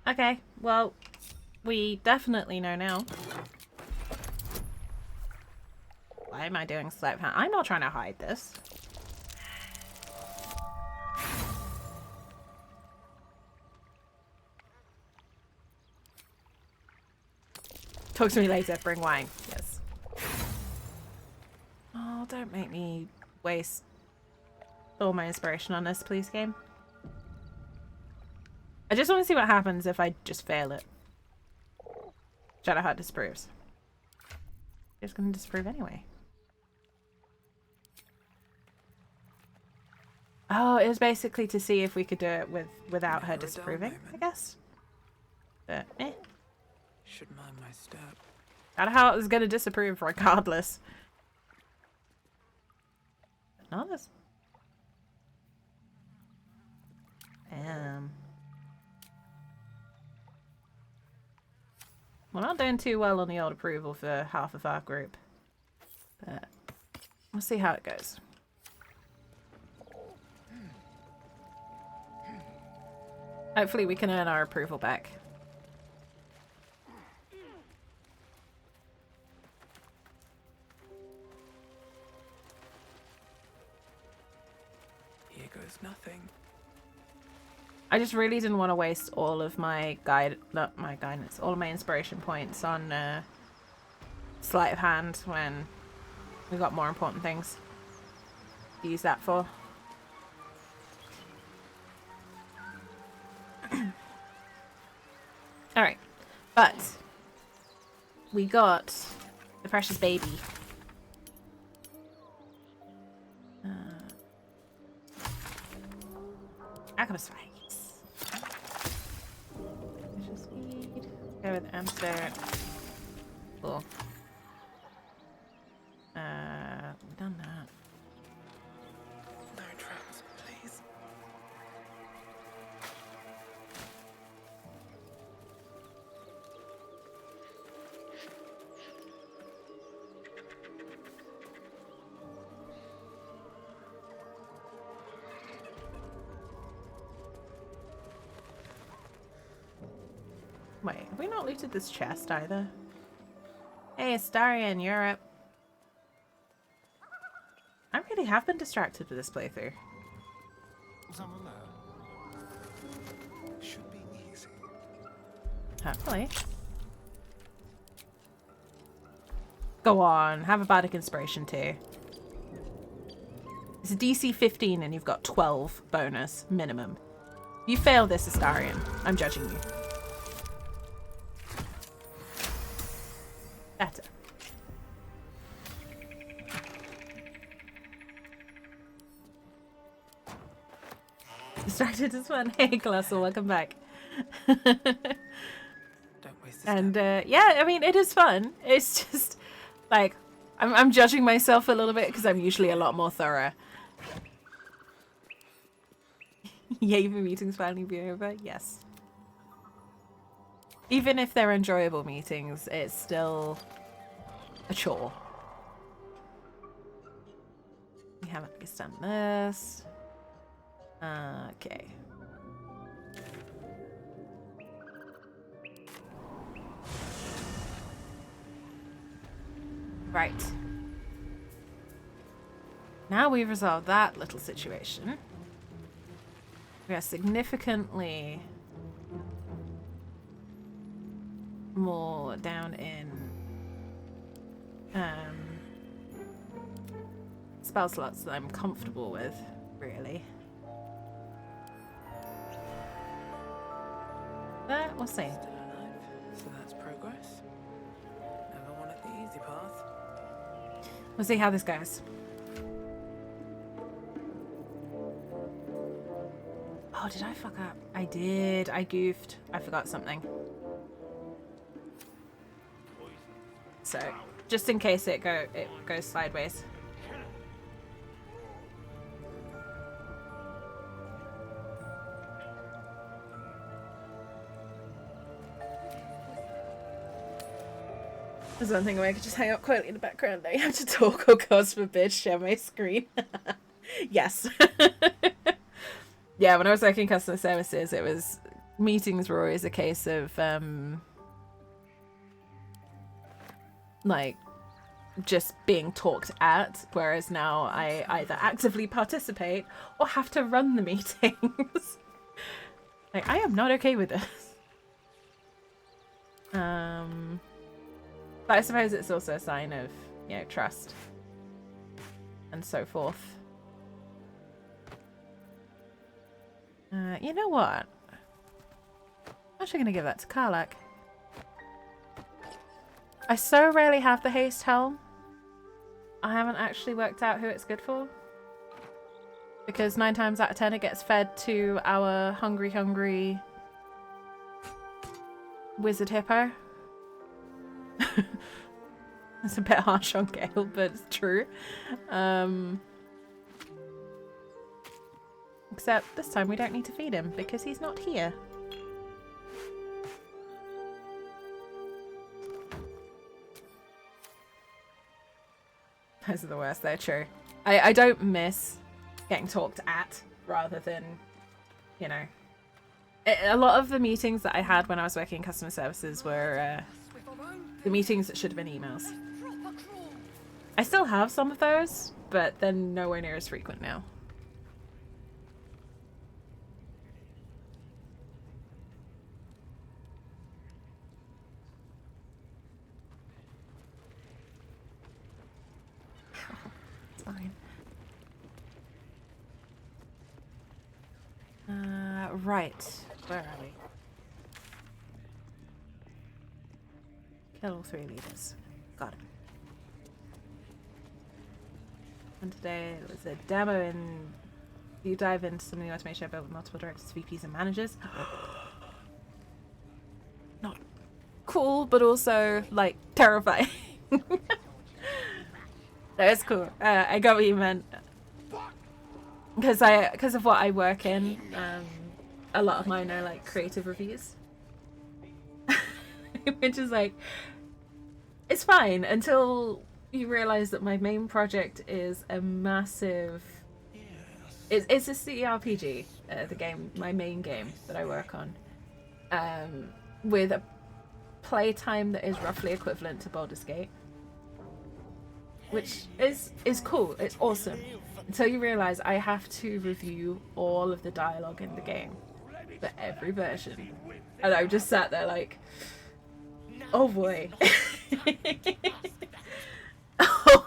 Okay, well, we definitely know now. Why am I doing sleight of hand? I'm not trying to hide this. Talk to me later, bring wine. Yes. Oh, don't make me waste all my inspiration on this, please, game. I just want to see what happens if I just fail it. Shadowheart disapproves. It's going to disapprove anyway. Oh, it was basically to see if we could do it without her disapproving, I guess. But, eh. Should mind my step. Shadowheart is going to disapprove regardless. Not this. We're not doing too well on the old approval for half of our group. But we'll see how it goes. Hopefully we can earn our approval back. Here goes nothing. I just really didn't want to waste all of my guidance, all of my inspiration points on sleight of hand when we got more important things to use that for. Alright, but we got the precious baby. Alchemist Fights. Precious seed. Go with Amster. Cool. We've done that. No traps, please. Wait, have we not looted this chest either? Hey, Astarian, you're up. I really have been distracted with this playthrough. Someone there. Should be easy. Hopefully. Go on, have a bardic inspiration too. It's a DC 15 and you've got 12 bonus minimum. You fail this, Astarian. I'm judging you. Better. Distracted as fun. Hey, Colossal, welcome back. Don't waste this And yeah, I mean, it is fun. It's just like I'm judging myself a little bit because I'm usually a lot more thorough. Yay for meetings finally being over. Yes. Even if they're enjoyable meetings, it's still a chore. We haven't at least done this. Okay. Right. Now we've resolved that little situation. We are significantly more down in spell slots that I'm comfortable with, really. But we'll see. Still alive, so that's progress. Never wanted the easy path. We'll see how this goes. Oh, did I fuck up? I did. I goofed. I forgot something. So, just in case it goes sideways. There's one thing where I could just hang out quietly in the background. I have to talk, or God forbid, share my screen. Yes. Yeah, when I was working in customer services, it was meetings were always a case of like just being talked at, whereas now I either actively participate or have to run the meetings. Like, I am not okay with this. But I suppose it's also a sign of, you know, trust and so forth. You know what? I'm actually going to give that to Karlak. I so rarely have the haste helm. I haven't actually worked out who it's good for. Because 9 times out of 10 it gets fed to our hungry wizard hippo. It's a bit harsh on Gale, but it's true. Except this time we don't need to feed him because he's not here. Those are the worst, they're true. I don't miss getting talked at rather than, you know. A lot of the meetings that I had when I was working in customer services were the meetings that should have been emails. I still have some of those, but they're nowhere near as frequent now. It's fine. Right. Where are we? Kill all 3 leaders. Got it. And today it was a demo and you dive into some new automation built with multiple directors, VPs, and managers. Not cool, but also like terrifying. That's cool. I got what you meant. Because of what I work in, a lot of mine are like creative reviews. Which is like, it's fine until you realize that my main project is a massive, it's a CRPG, the game, my main game that I work on, with a playtime that is roughly equivalent to Baldur's Gate, which is cool, it's awesome, until you realize I have to review all of the dialogue in the game for every version, and I just sat there like, oh boy.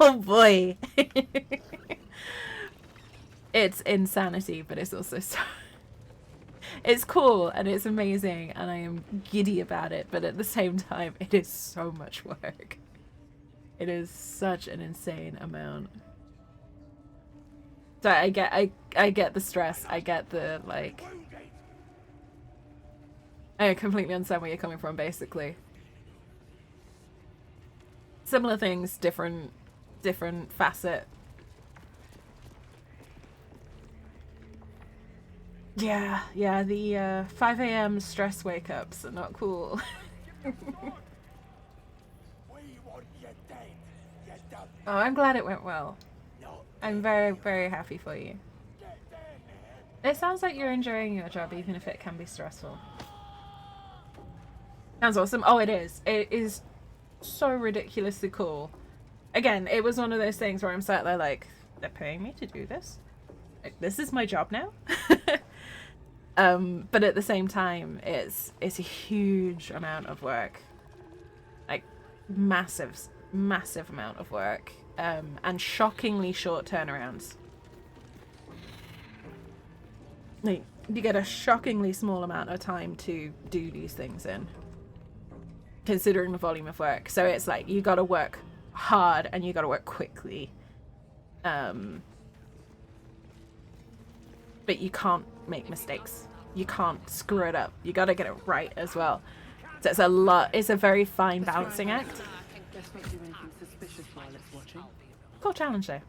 Oh boy. It's insanity, but it's also so... It's cool and it's amazing and I am giddy about it, but at the same time it is so much work. It is such an insane amount. So I get the stress, I get the like... I completely understand where you're coming from, basically. Similar things, different facet. Yeah, the 5 a.m. stress wake-ups are not cool. Oh, I'm glad it went well. I'm very, very happy for you. It sounds like you're enjoying your job, even if it can be stressful. Sounds awesome. Oh, it is. It is so ridiculously cool again, it was one of those things where I'm sat there like, they're paying me to do this? Like, this is my job now? But at the same time, it's a huge amount of work. Like, massive amount of work. And shockingly short turnarounds. Like, you get a shockingly small amount of time to do these things in, considering the volume of work. So it's like, you gotta work hard and you gotta work quickly. But you can't make mistakes. You can't screw it up. You gotta get it right as well. So it's a lot. It's a very fine balancing act. Let's not do anything suspicious while it's watching. Cool challenge though.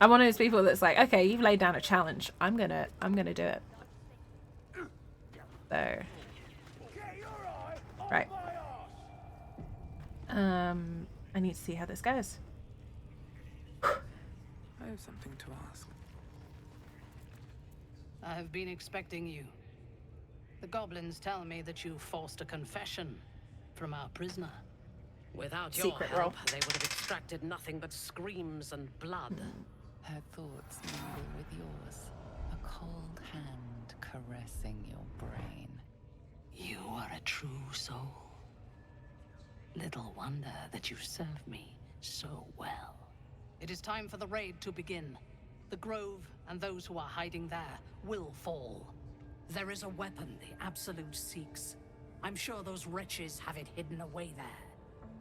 I'm one of those people that's like, okay, you've laid down a challenge. I'm gonna do it. So, right. I need to see how this goes. I have something to ask. I have been expecting you. The goblins tell me that you forced a confession from our prisoner. Without your Secret help, roll. they would have extracted nothing but screams and blood. Her thoughts mingle with yours, a cold hand caressing your brain. You are a true soul. Little wonder that you serve me so well. It is time for the raid to begin. The Grove and those who are hiding there will fall. There is a weapon the Absolute seeks. I'm sure those wretches have it hidden away there.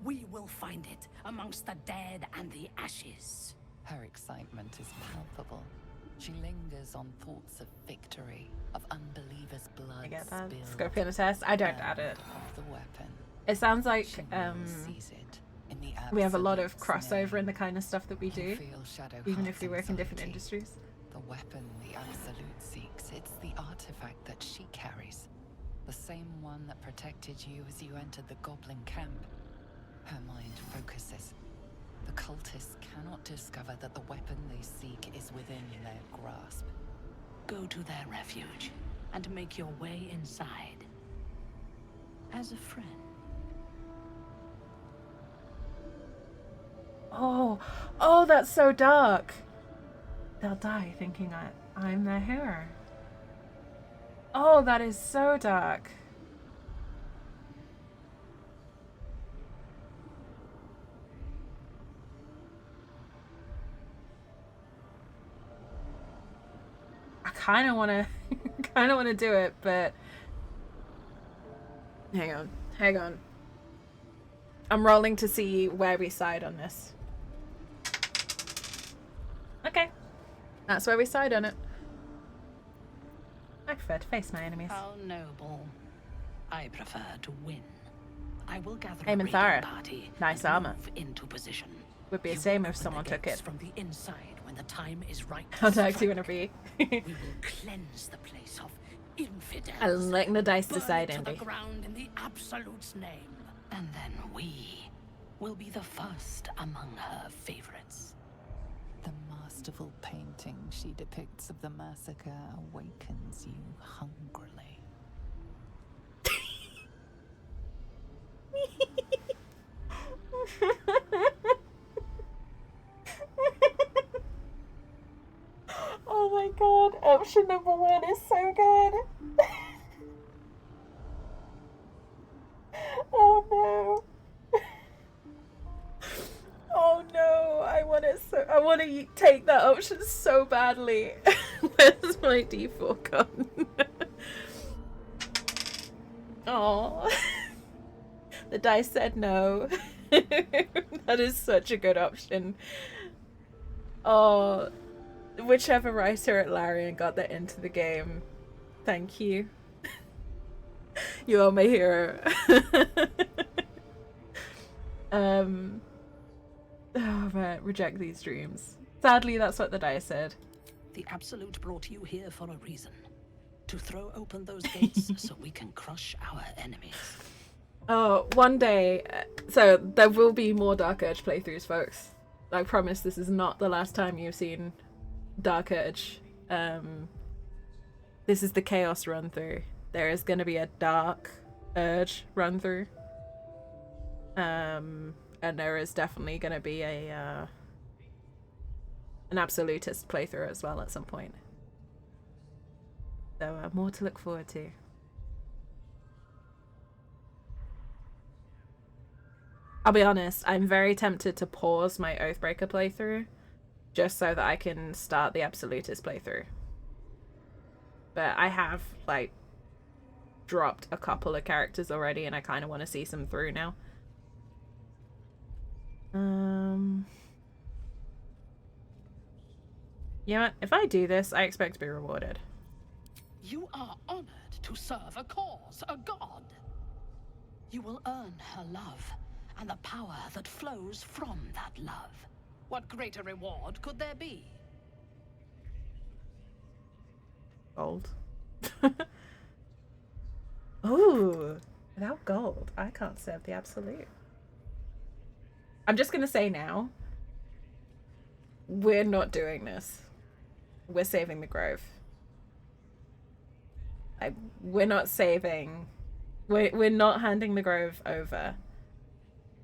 We will find it amongst the dead and the ashes. Her excitement is palpable. She lingers on thoughts of victory, of unbelievers' blood I get that. spilled, Scorpion test. I don't doubt it. of the weapon. It sounds like She sees it in the we have a lot of Absolute's crossover name. in the kind of stuff that we do, Feel Shadow even Heart's if we work in different anxiety. industries. The weapon the Absolute seeks, it's the artifact that she carries. The same one that protected you as you entered the goblin camp. Her mind focuses. The cultists cannot discover that the weapon they seek is within their grasp. Go to their refuge and make your way inside. As a friend. Oh, that's so dark. They'll die thinking I'm their hero. Oh, that is so dark. I kind of want to do it, but hang on. I'm rolling to see where we side on this. Okay. That's where we side on it. I prefer to face my enemies. How noble. I prefer to win. I will gather Hey, a Minthara. raiding party Nice and armor. move into position. Would be a You shame will if open someone the took gates it. from the inside when the time is right. to How dark do you strike. want to be? We will cleanse the place of infidels. I'm letting the dice burn decide, it to Indy. the ground in the Absolute's name. And then we will be the first among her favorites. The masterful painting she depicts of the massacre awakens you hungrily. Oh my god, option number 1 is so good. Oh no. Oh no, I want to take that option so badly. Where's my default gone? Oh. The dice said no. That is such a good option. Oh, whichever writer at Larian got that into the game, thank you. You are my hero. Oh man, reject these dreams. Sadly, that's what the dice said. The Absolute brought you here for a reason. To throw open those gates so we can crush our enemies. Oh, one day, so there will be more Dark Urge playthroughs, folks. I promise this is not the last time you've seen Dark Urge. This is the Chaos run through. There is going to be a Dark Urge run through. and there is definitely going to be a an absolutist playthrough as well at some point. So more to look forward to. I'll be honest, I'm very tempted to pause my Oathbreaker playthrough just so that I can start the absolutist playthrough. But I have, like, dropped a couple of characters already and I kind of want to see some through now. You know what? If I do this, I expect to be rewarded. You are honored to serve a cause, a god. You will earn her love and the power that flows from that love. What greater reward could there be? Gold. Ooh, without gold, I can't serve the absolute. I'm just gonna say now, we're not doing this. We're saving the grove. We're not saving. We're not handing the grove over.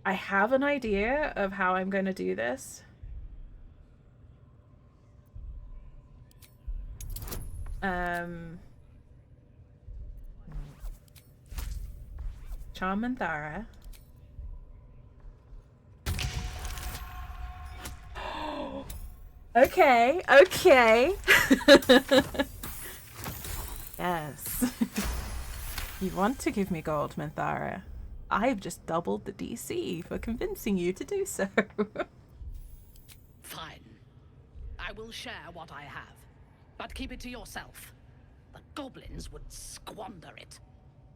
I have an idea of how I'm going to do this. Charm and Thara. Okay, okay. Yes. You want to give me gold, Minthara. I've just doubled the DC for convincing you to do so. Fine. I will share what I have, but keep it to yourself. The goblins would squander it.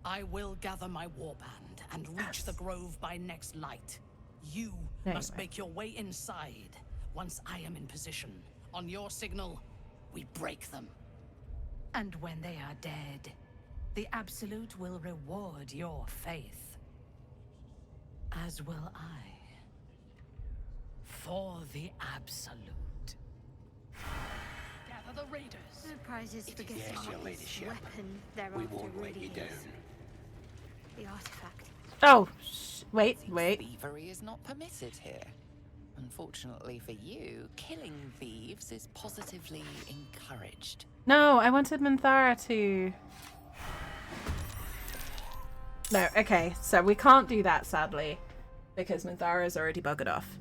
I will gather my warband and reach the grove by next light. You must make your way inside. Once I am in position, on your signal, we break them. And when they are dead, the Absolute will reward your faith. As will I. For the Absolute. Gather the raiders. The prizes for getting Yes, your this ladyship. weapon thereafter We won't let really you down. is the artifact. Oh, wait. Thievery is not permitted here. Unfortunately for you, killing thieves is positively encouraged. No, I wanted Minthara to... No, okay, so we can't do that, sadly, because Minthara's already buggered off.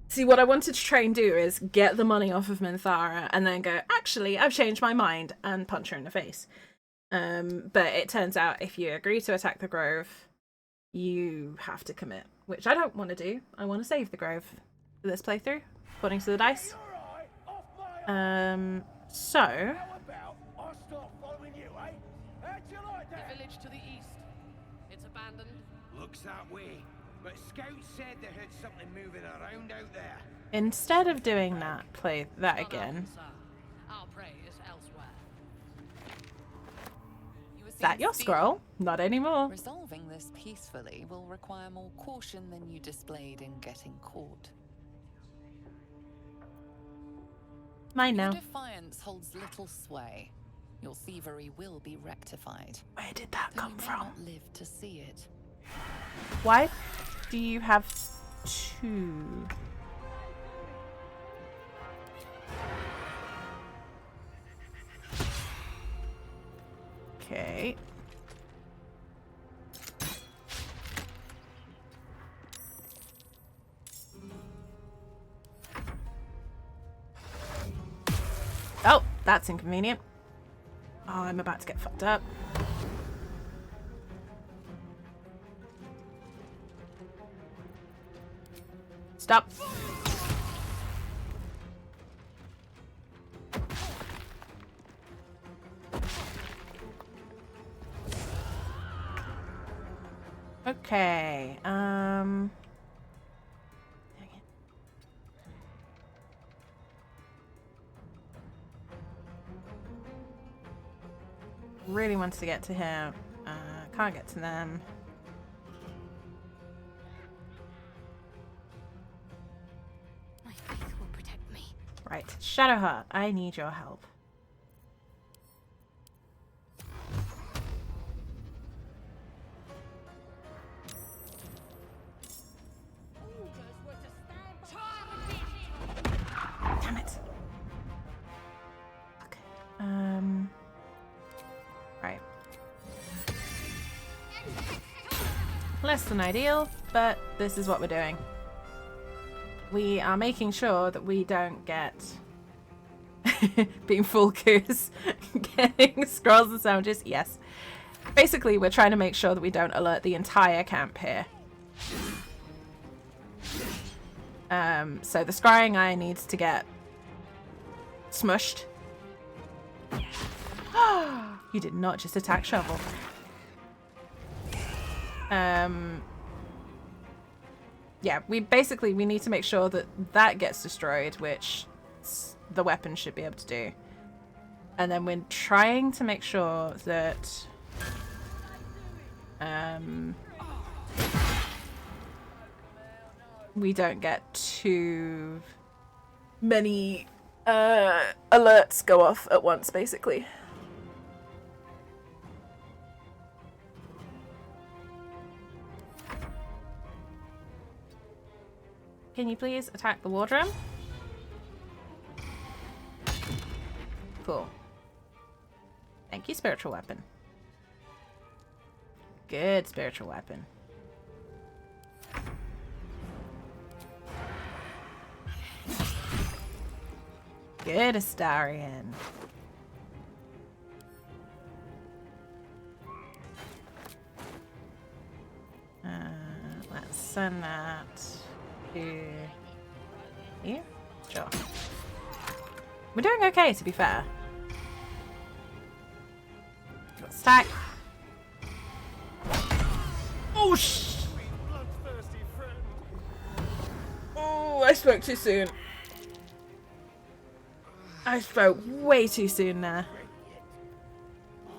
See, what I wanted to try and do is get the money off of Minthara and then go, actually, I've changed my mind, and punch her in the face. But it turns out if you agree to attack the grove, you have to commit, which I don't want to do. I want to save the grove for this playthrough, according to the dice. So... The village to the east. It's abandoned. Looks that way. But scouts said they heard something moving around out there. Instead of doing that, play that again. Our prey is elsewhere. Is that your scroll? Not anymore. Resolving this peacefully will require more caution than you displayed in getting caught. Mine now. Your defiance holds little sway. Your thievery will be rectified. Where did that come from? Not live to see it. Why do you have two? Okay. Oh, that's inconvenient. Oh, I'm about to get fucked up. Stop. Okay, dang it. Really wants to get to him. Can't get to them. My faith will protect me. Right, Shadowheart, I need your help. Less than ideal, but this is what we're doing. We are making sure that we don't get being full goose, getting scrolls and sandwiches. Yes. Basically, we're trying to make sure that we don't alert the entire camp here. So the scrying eye needs to get smushed. You did not just attack Shovel. Yeah, we need to make sure that that gets destroyed, which the weapon should be able to do. And then we're trying to make sure that we don't get too many alerts go off at once, basically. Can you please attack the wardroom? Cool. Thank you, spiritual weapon. Good spiritual weapon. Good, Astarion. Let's send that to here. Sure. We're doing okay, to be fair. Stack. Oh, oh, I spoke too soon. I spoke way too soon there.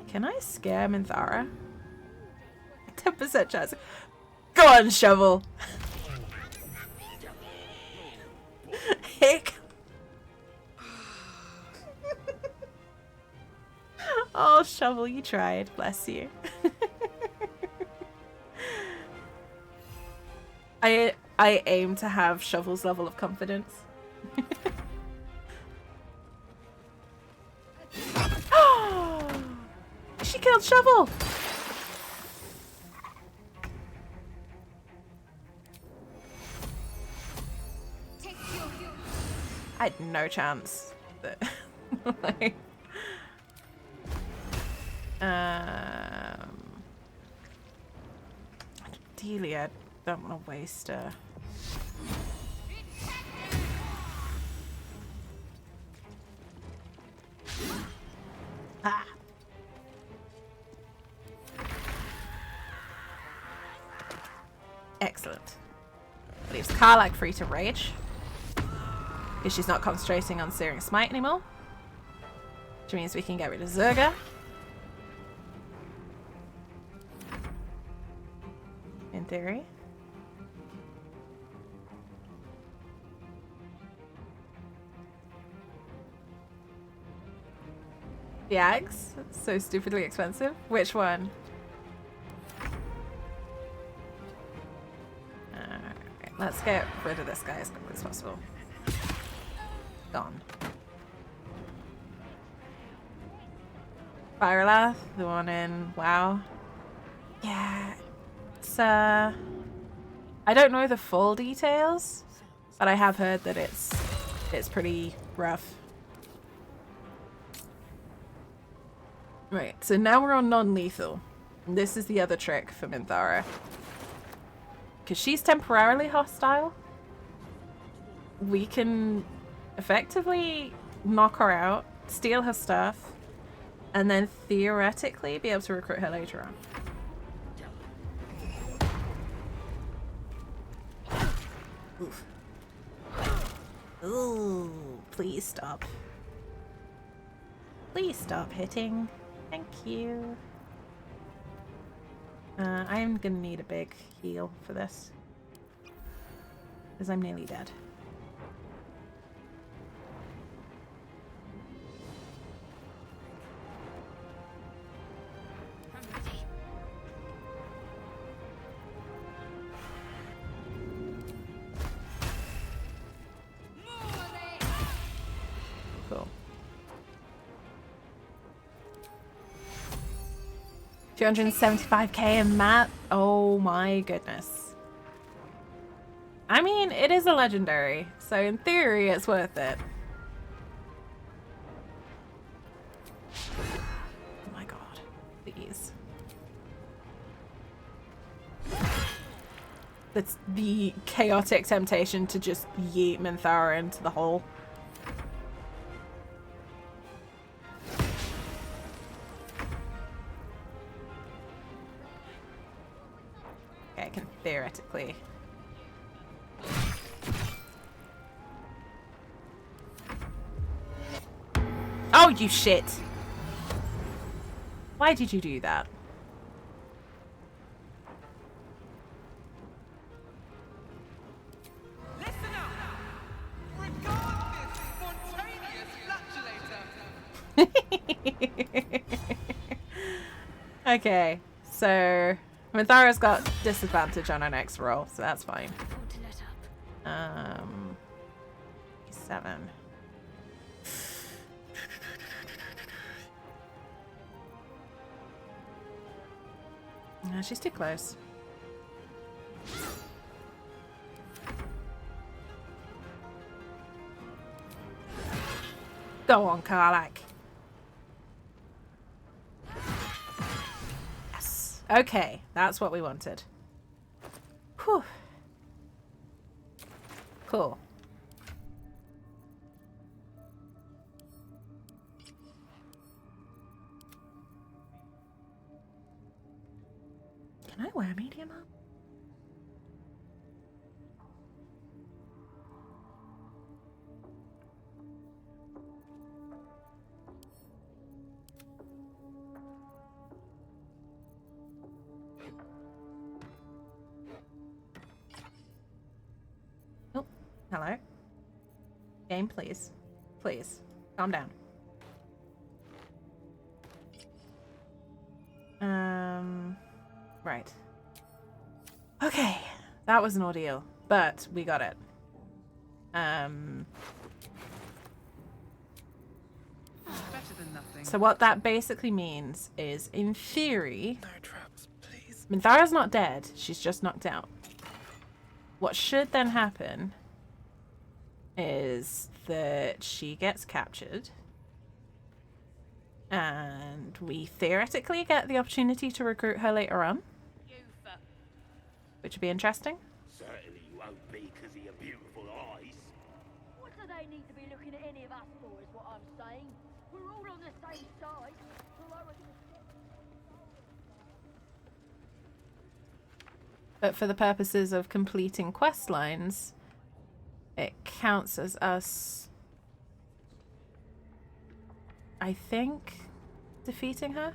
Can I scare Minthara? 10% chance. Go on, Shovel. Hick. Oh, Shovel, you tried. Bless you. I aim to have Shovel's level of confidence. She killed Shovel! I had no chance. Like, ideally, I don't want to waste a... Ah. Excellent. Leaves Karlak free to rage. Because she's not concentrating on Searing Smite anymore. Which means we can get rid of Zerga. In theory. The Ags? So stupidly expensive. Which one? Alright, let's get rid of this guy as quickly as possible. Gone. Firelath, the one in WoW. Yeah. It's I don't know the full details, but I have heard that it's pretty rough. Right, so now we're on non-lethal. And this is the other trick for Minthara. Because she's temporarily hostile, we can effectively knock her out, steal her stuff, and then theoretically be able to recruit her later on. Oof. Ooh, please stop. Please stop hitting. Thank you. I am gonna need a big heal for this. Because I'm nearly dead. Cool. 275k in map. Oh my goodness. I mean, it is a legendary, so in theory it's worth it. Oh my god. Please. That's the chaotic temptation to just yeet Minthara into the hole. Okay, I can theoretically. Oh, you shit! Why did you do that? Okay, so Minthara's got disadvantage on her next roll, so that's fine. 7. No, she's too close. Go on, Karlak. Yes. Okay, that's what we wanted. Whew. Cool. Can I wear medium armor? Oh, hello. Game, please. Please. Calm down. Right. Okay. That was an ordeal, but we got it. So what that basically means is, in theory, No traps, please. Minthara's not dead. She's just knocked out. What should then happen is that she gets captured, and we theoretically get the opportunity to recruit her later on, which would be interesting. Certainly you won't be because of your beautiful eyes. What do they need to be looking at any of us for, is what I'm saying? We're all on the same side. But for the purposes of completing quest lines, it counts as us, I think, defeating her.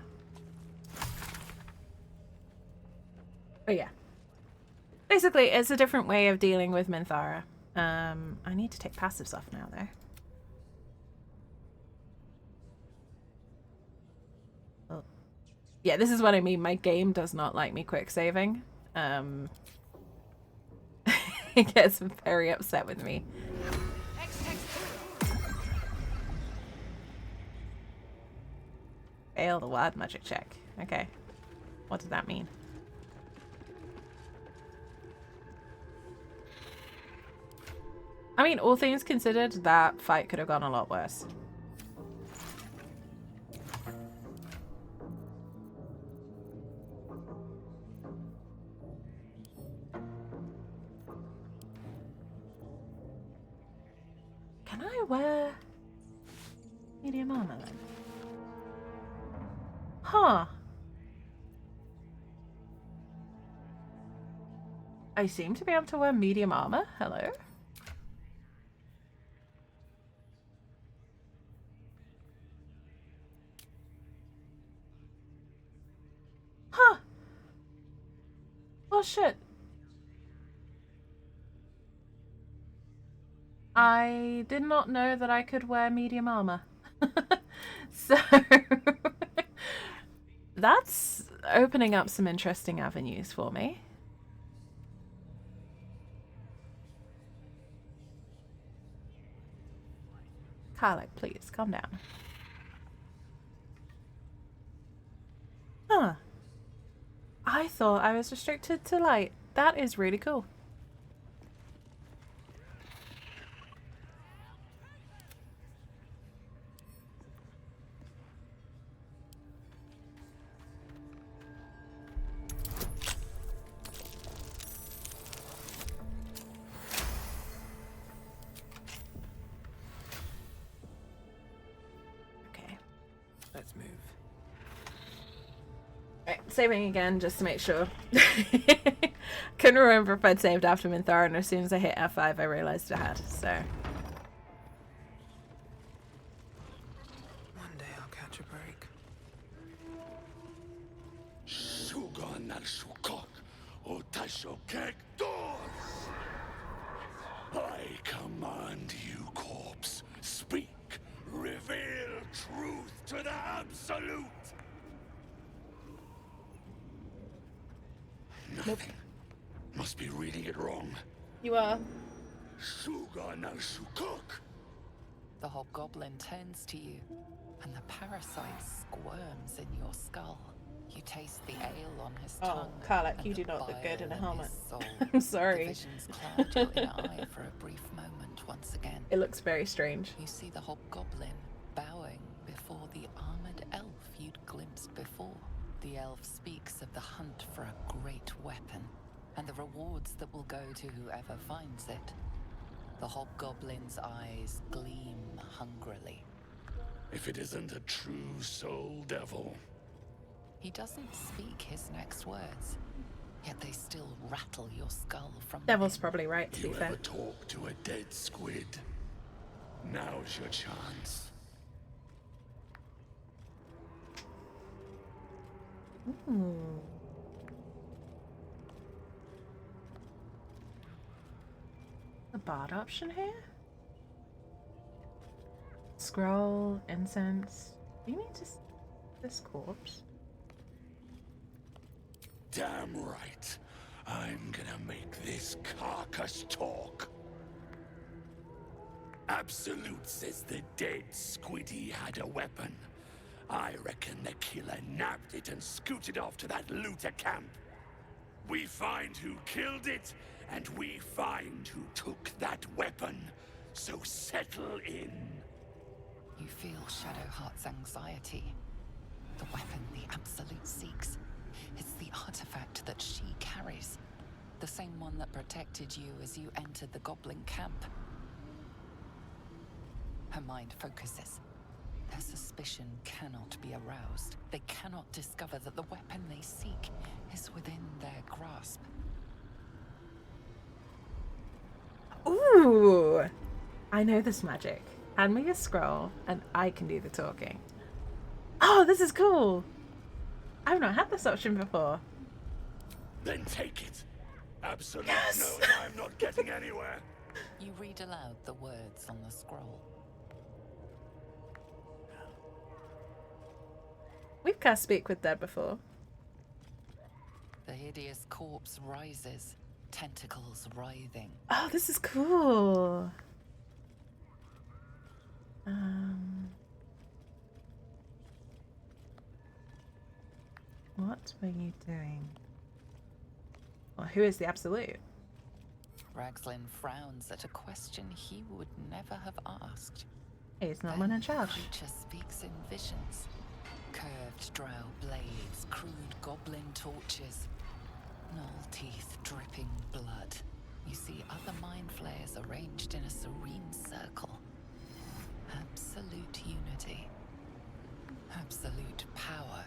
But yeah. Basically, it's a different way of dealing with Minthara. I need to take passives off now, though. Oh. Yeah, this is what I mean. My game does not like me quick saving. It gets very upset with me. Fail the wild magic check. Okay. What does that mean? I mean, all things considered, that fight could have gone a lot worse. Can I wear medium armor then? Huh. I seem to be able to wear medium armor. Hello? Huh. Well, shit. I did not know that I could wear medium armor. So that's opening up some interesting avenues for me. Karlak, please, calm down. Huh. thought I was restricted to light. That is really cool. Let's move. Right, saving again just to make sure. Couldn't remember if I'd saved after Minthara, and as soon as I hit F5 I realised I had, so. One day I'll catch a break. I command you, corpse. Speak. Reveal truth to the absolute. Nothing. Must be reading it wrong. You are. The hobgoblin turns to you, and the parasite squirms in your skull. You taste the ale on his tongue. Oh, Karlak, you do not look good in a helmet. Soul. I'm sorry. The visions cloud your inner eye for a brief moment once again. It looks very strange. You see the hobgoblin bowing before the armored elf you'd glimpsed before. The elf speaks of the hunt for a great weapon, and the rewards that will go to whoever finds it. The hobgoblin's eyes gleam hungrily. If it isn't a true soul devil. He doesn't speak his next words, yet they still rattle your skull from Devil's probably right, to be You fair. ever talk to a dead squid? Now's your chance. Ooh. A bard option here? Scroll, incense. Do you need to this corpse? Damn right. I'm gonna make this carcass talk. Absolute says the dead squiddy had a weapon. I reckon the killer nabbed it and scooted off to that looter camp. We find who killed it, and we find who took that weapon. So settle in. You feel Shadowheart's anxiety. The weapon the Absolute seeks. It's the artifact that she carries. The same one that protected you as you entered the goblin camp. Her mind focuses. Their suspicion cannot be aroused. They cannot discover that the weapon they seek is within their grasp. Ooh! I know this magic. Hand me a scroll, and I can do the talking. Oh, this is cool! I've not had this option before. Then take it. Absolute Yes! knows I'm not getting anywhere. You read aloud the words on the scroll. We've cast Speak with Dead before. The hideous corpse rises, tentacles writhing. Oh, this is cool. What were you doing? Well, who is the Absolute? Ragslin frowns at a question he would never have asked. He's not one in charge. The creature speaks in visions. Curved drow blades, crude goblin torches, gnoll teeth dripping blood. You see other mind flayers arranged in a serene circle. Absolute unity. Absolute power.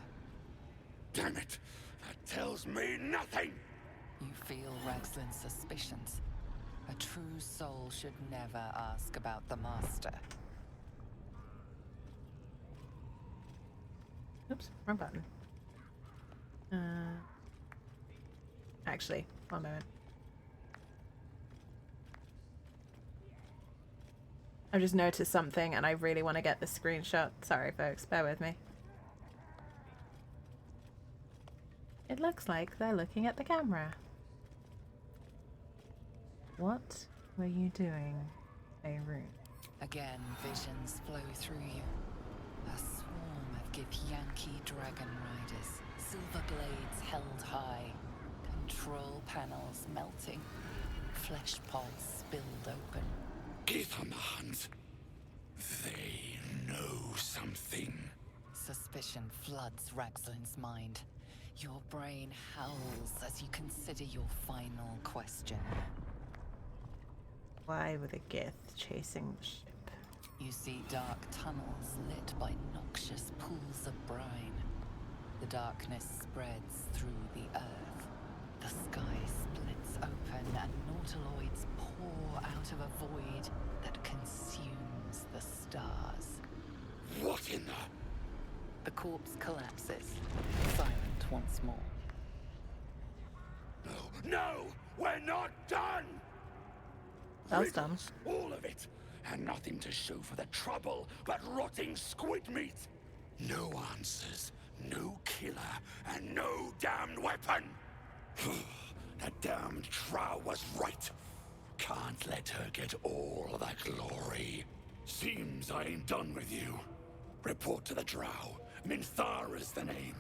Damn it! That tells me nothing! You feel Ragslin's suspicions. A true soul should never ask about the master. Oops, wrong button. Actually, one moment. I've just noticed something and I really want to get the screenshot. Sorry folks, bear with me. It looks like they're looking at the camera. What were you doing, Beirut? Again, visions flow through you. A swarm of Githyanki dragon riders, silver blades held high, control panels melting, flesh pods spilled open. Give them a hunt. They know something. Suspicion floods Ragzlin's mind. Your brain howls as you consider your final question. Why were the Gith chasing the ship? You see dark tunnels lit by noxious pools of brine. The darkness spreads through the earth. The sky splits open and nautiloids pour out of a void that consumes the stars. What in the... The corpse collapses, silent once more. No! We're not done! That was dumb. All of it! And nothing to show for the trouble but rotting squid meat! No answers, no killer, and no damned weapon! That damned Trow was right. Can't let her get all that glory. Seems I ain't done with you. Report to the Drow. Minthara's the name.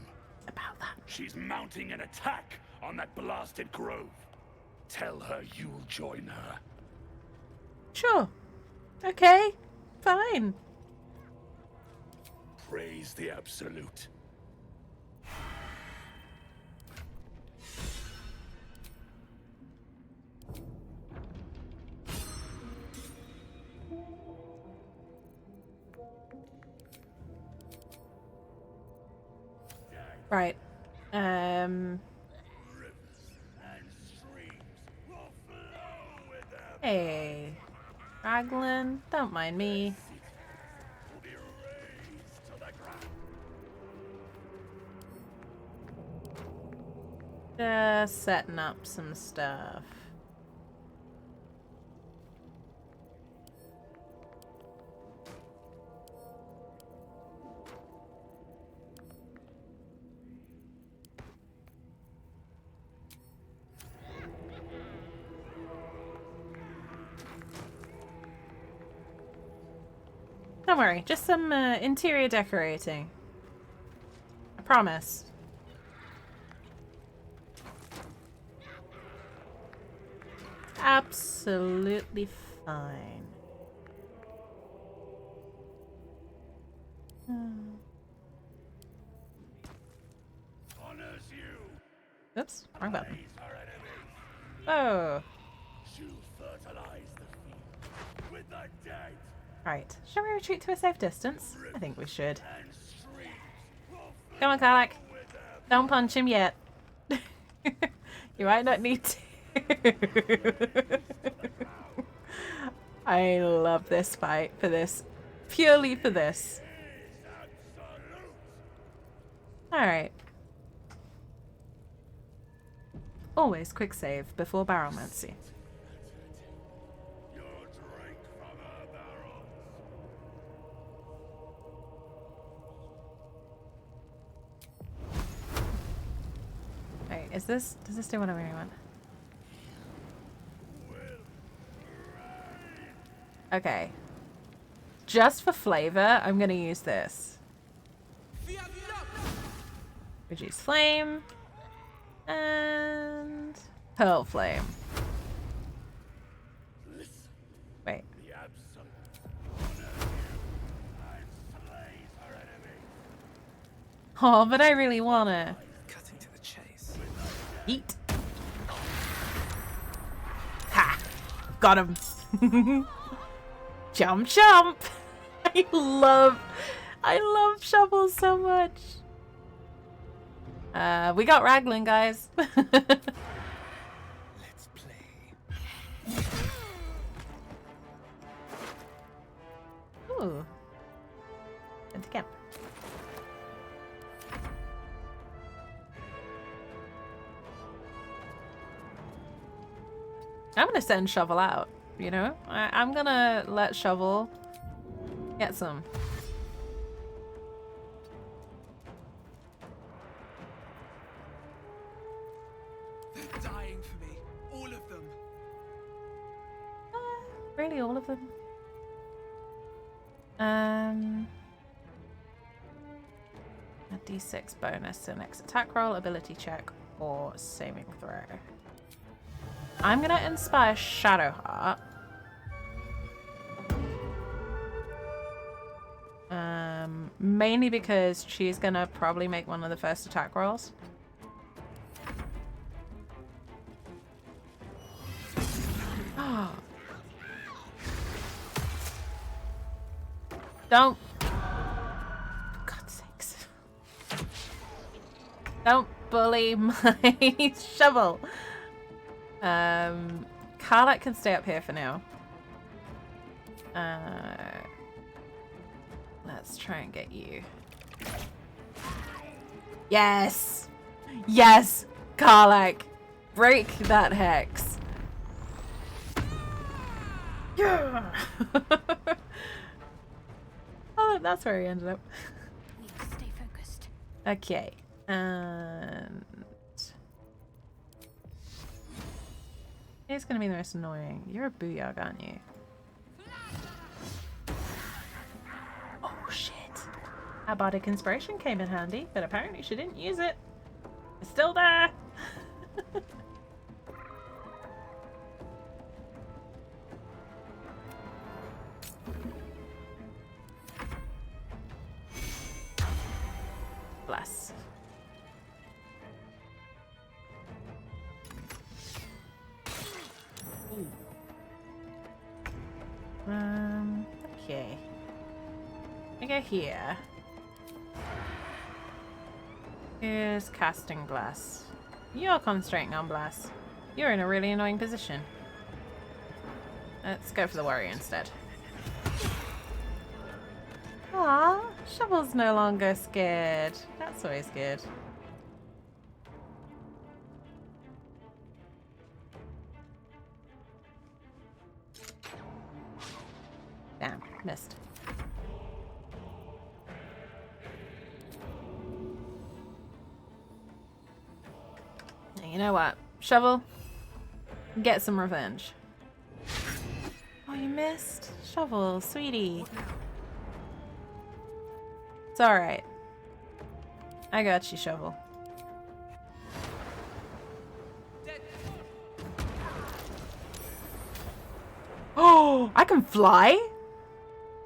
About that. She's mounting an attack on that blasted grove. Tell her you'll join her. Sure. Okay. Fine. Praise the Absolute. Right. Hey. Raglan, don't mind me. Just setting up some stuff. Don't worry, just some interior decorating. I promise. Absolutely fine. Oops, wrong button. Oh. Right, shall we retreat to a safe distance? I think we should. Come on, Karlach. Don't punch him yet. You might not need to. I love this fight for this. Purely for this. Alright. Always quick save before baromancy. Wait, does this do what I really want? Okay. Just for flavor, I'm gonna use this. Reduce flame. And pearl flame. Wait. Oh, but I really wanna. Cutting to the chase. Eat. Ha! Got him. Jump, jump. I love shovels so much. We got Raglan, guys. Let's play. Ooh. Into camp. I'm gonna send Shovel out, you know? I'm gonna let Shovel get some. They're dying for me. All of them. Really, all of them? A D6 bonus to next attack roll, ability check, or saving throw. I'm gonna inspire Shadowheart. Mainly because she's gonna probably make one of the first attack rolls. Don't. For God's sakes. Don't bully my shovel. Karlak can stay up here for now. Let's try and get you. Yes! Yes! Karlak! Break that hex. Yeah! Oh, that's where he ended up. Need to stay focused. Okay. And it's gonna be the most annoying. You're a booyah, aren't you? Oh shit. Our bardic inspiration came in handy, but apparently she didn't use it. It's still there. Bless. Okay. I go here. Here's casting Bless. You're concentrating on Bless. You're in a really annoying position. Let's go for the warrior instead. Ah, Shovel's no longer scared. That's always good. Damn, missed. You know what? Shovel, get some revenge. Oh, you missed? Shovel, sweetie. It's alright. I got you, Shovel. Oh, I can fly?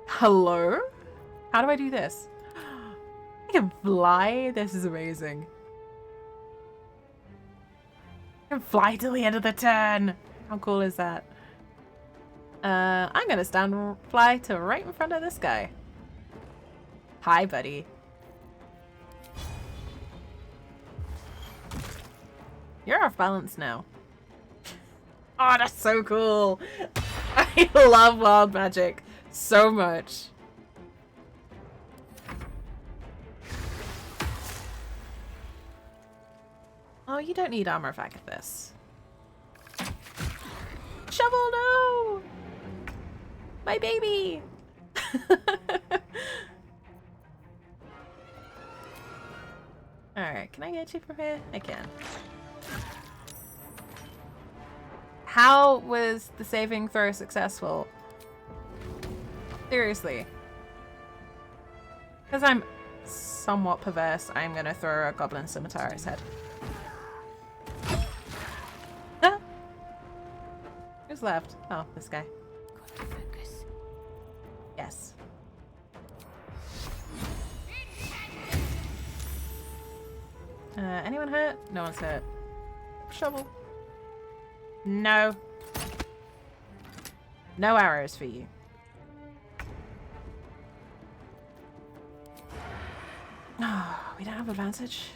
Hello? How do I do this? I can fly? This is amazing. I can fly till the end of the turn. How cool is that? I'm gonna fly to right in front of this guy. Hi, buddy. You're off balance now. Oh, that's so cool. I love wild magic so much. Oh, you don't need armor of Agathis. Shovel, no! My baby! Alright, can I get you from here? I can. How was the saving throw successful? Seriously. Because I'm somewhat perverse, I'm gonna throw a goblin scimitar at his head. Ah! Who's left? Oh, this guy. Got to focus. Yes. Anyone hurt? No one's hurt. Shovel. No. No arrows for you. Oh, we don't have advantage.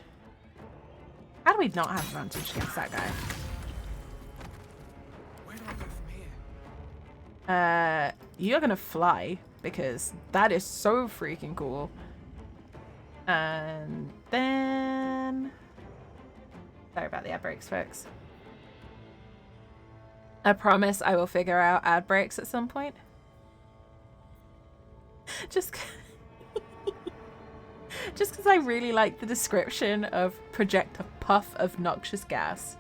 How do we not have advantage against that guy? Where do I go from here? You're gonna fly because that is so freaking cool. And then... Sorry about the ad breaks, folks. I promise I will figure out ad breaks at some point. Just because I really like the description of project a puff of noxious gas.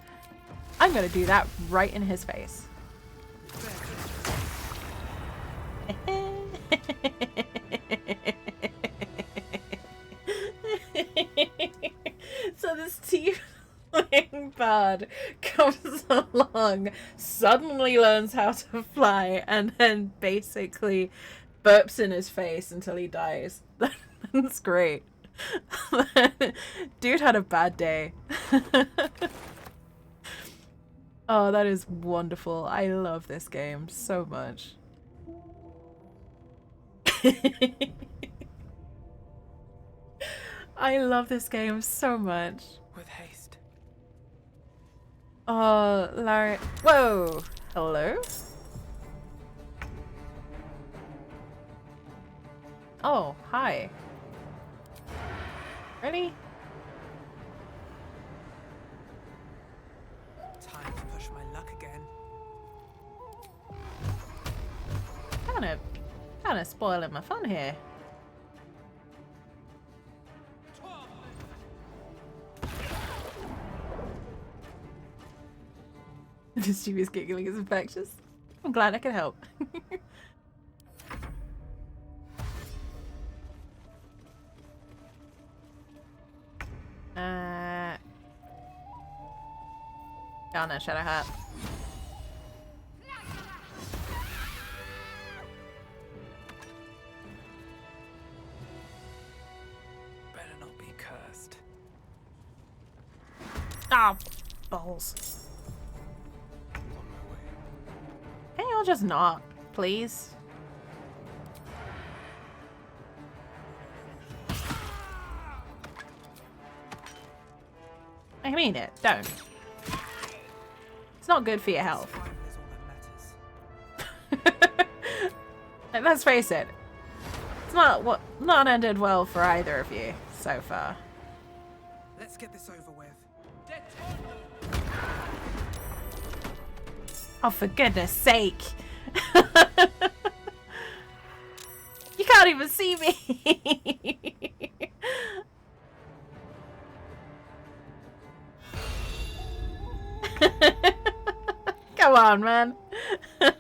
I'm gonna do that right in his face. So this team bard comes along, suddenly learns how to fly, and then basically burps in his face until he dies. That's great. Dude had a bad day. Oh, that is wonderful. I love this game so much. I love this game so much. With haste. Oh, Larry. Whoa! Hello? Oh, hi. Really? Time to push my luck again. Kinda spoiling my fun here. The Stevie's giggling is infectious. I'm glad I could help. Oh no, Shadow Hat. Better not be cursed. Ah, balls. Can y'all just not, please? I mean it, don't. It's not good for your health. Like, let's face it. It's not ended well for either of you so far. Let's get this over with. Oh, for goodness sake. You can't even see me. Come on, man. How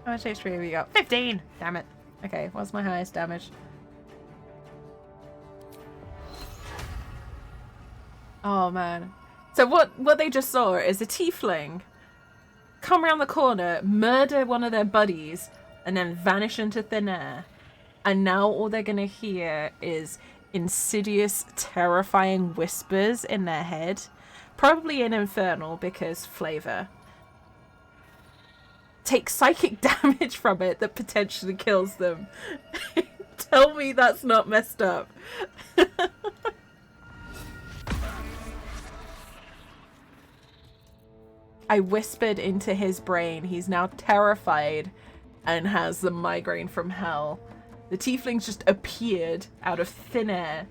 much HP have you got? 15! Damn it. Okay, what's my highest damage? Oh, man. So what they just saw is a tiefling come around the corner, murder one of their buddies, and then vanish into thin air. And now all they're gonna hear is insidious, terrifying whispers in their head. Probably in Infernal because flavor. Take psychic damage from it that potentially kills them. Tell me that's not messed up. I whispered into his brain. He's now terrified and has the migraine from hell. The tiefling's just appeared out of thin air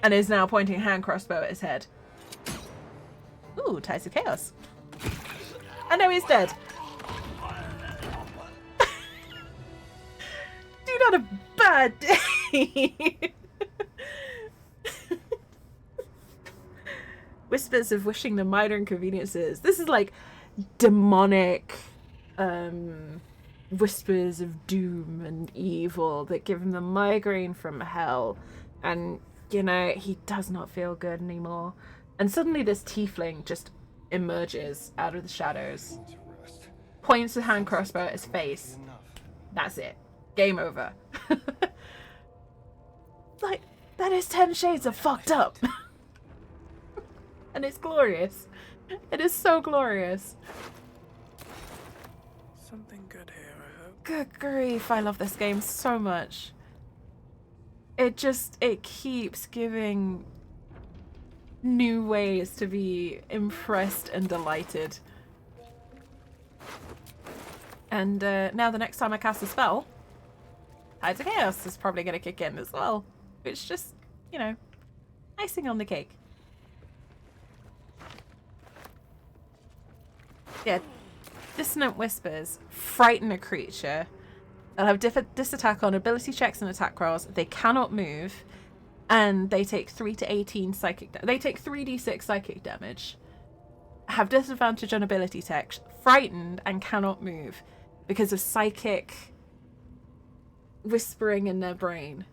and is now pointing a hand crossbow at his head. Ooh, Ties of Chaos. I know he's dead. Dude had a bad day. Whispers of wishing them minor inconveniences. This is like demonic whispers of doom and evil that give him the migraine from hell. And, you know, he does not feel good anymore. And suddenly this tiefling just emerges out of the shadows, points a hand crossbow at his face. That's it. Game over. Like, that is 10 shades of fucked up. And it's glorious. It is so glorious. Something good here, I hope. Good grief, I love this game so much. It keeps giving new ways to be impressed and delighted. And now the next time I cast a spell, Tides of Chaos is probably going to kick in as well. Which just, you know, icing on the cake. Yeah, dissonant whispers frighten a creature. They'll have disattack on ability checks and attack rolls. They cannot move, and they take 3 to 18 psychic. They take 3d6 psychic damage. Have disadvantage on ability checks. Frightened and cannot move because of psychic whispering in their brain.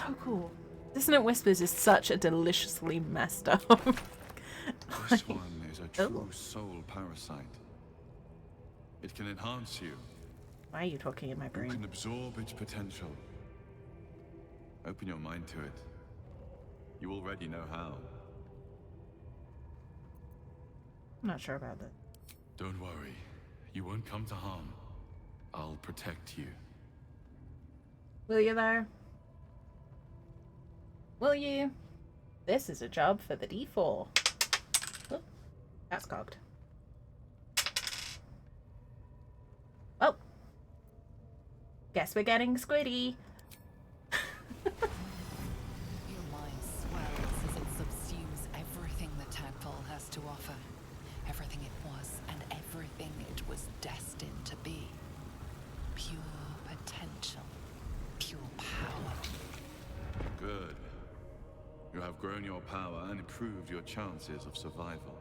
so cool. Dissonant Whispers is such a deliciously messed up. This one is a true soul parasite. It can enhance you. Why are you talking in my brain? You can absorb its potential. Open your mind to it. You already know how. I'm not sure about that. Don't worry. You won't come to harm. I'll protect you. Will you though? Will you? This is a job for the D4. Oh, that's cocked. Well, guess we're getting squiddy. Your mind swells as it subsumes everything the tadpole has to offer. Everything it was and everything it was destined to be. Pure potential. Pure power. Good. You have grown your power and improved your chances of survival.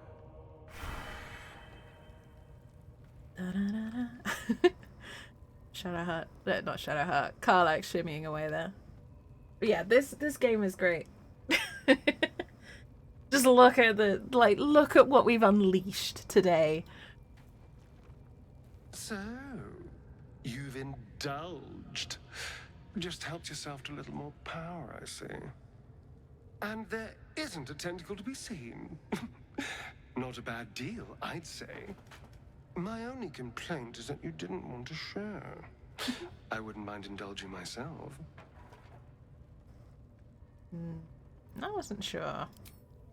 Shadowheart, not Shadowheart. Karlach shimmying away there. But yeah, this game is great. Just look at look at what we've unleashed today. So, you've indulged. Just helped yourself to a little more power, I see. And there isn't a tentacle to be seen. Not a bad deal, I'd say. My only complaint is that you didn't want to share. I wouldn't mind indulging myself. I wasn't sure.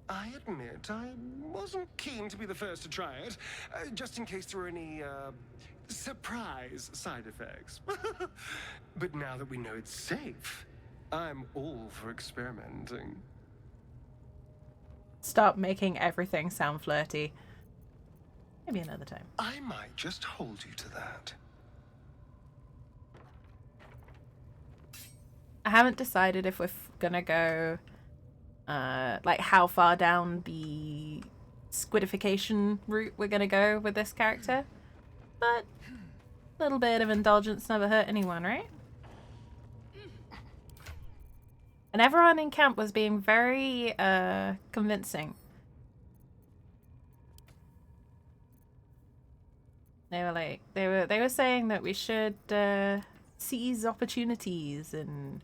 I admit, I wasn't keen to be the first to try it, just in case there were any, surprise side effects. But now that we know it's safe, I'm all for experimenting. Stop making everything sound flirty. Maybe another time. I might just hold you to that. I haven't decided if we're gonna go, like how far down the squidification route we're gonna go with this character. But a little bit of indulgence never hurt anyone, right? And everyone in camp was being very convincing. They were like, they were saying that we should seize opportunities, and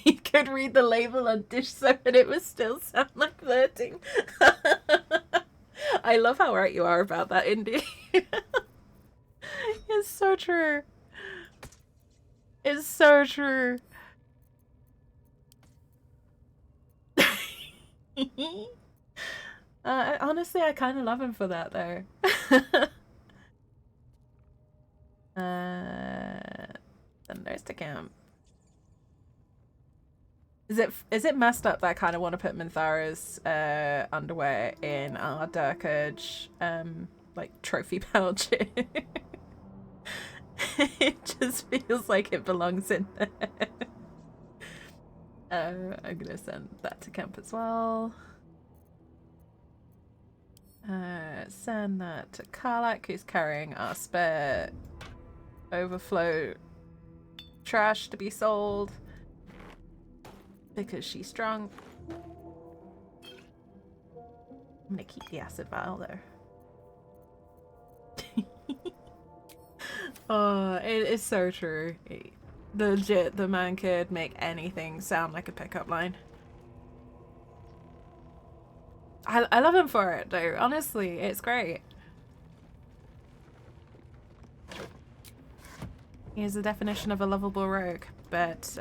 you could read the label on dish soap and it would still sound like flirting. I love how right you are about that, Indy. It's so true. It's so true. Honestly, I kind of love him for that, though. Then there's the camp. Is it messed up that I kind of want to put Minthara's underwear in our Dark Urge like trophy pouch? It just feels like it belongs in there. I'm gonna send that to camp as well. Send that to Karlach, who's carrying our spare overflow trash to be sold because she's strong. I'm gonna keep the acid vial though. Oh, it is so true. Legit, the man could make anything sound like a pickup line. I love him for it though, honestly, it's great. He's the definition of a lovable rogue, but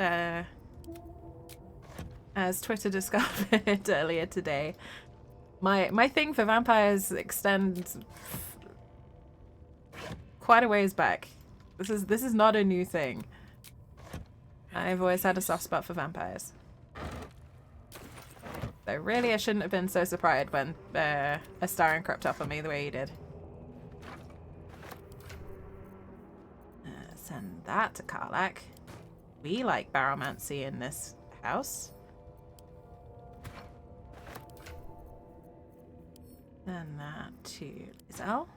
as Twitter discovered earlier today, my thing for vampires extends quite a ways back. This is not a new thing. I've always had a soft spot for vampires. So really I shouldn't have been so surprised when Astarion crept up on me the way he did. Send that to Karlach. We like baromancy in this house. Send that to Lizelle.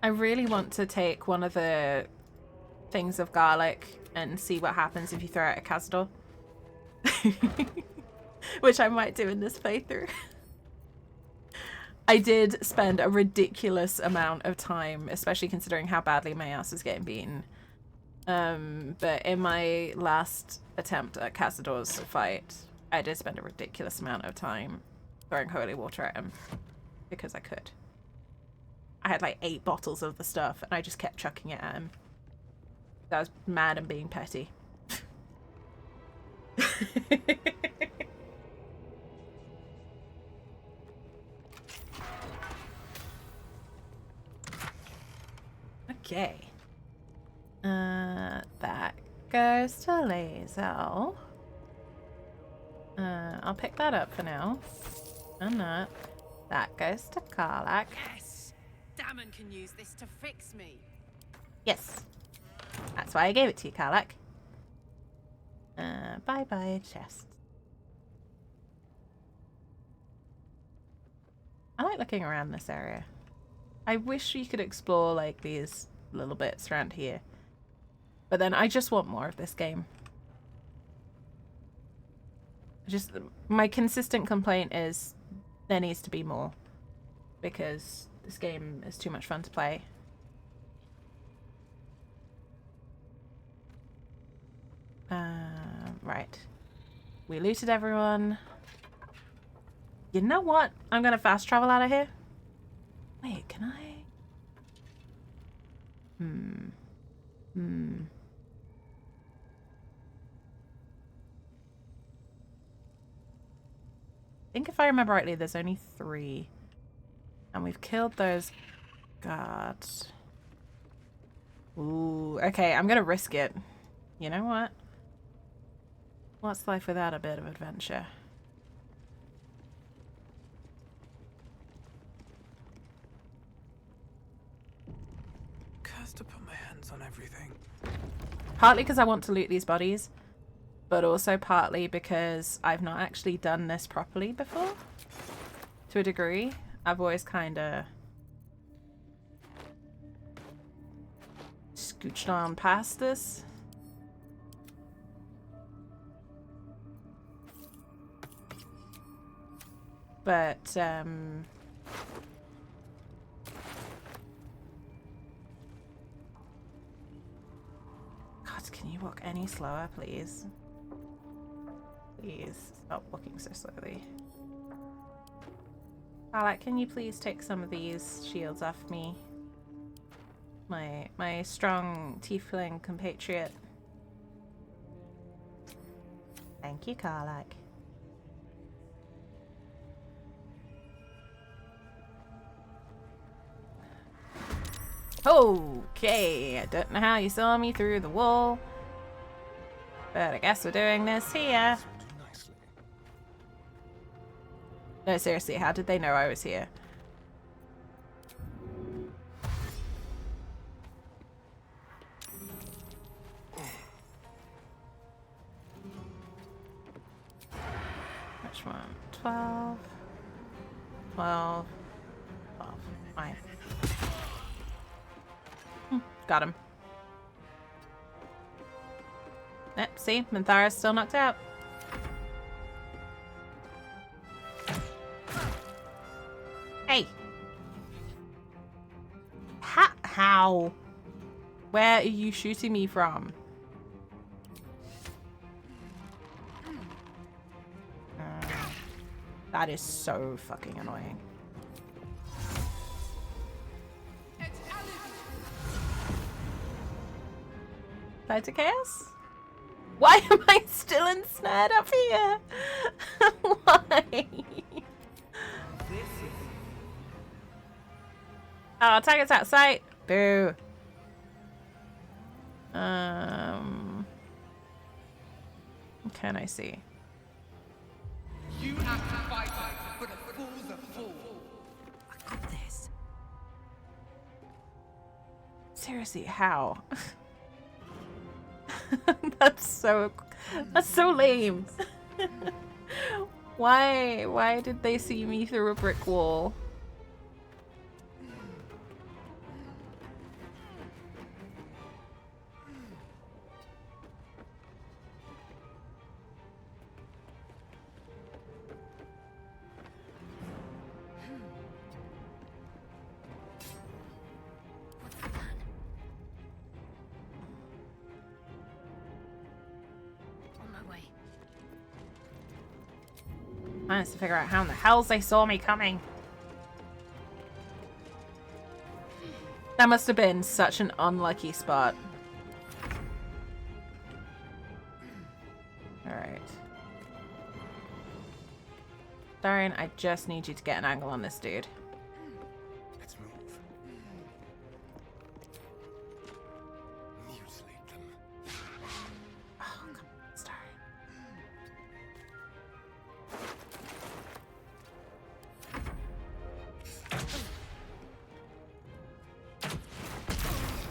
I really want to take one of the things of garlic and see what happens if you throw it at Cazador. Which I might do in this playthrough. I did spend a ridiculous amount of time, especially considering how badly my ass was getting beaten. But in my last attempt at Cazador's fight, I did spend a ridiculous amount of time throwing holy water at him because I could. I had like 8 bottles of the stuff and I just kept chucking it at him. I was mad and being petty. Okay. That goes to Lazel. I'll pick that up for now. And that goes to Karlak. Yes! Damon can use this to fix me. Yes. That's why I gave it to you, Karlak. Bye-bye, chest. I like looking around this area. I wish you could explore, like, these little bits around here. But then I just want more of this game. My consistent complaint is there needs to be more. Because this game is too much fun to play. Right. We looted everyone. You know what? I'm gonna fast travel out of here. Wait, can I? I think if I remember rightly, there's only 3. And we've killed those guards. Ooh, okay, I'm gonna risk it. You know what? What's life without a bit of adventure? Cursed to put my hands on everything. Partly because I want to loot these bodies, but also partly because I've not actually done this properly before. To a degree. I've always kind of scooched on past this. But, God, can you walk any slower, please? Please, stop walking so slowly. Alec, can you please take some of these shields off me? My strong tiefling compatriot. Thank you, Karlak. Okay, I don't know how you saw me through the wall, but I guess we're doing this here. No, seriously, how did they know I was here? Which one? 12. 12. 12. Fine. Got him. Yep, see? Minthara's still knocked out. Hey! How? Where are you shooting me from? That is so fucking annoying. Tied to chaos? Why am I still ensnared up here? Why? Oh, target's out of sight. Boo. What can I see? You act fighter, but a fool's a fool. I got this. Seriously, how? That's so lame. Why did they see me through a brick wall? Trying to figure out how in the hell they saw me coming. That must have been such an unlucky spot. Alright. Darian, I just need you to get an angle on this dude. Let's move. Mutilate them. Oh, come on, Darian.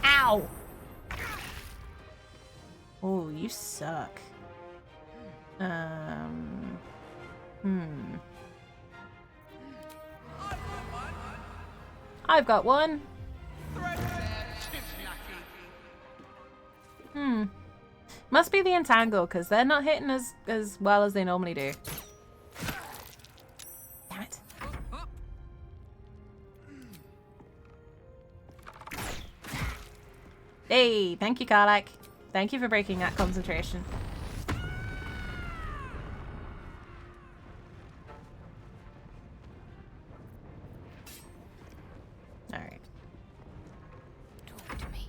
Ow! Oh, you suck. I've got one. Must be the entangle, because they're not hitting as well as they normally do. Damn it. Hey, thank you, Karlak. Thank you for breaking that concentration. Alright. Talk to me.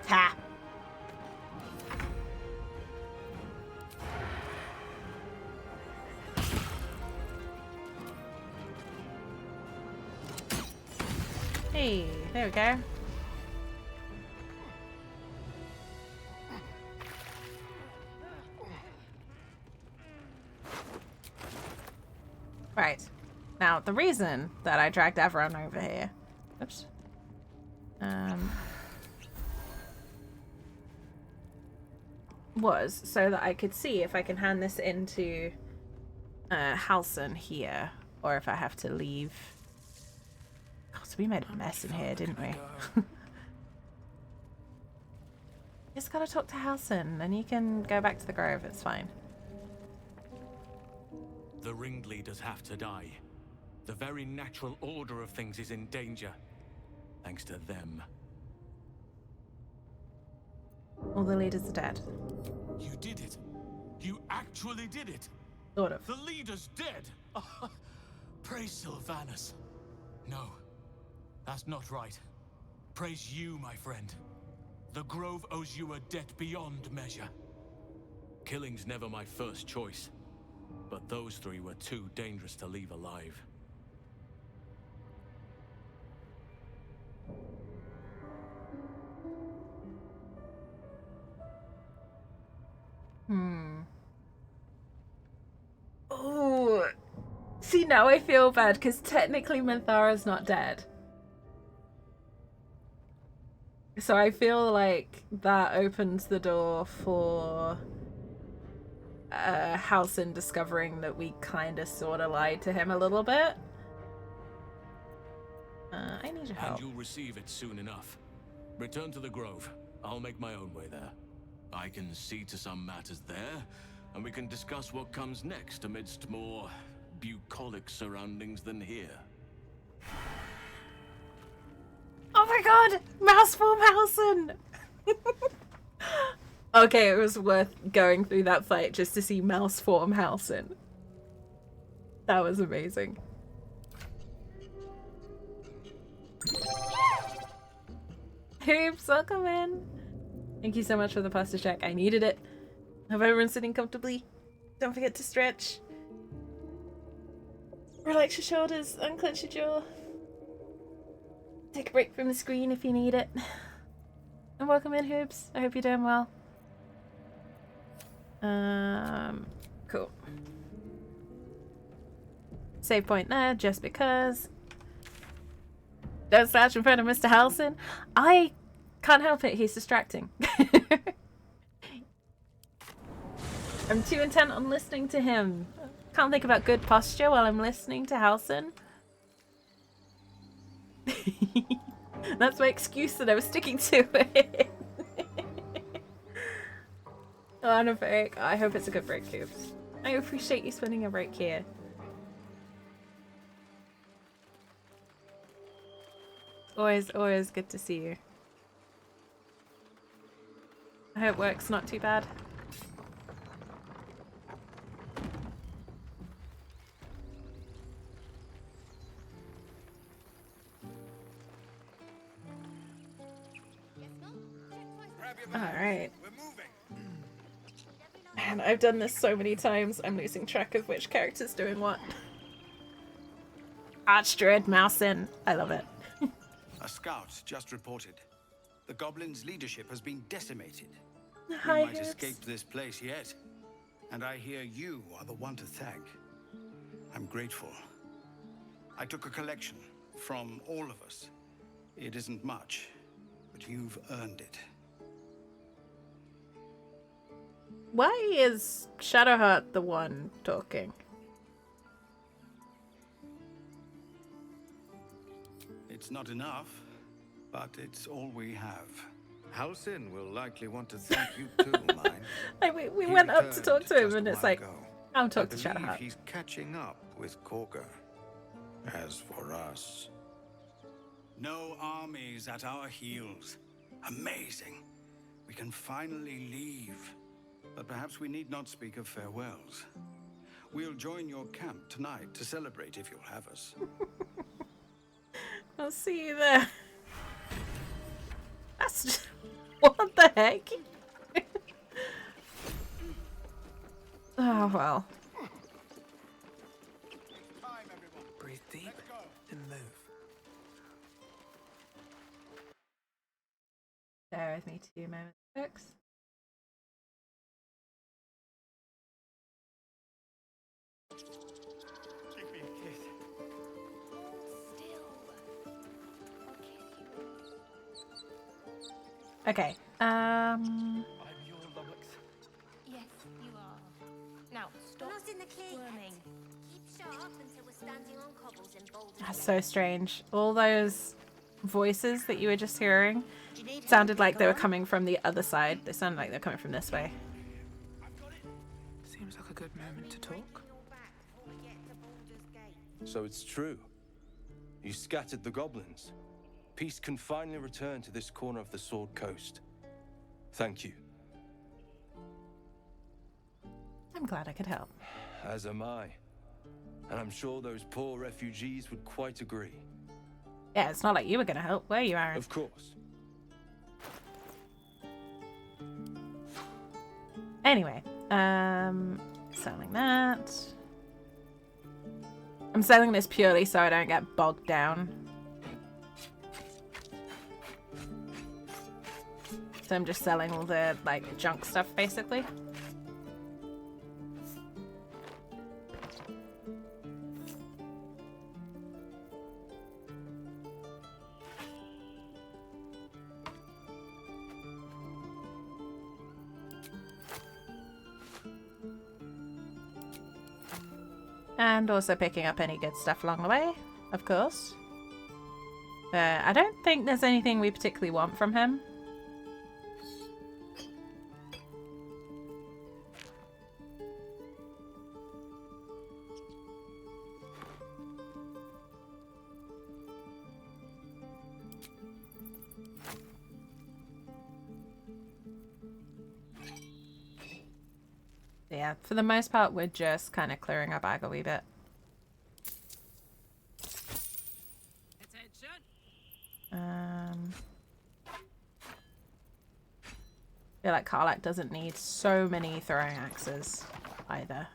Ha! Hey, there we go. Right. Now, the reason that I dragged everyone over here... Oops. Was so that I could see if I can hand this into Halson here, or if I have to leave. God, so we made a mess in here, didn't we? Just gotta talk to Halson, and you can go back to the Grove, it's fine. The ringleaders have to die. The very natural order of things is in danger. Thanks to them. All the leaders are dead. You did it. You actually did it. Sort of. The leader's dead. Praise Sylvanus. No, that's not right. Praise you, my friend. The Grove owes you a debt beyond measure. Killing's never my first choice, but those three were too dangerous to leave alive. Oh, see, now I feel bad because technically Minthara's not dead. So I feel like that opens the door for Halson discovering that we kind of sort of lied to him a little bit. I need your help. And you'll receive it soon enough. Return to the Grove. I'll make my own way there. I can see to some matters there, and we can discuss what comes next amidst more bucolic surroundings than here. Oh my god! Mouseform Halson! Okay, it was worth going through that fight just to see Mouseform Halson. That was amazing. Hoops, welcome in. Thank you so much for the pasta check. I needed it. Hope everyone's sitting comfortably. Don't forget to stretch. Relax your shoulders, unclench your jaw. Take a break from the screen if you need it. And welcome in, Hoops. I hope you're doing well. Cool. Save point there, just because. Don't slouch in front of Mr. Halson. I can't help it, he's distracting. I'm too intent on listening to him. Can't think about good posture while I'm listening to Halson. That's my excuse and I was sticking to it. Oh, on a break. I hope it's a good break, Coops. I appreciate you spending a break here. Always good to see you. I hope work's not too bad. Alright. Man, I've done this so many times, I'm losing track of which character's doing what. Archdruid, Mousin. I love it. A scout just reported. The goblins' leadership has been decimated. Hi, we might Hoops. escape this place yet. And I hear you are the one to thank. I'm grateful. I took a collection from all of us. It isn't much, but you've earned it. Why is Shadowheart the one talking? It's not enough, but it's all we have. Halsin will likely want to thank you too, mine. Like we went up to talk to him and it's like, I'll talk to I believe Shadowheart. he's catching up with Korga. As for us... No armies at our heels. Amazing. We can finally leave. But perhaps we need not speak of farewells. We'll join your camp tonight to celebrate if you'll have us. I'll see you there. That's just... What the heck? Oh, well. Breathe deep and move. Bear with me 2 moments, folks. Give me a kiss. Okay, I'm your lummox. Yes, you are. Now, stop squirming. Keep sharp until we're standing on cobbles in Baldur's That's so strange. All those voices that you were just hearing sounded like they were coming from the other side. They sounded like they're coming from this way. Seems like a good moment to talk. So it's true. You scattered the goblins. Peace can finally return to this corner of the Sword Coast. Thank you. I'm glad I could help. As am I. And I'm sure those poor refugees would quite agree. Yeah, it's not like you were gonna help, were you, Aaron? Of course. Anyway, selling that. I'm selling this purely so I don't get bogged down. So I'm just selling all the, like, junk stuff, basically. And also picking up any good stuff along the way, of course. But I don't think there's anything we particularly want from him. Yeah, for the most part, we're just kind of clearing our bag a wee bit. I feel like Karlak doesn't need so many throwing axes either.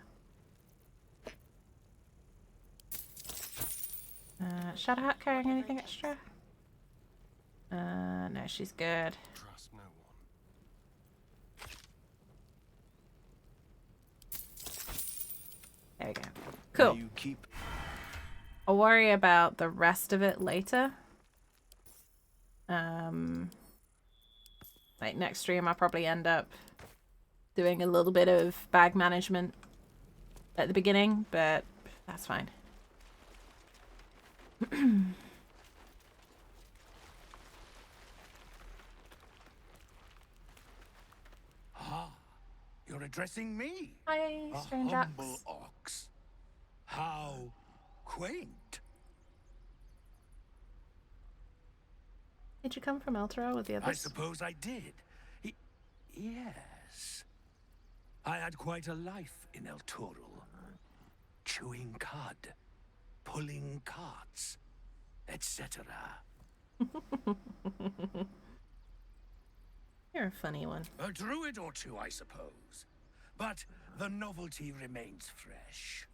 Shadowheart carrying anything extra? No, she's good. Trust no one. There we go. Cool. You keep... I'll worry about the rest of it later. Like next stream I'll probably end up doing a little bit of bag management at the beginning, but that's fine. Ah, you're addressing me? Hi, a strange humble ox. ox. How quaint. Did you come from Elturel with the others? I suppose I did. Yes. I had quite a life in Elturel. Chewing cud, pulling carts, etc. You're a funny one. A druid or two, I suppose. But the novelty remains fresh.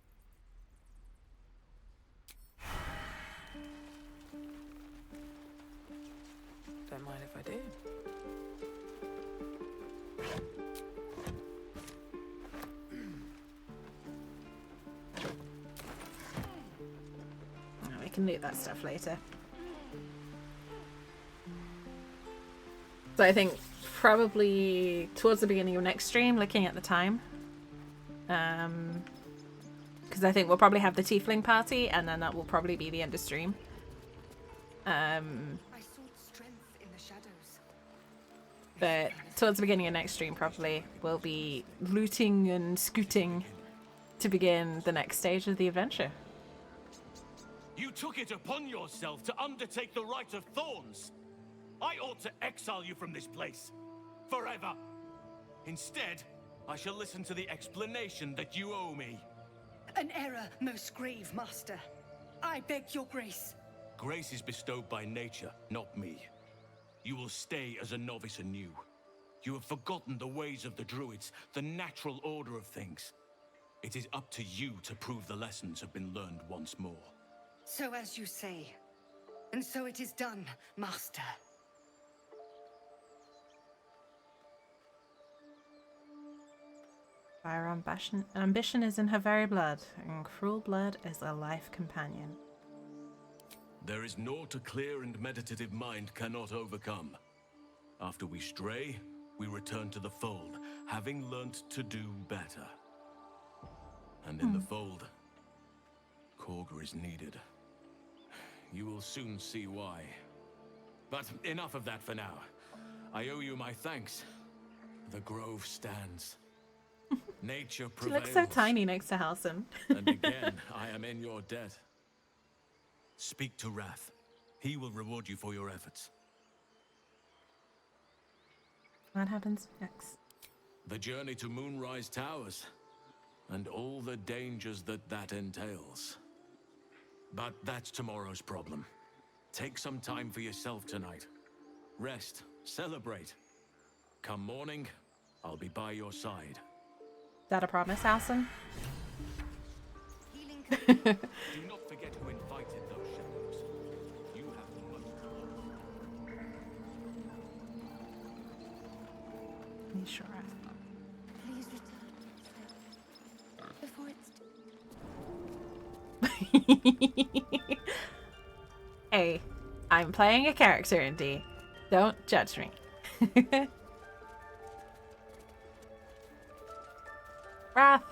Don't mind if I do. We can loot that stuff later. So I think probably towards the beginning of next stream, looking at the time. Because I think we'll probably have the tiefling party, and then that will probably be the end of stream. But towards the beginning of next stream, probably we'll be looting and scooting to begin the next stage of the adventure. You took it upon yourself to undertake the Rite of Thorns. I ought to exile you from this place. Forever. Instead, I shall listen to the explanation that you owe me. An error, most grave master. I beg your grace. Grace is bestowed by nature, not me. You will stay as a novice anew. You have forgotten the ways of the druids, the natural order of things. It is up to you to prove the lessons have been learned once more. So as you say. And so it is done, master. Fire ambition is in her very blood, and cruel blood is a life companion. There is naught a clear and meditative mind cannot overcome. After we stray, we return to the fold, having learnt to do better. And in the fold, Korga is needed. You will soon see why. But enough of that for now. I owe you my thanks. The grove stands. Nature She prevails. looks so tiny next to Halson. And again, I am in your debt. Speak to Wrath. He will reward you for your efforts. What happens next? The journey to Moonrise Towers, and all the dangers that entails. But that's tomorrow's problem. Take some time for yourself tonight. Rest, celebrate. Come morning, I'll be by your side. Is that a promise, Halson? Do not forget who invited those shadows. You have the most. You sure? Please return before it's Hey, I'm playing a character in D. Don't judge me. Wrath.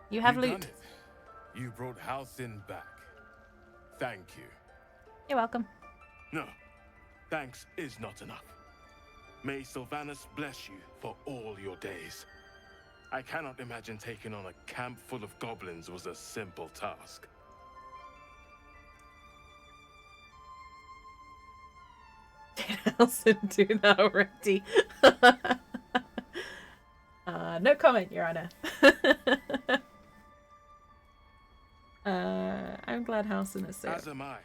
You have You've loot. done it. You brought Halcyon back. Thank you. You're welcome. No, thanks is not enough. May Sylvanas bless you for all your days. I cannot imagine taking on a camp full of goblins was a simple task. Did Halson do that already? No comment, Your Honor. I'm glad Halson is safe. As am I.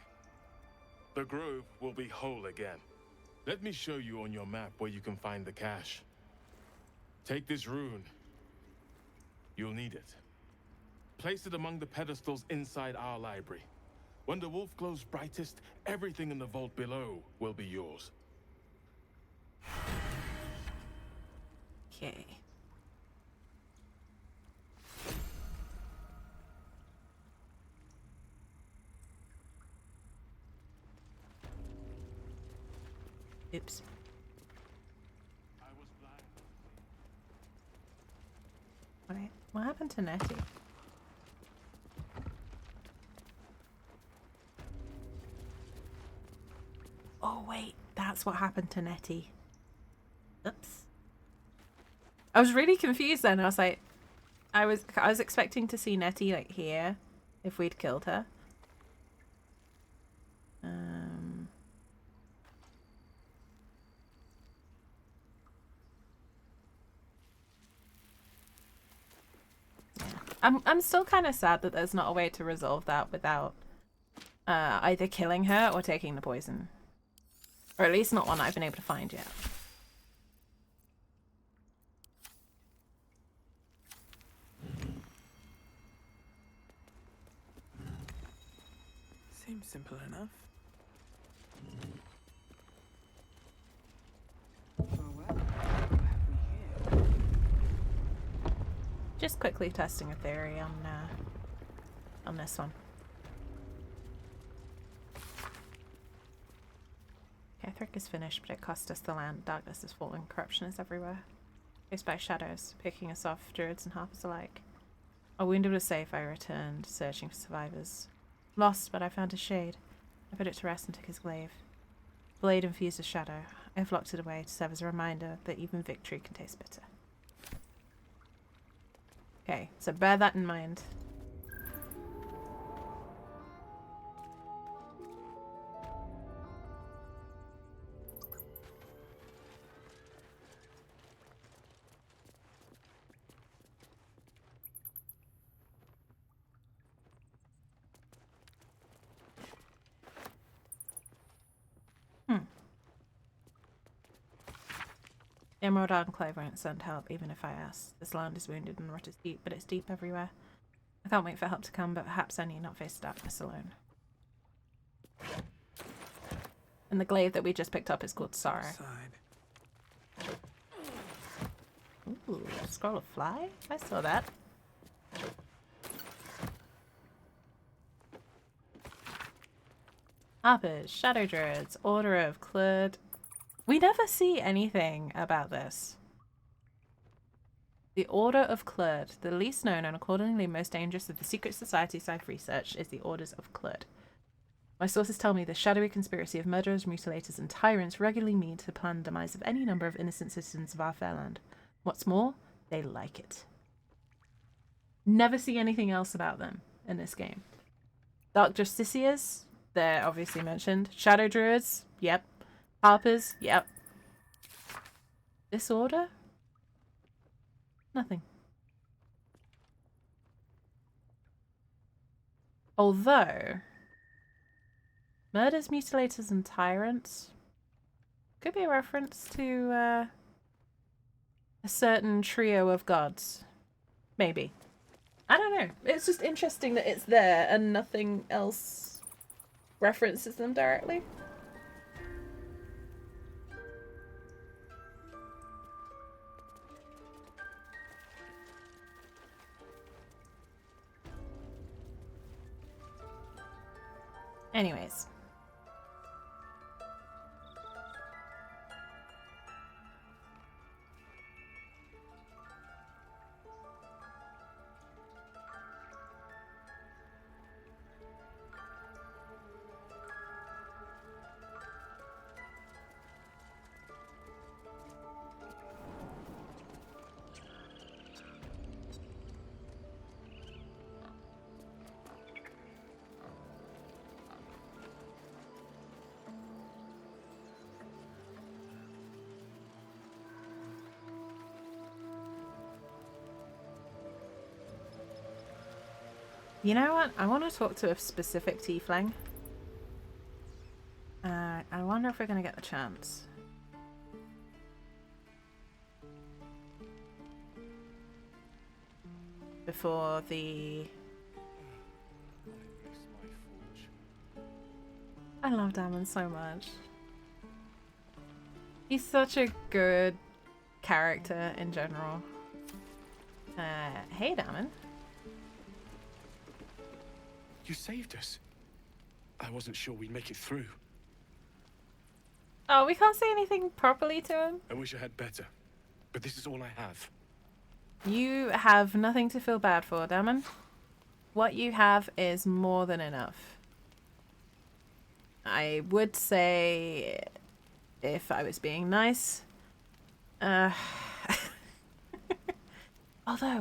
The grove will be whole again. Let me show you on your map where you can find the cache. Take this rune. You'll need it. Place it among the pedestals inside our library. When the wolf glows brightest, everything in the vault below will be yours. Okay. Oops. Wait, what happened to Nettie? Oh wait, that's what happened to Nettie. Oops. I was really confused then. I was like, I was expecting to see Nettie like here, if we'd killed her. I'm still kind of sad that there's not a way to resolve that without either killing her or taking the poison. Or at least not one I've been able to find yet. Seems simple enough. Just quickly testing a theory on this one. Ketherick is finished, but it cost us the land. Darkness is falling. Corruption is everywhere. Faced by shadows, picking us off, druids and harpers alike. Our wounded was safe. I returned, searching for survivors. Lost, but I found his shade. I put it to rest and took his glaive. Blade infused with shadow. I have locked it away to serve as a reminder that even victory can taste bitter. Okay, so bear that in mind. The Emerald Enclave won't send help, even if I ask. This land is wounded and rot is deep, but it's deep everywhere. I can't wait for help to come, but perhaps I need not face darkness alone. And the glaive that we just picked up is called Sorrow. Ooh, Scroll of Fly? I saw that. Harpers, Shadow Druids, Order of Clud. We never see anything about this. The Order of Clud, the least known and accordingly most dangerous of the secret societies I've researched, is the Orders of Clud. My sources tell me the shadowy conspiracy of murderers, mutilators, and tyrants regularly meet to plan the demise of any number of innocent citizens of our fair land. What's more, they like it. Never see anything else about them in this game. Dark Justiciars, they're obviously mentioned. Shadow Druids, yep. Harpers, yep. This order? Nothing. Although, murders, mutilators, and tyrants could be a reference to a certain trio of gods. Maybe. I don't know. It's just interesting that it's there and nothing else references them directly. Anyways. You know what? I want to talk to a specific tiefling. I wonder if we're going to get the chance. Before the... I love Damon so much. He's such a good character in general. Hey Damon. You saved us. I wasn't sure we'd make it through. Oh, we can't say anything properly to him. I wish I had better, but this is all I have. You have nothing to feel bad for, Damon. What you have is more than enough. I would say, if I was being nice, although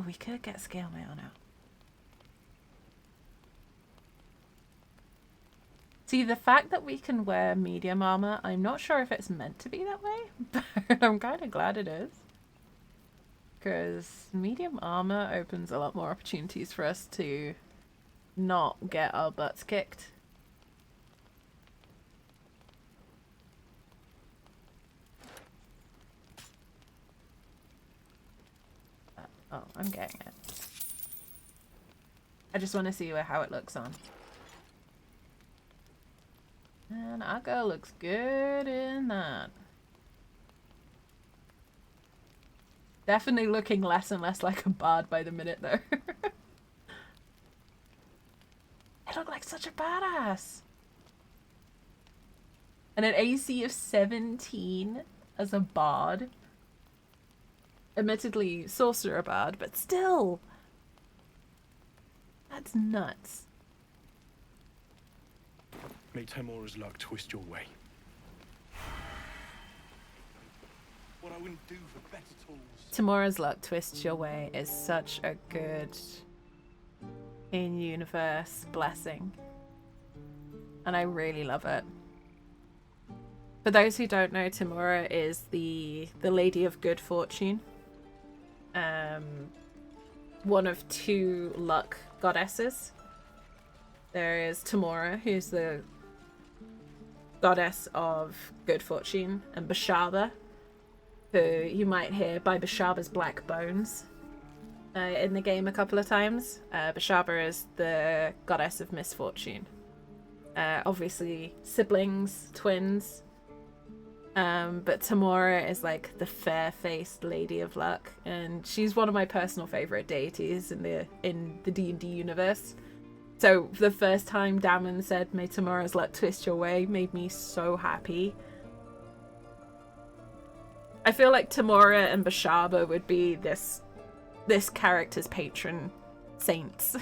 we could get scale mail now. See, the fact that we can wear medium armor, I'm not sure if it's meant to be that way, but I'm kind of glad it is. because medium armor opens a lot more opportunities for us to not get our butts kicked. Oh, I'm getting it. I just want to see how it looks on. And our girl looks good in that. Definitely looking less and less like a bard by the minute, though. I look like such a badass. And an AC of 17 as a bard. Admittedly, sorcerer bard, but still. That's nuts. May Temora's luck twist your way. What I wouldn't do for better tools. Temora's luck twists your way is such a good in-universe blessing. And I really love it. For those who don't know, Temora is the Lady of Good Fortune. One of 2 luck goddesses. There is Temora, who's the goddess of good fortune, and Bashaba, who you might hear by Bashaba's black bones in the game a couple of times. Bashaba is the goddess of misfortune. Obviously siblings, twins. But Temora is like the fair-faced lady of luck, and she's one of my personal favorite deities in the D&D universe. So the first time Damon said, "May Temora's luck twist your way," made me so happy. I feel like Temora and Bashaba would be this character's patron saints.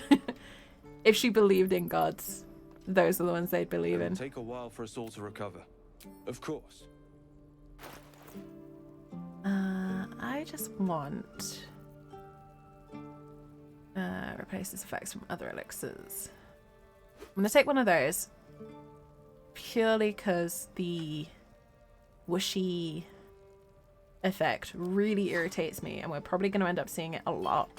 If she believed in gods, those are the ones they'd believe in. It'll take a while for us all to recover. Of course. I just want replace this effects from other elixirs. I'm gonna take one of those purely because the whooshy effect really irritates me, and we're probably going to end up seeing it a lot.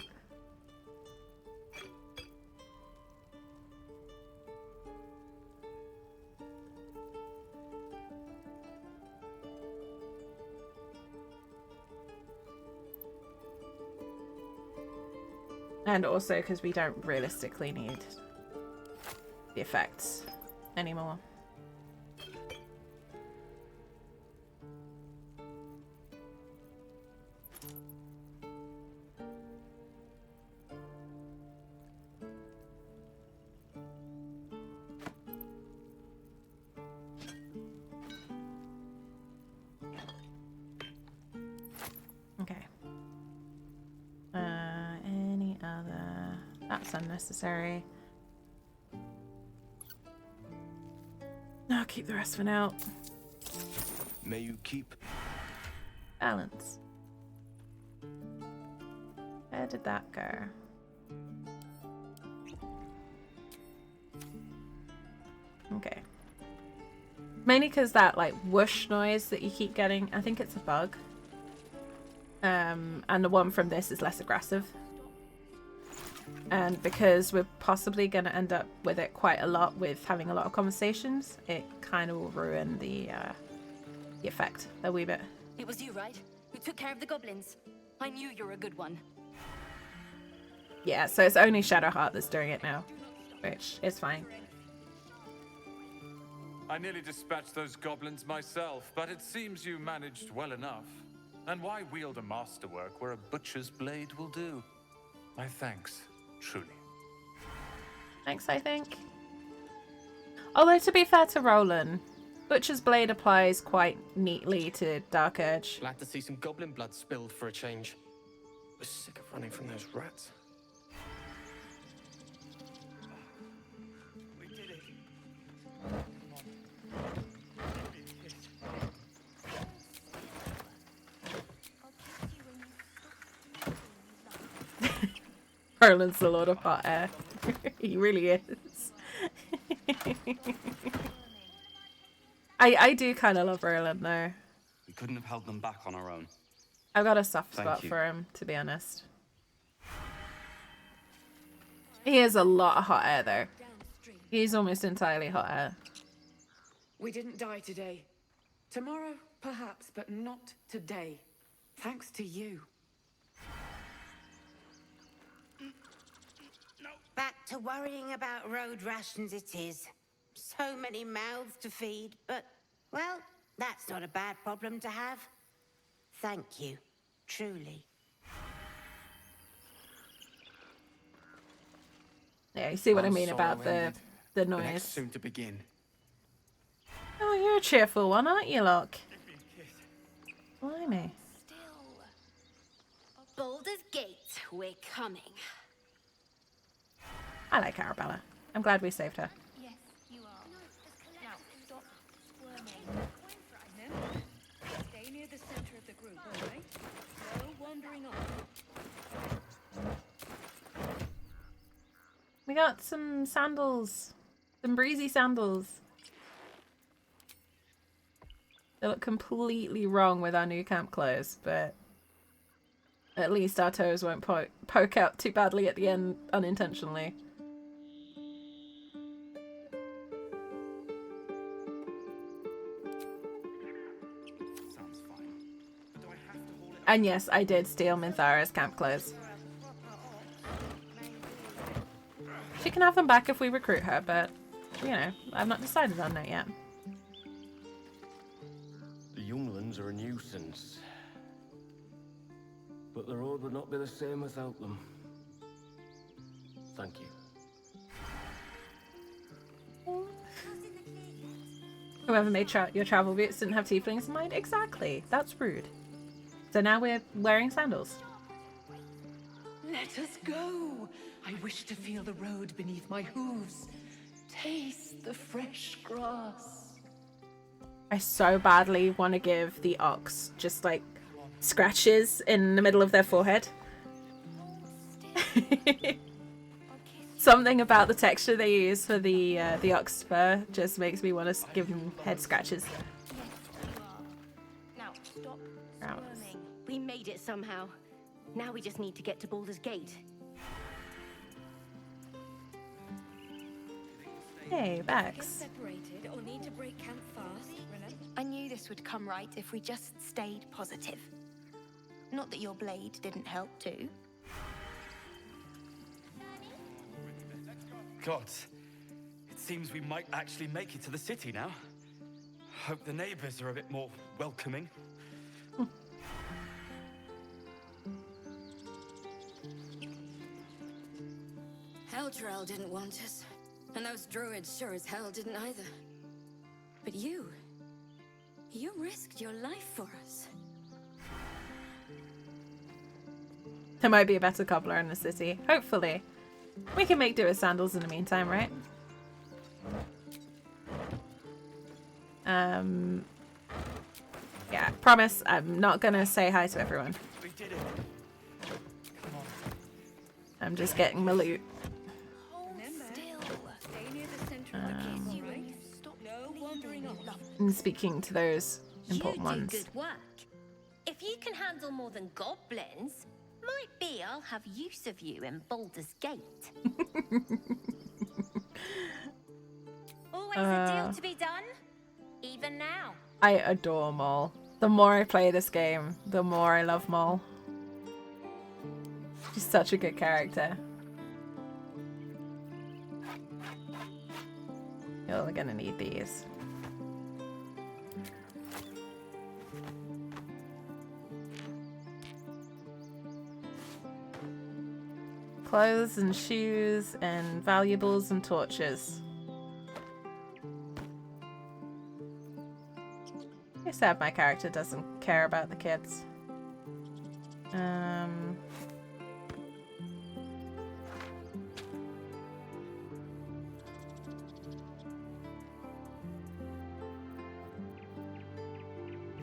And also because we don't realistically need the effects anymore. Okay. Any other? That's unnecessary. I'll keep the rest for now. May you keep Balance. Where did that go? Okay. Mainly because that like whoosh noise that you keep getting, I think it's a bug. And the one from this is less aggressive. And because we're possibly going to end up with it quite a lot with having a lot of conversations, it kind of will ruin the effect a wee bit. It was you, right? Who took care of the goblins? I knew you were a good one. Yeah, so it's only Shadowheart that's doing it now, which is fine. I nearly dispatched those goblins myself, but it seems you managed well enough. And why wield a masterwork where a butcher's blade will do? My thanks, truly. Thanks, I think. Although, to be fair to Roland, Butcher's Blade applies quite neatly to Dark Urge. Glad to see some goblin blood spilled for a change. We're sick of running from those rats. We did it. Roland's the Lord of Hot Air. He really is. I do kind of love Roland though. We couldn't have held them back on our own. I've got a soft Thank spot you. for him, to be honest. He is a lot of hot air, though. He's almost entirely hot air. We didn't die today. Tomorrow, perhaps, but not today. Thanks to you. Back to worrying about road rations it is. So many mouths to feed, but, well, that's not a bad problem to have. Thank you, truly. Yeah, you see what I Our mean about sorrow the ended. the The next noise. soon to begin. Oh, you're a cheerful one, aren't you, Locke? Blimey. Baldur's Gate, we're coming. I like Arabella. I'm glad we saved her. Yes, you are. Now, stop squirming. Remember, stay near the center of the group, alright? No wandering off. We got some sandals. Some breezy sandals. They look completely wrong with our new camp clothes, but at least our toes won't poke out too badly at the end unintentionally. And yes, I did steal Minthara's camp clothes. She can have them back if we recruit her, but, you know, I've not decided on that yet. The younglings are a nuisance. But the road would not be the same without them. Thank you. Whoever made your travel boots didn't have tieflings in mind? Exactly. That's rude. So now we're wearing sandals. Let us go. I wish to feel the road beneath my hooves. Taste the fresh grass. I so badly want to give the ox just like scratches in the middle of their forehead. Something about the texture they use for the ox fur just makes me want to give them head scratches. Now, stop squirming. We made it somehow. Now we just need to get to Baldur's Gate. Hey, Bex. Separated or need to break camp fast, remember? I knew this would come right if we just stayed positive. Not that your blade didn't help too. Gods, it seems we might actually make it to the city now. Hope the neighbors are a bit more welcoming. Eldrell didn't want us, and those druids sure as hell didn't either. But you risked your life for us. There might be a better cobbler in the city. Hopefully. We can make do with sandals in the meantime, right? Yeah, promise I'm not gonna say hi to everyone. We did it. Come on. I'm just getting my loot. Remember, stay near the center of the gate, alright? No wandering off. And speaking to those important You do ones. good work. If you can handle more than goblins, might be I'll have use of you in Baldur's Gate. Always a deal to be done, even now. I adore Maul. The more I play this game, the more I love Maul. She's such a good character. You're gonna need these. Clothes and shoes and valuables and torches. I said my character doesn't care about the kids.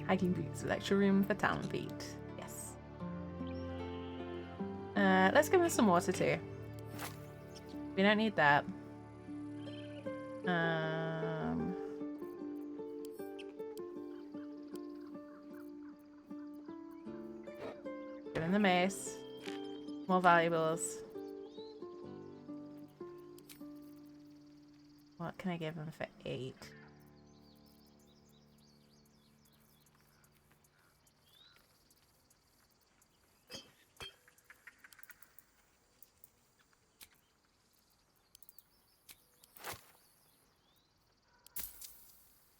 Hiking boots, lecture room for town feet. Yes. Let's give him some water too. We don't need that. the mace. More valuables. What can I give him for 8?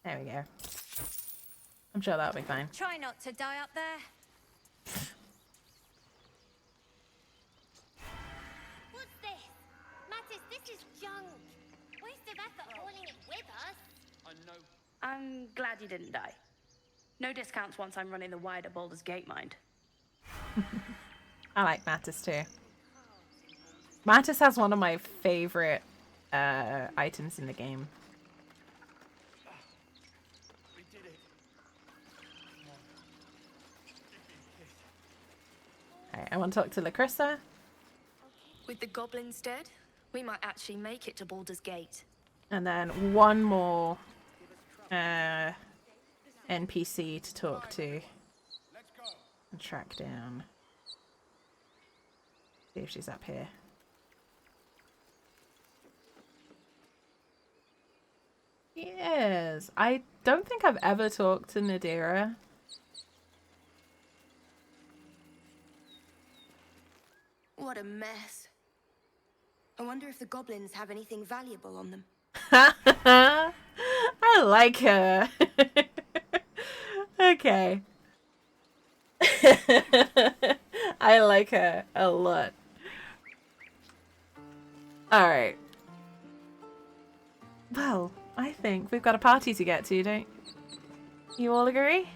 There we go. I'm sure that'll be fine. Try not to die up there. What's this? Mattis, this is junk. Waste of effort hauling it with us. I know. I'm glad you didn't die. No discounts once I'm running the wider Baldur's Gate, mind. I like Mattis too. Mattis has one of my favorite items in the game. We did it. Alright, I want to talk to Lacrissa. With the goblins dead, we might actually make it to Baldur's Gate. And then one more NPC to talk to and track down. See if she's up here. Yes, I don't think I've ever talked to Nadira. What a mess. I wonder if the goblins have anything valuable on them. I like her. Okay. I like her a lot. Alright. Well, I think we've got a party to get to, don't you all agree?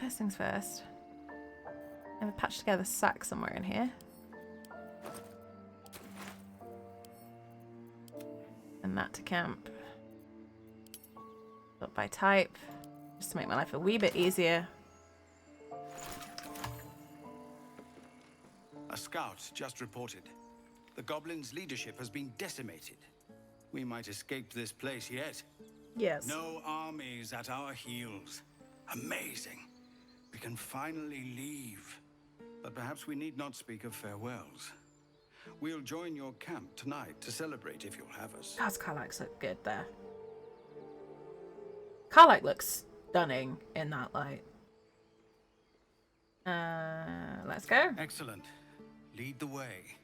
First things first. I have a patched together sack somewhere in here. And that to camp. Sort by type. Just to make my life a wee bit easier. A scout just reported. The goblins' leadership has been decimated. We might escape this place yet. Yes. No armies at our heels. Amazing. We can finally leave. But perhaps we need not speak of farewells. We'll join your camp tonight to celebrate if you'll have us. Gosh, Karlak's look good there. Karlak looks stunning in that light. Let's go. Excellent. Lead the way.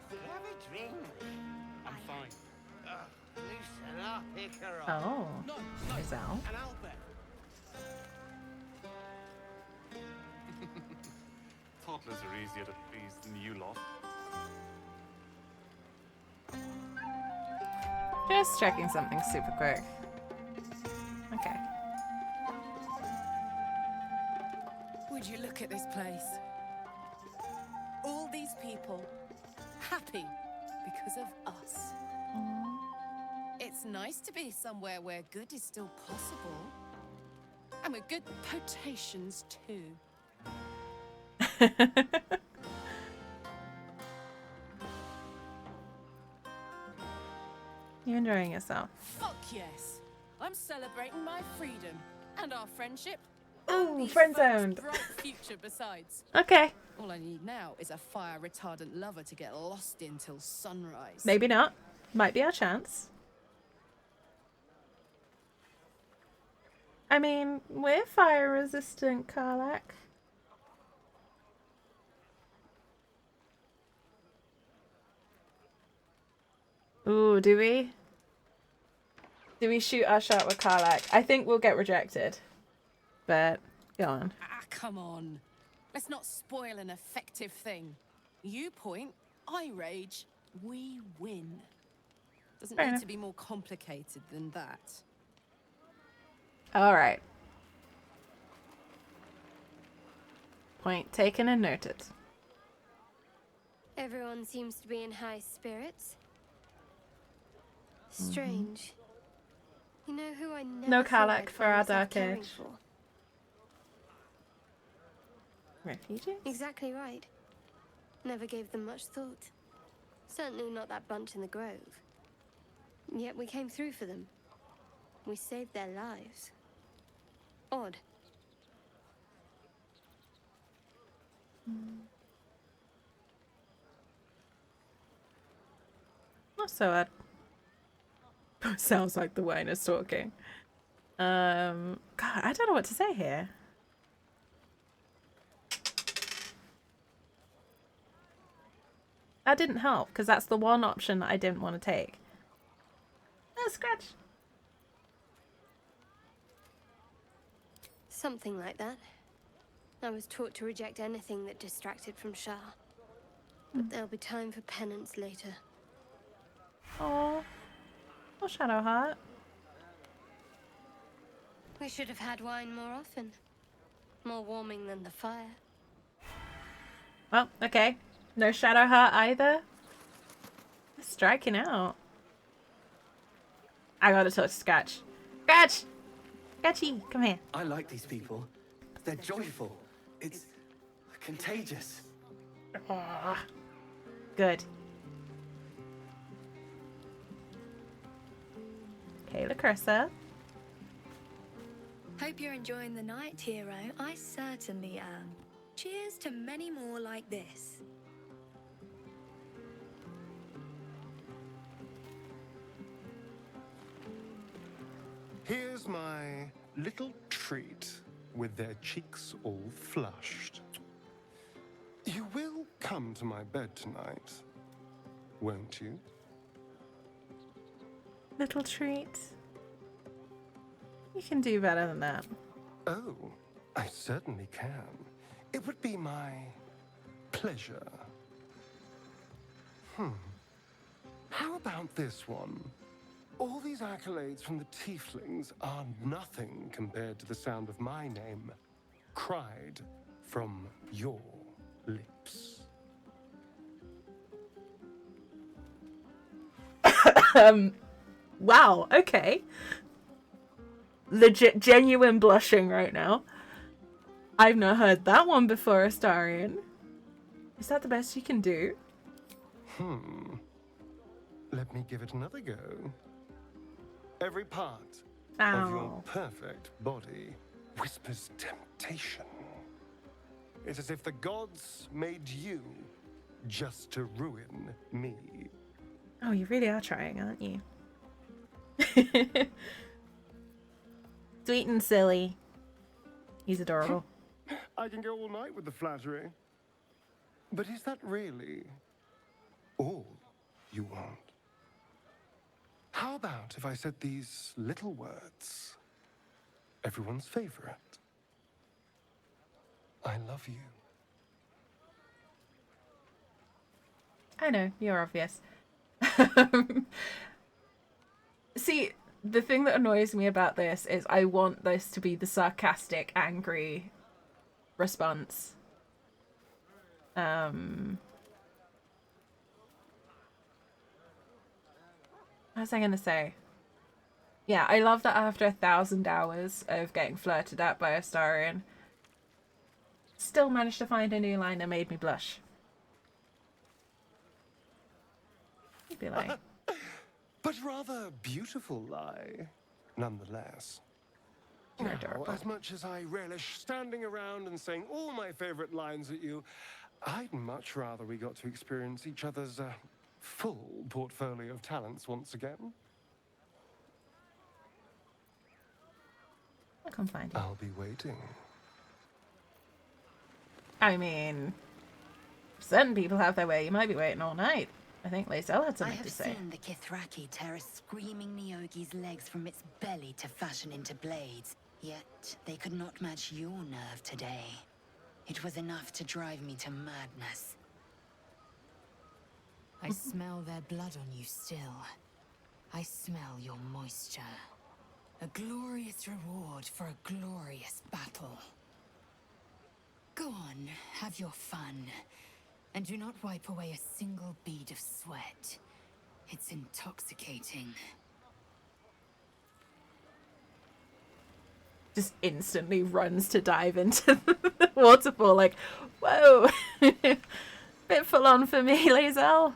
Have a drink. I'm fine. Loosen up, Icarus. Oh. No, Is that all? An Albert. Toddlers are easier to please than you lot. Just checking something super quick. Okay. Would you look at this place? All these people happy because of us. It's nice to be somewhere where good is still possible. And with good potations too. You enjoying yourself? Fuck yes. I'm celebrating my freedom and our friendship. Ooh, friend zoned. Bright future besides. Okay. All I need now is a fire retardant lover to get lost in till sunrise. Maybe not. Might be our chance. I mean, we're fire resistant, Karlak. Ooh, do we? Do we shoot our shot with Karlak? I think we'll get rejected. But, go on. Ah, come on. Let's not spoil an effective thing. You point, I rage, we win. Doesn't Fair need enough. to be more complicated than that. Alright. Point taken and noted. Everyone seems to be in high spirits. Strange. You know who I never No thought Karlak I'd for find our myself Dark caring Age. for. Refugees? Exactly right. Never gave them much thought. Certainly not that bunch in the grove. Yet we came through for them. We saved their lives. Odd. Not so odd. Sounds like the wine is talking. God, I don't know what to say here. That didn't help, because that's the one option that I didn't want to take. Oh, scratch. Something like that. I was taught to reject anything that distracted from Shah. But there'll be time for penance later. Oh, Shadowheart. We should have had wine more often. More warming than the fire. Well, okay. No Shadowheart either. Striking out. I gotta talk to Scratch. Scratch! Scratchy, come here. I like these people. They're joyful. It's contagious. Oh, good. Okay, Lacrissa. Hope you're enjoying the night, hero. I certainly am. Cheers to many more like this. Here's my little treat with their cheeks all flushed. You will come to my bed tonight, won't you? Little treat. You can do better than that. Oh, I certainly can. It would be my pleasure. How about this one? All these accolades from the tieflings are nothing compared to the sound of my name cried from your lips. Wow, okay. Legit, genuine blushing right now. I've not heard that one before, Astarion. Is that the best you can do? Let me give it another go. Every part Ow. of your perfect body whispers temptation. It's as if the gods made you just to ruin me. Oh, you really are trying, aren't you? Sweet and silly. He's adorable. I can go all night with the flattery. But is that really all you want? How about if I said these little words? Everyone's favorite. I love you. I know, you're obvious. See, the thing that annoys me about this is I want this to be the sarcastic, angry response. What was I gonna say? Yeah, I love that after 1,000 hours of getting flirted at by Astarion, still managed to find a new line that made me blush. You'd be like... But rather beautiful lie, nonetheless. You're Now, adorable. as much as I relish standing around and saying all my favorite lines at you, I'd much rather we got to experience each other's full portfolio of talents once again. I'll come find you. I'll be waiting. I mean, certain people have their way. You might be waiting all night. I think Lae'zel had something to say. I have seen the Kithraki tear a screaming Neogi's legs from its belly to fashion into blades. Yet, they could not match your nerve today. It was enough to drive me to madness. I smell their blood on you still. I smell your moisture. A glorious reward for a glorious battle. Go on, have your fun. And do not wipe away a single bead of sweat. It's intoxicating. Just instantly runs to dive into the waterfall, like, whoa. Bit full on for me, Lae'zel.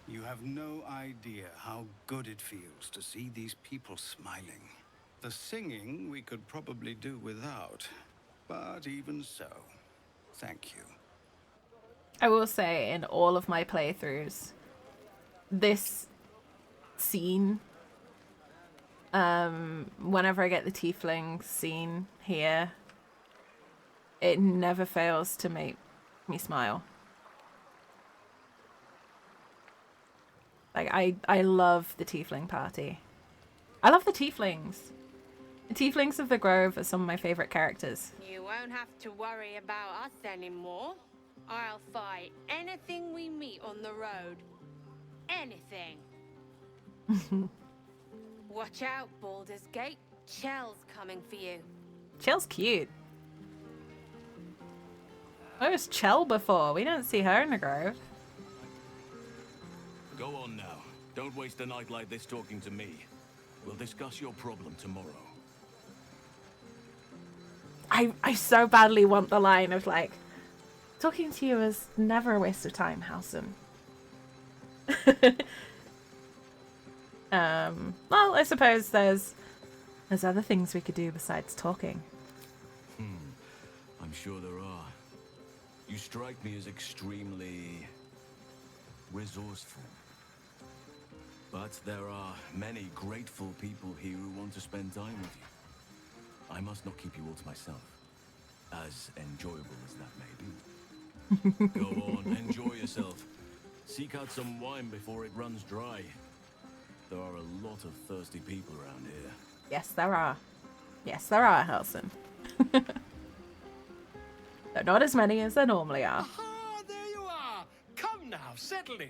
You have no idea how good it feels to see these people smiling. The singing we could probably do without, but even so, thank you. I will say, in all of my playthroughs, this scene, whenever I get the tiefling scene here, it never fails to make me smile. Like, I love the tiefling party. I love the tieflings. The tieflings of the Grove are some of my favorite characters. You won't have to worry about us anymore. I'll fight anything we meet on the road. Anything. Watch out, Baldur'sgate. Chell's coming for you. Chell's cute. Where was Chell before? We don't see her in the Grove. Go on now. Don't waste a night like this talking to me. We'll discuss your problem tomorrow. I so badly want the line of, like, talking to you is never a waste of time, Halson. Well, I suppose there's other things we could do besides talking. I'm sure there are. You strike me as extremely resourceful. But there are many grateful people here who want to spend time with you. I must not keep you all to myself, as enjoyable as that may be. Go on, enjoy yourself. Seek out some wine before it runs dry. There are a lot of thirsty people around here. Yes, there are. Yes, there are, Halson. Though not as many as there normally are. Ah, there you are. Come now, settle in.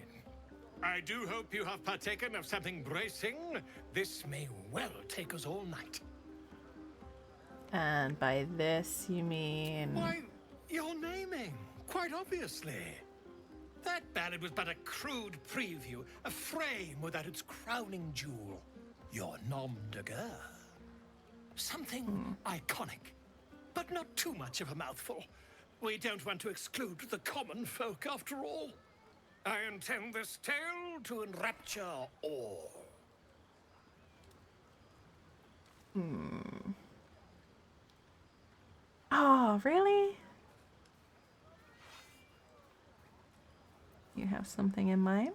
I do hope you have partaken of something bracing. This may well take us all night. And by this, you mean... Why, you're naming, quite obviously. That ballad was but a crude preview, a frame without its crowning jewel. Your nom de guerre. Something iconic, but not too much of a mouthful. We don't want to exclude the common folk, after all. I intend this tale to enrapture all. Oh, really? You have something in mind?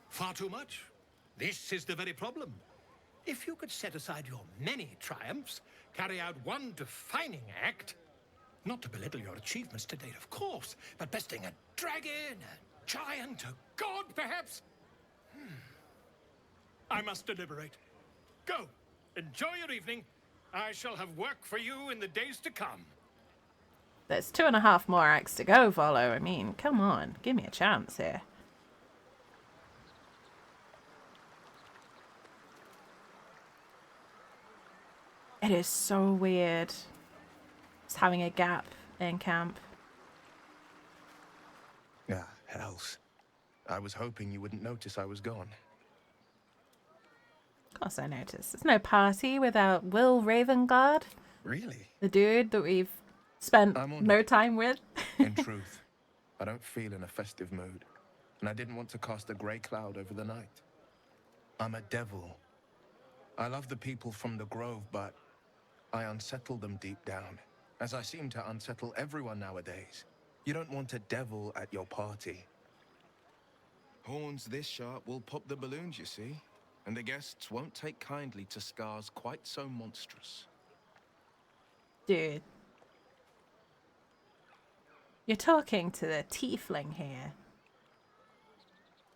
Far too much. This is the very problem. If you could set aside your many triumphs, carry out one defining act, not to belittle your achievements to date, of course, but besting a dragon, a giant, a god, perhaps? I must deliberate. Go. Enjoy your evening. I shall have work for you in the days to come. There's 2.5 more acts to go, Volo. I mean, come on. Give me a chance here. It is so weird just having a gap in camp. Ah, hells. I was hoping you wouldn't notice I was gone. Of course I noticed. There's no party without Will Ravengard. Really? The dude that we've spent no time with. In truth, I don't feel in a festive mood, and I didn't want to cast a grey cloud over the night. I'm a devil. I love the people from the Grove, but I unsettle them deep down, as I seem to unsettle everyone nowadays. You don't want a devil at your party. Horns this sharp will pop the balloons, you see, and the guests won't take kindly to scars quite so monstrous. Dude. You're talking to the tiefling here.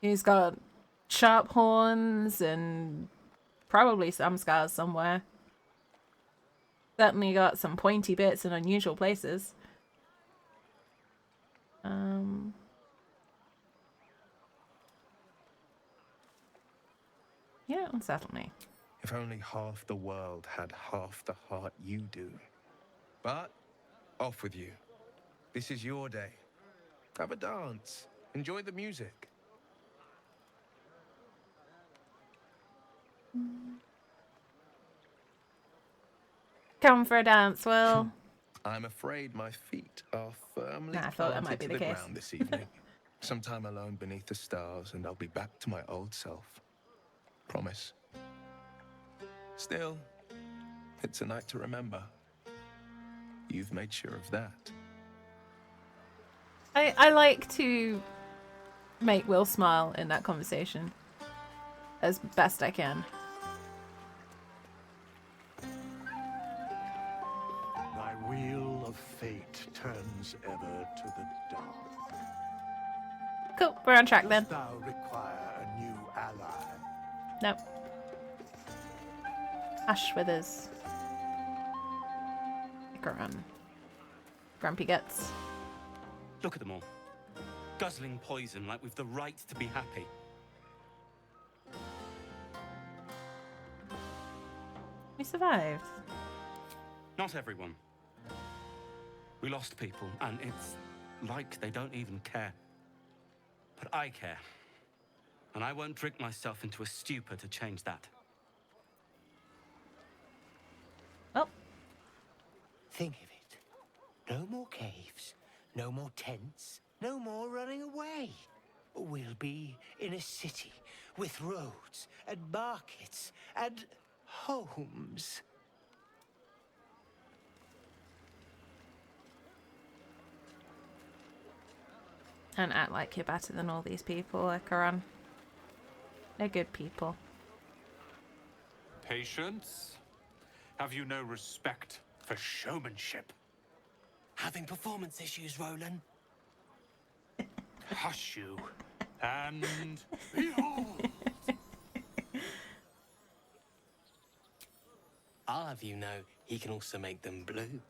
He's got sharp horns and probably some scars somewhere. Certainly got some pointy bits in unusual places. You don't unsettle me. If only half the world had half the heart you do. But, off with you. This is your day. Have a dance. Enjoy the music. Come for a dance, Will. I'm afraid my feet are firmly Nah, I thought that might planted be to the the case. ground this evening. Some time alone beneath the stars, and I'll be back to my old self. Promise. Still, it's a night to remember. You've made sure of that. I like to make Will smile in that conversation as best I can. Thy wheel of fate turns ever to the dark. Cool, we're on track then. Dost thou require a new ally? Nope. Ash withers. Stick around. Grumpy guts. Look at them all. Guzzling poison like we've the right to be happy. We survived. Not everyone. We lost people, and it's like they don't even care. But I care. And I won't drink myself into a stupor to change that. Oh. Think of it. No more caves, no more tents, no more running away. We'll be in a city with roads and markets and homes. And act like you're better than all these people, Ikaran. They're good people. Patience? Have you no respect for showmanship? Having performance issues, Roland? Hush you. And behold! I'll have you know, he can also make them blue.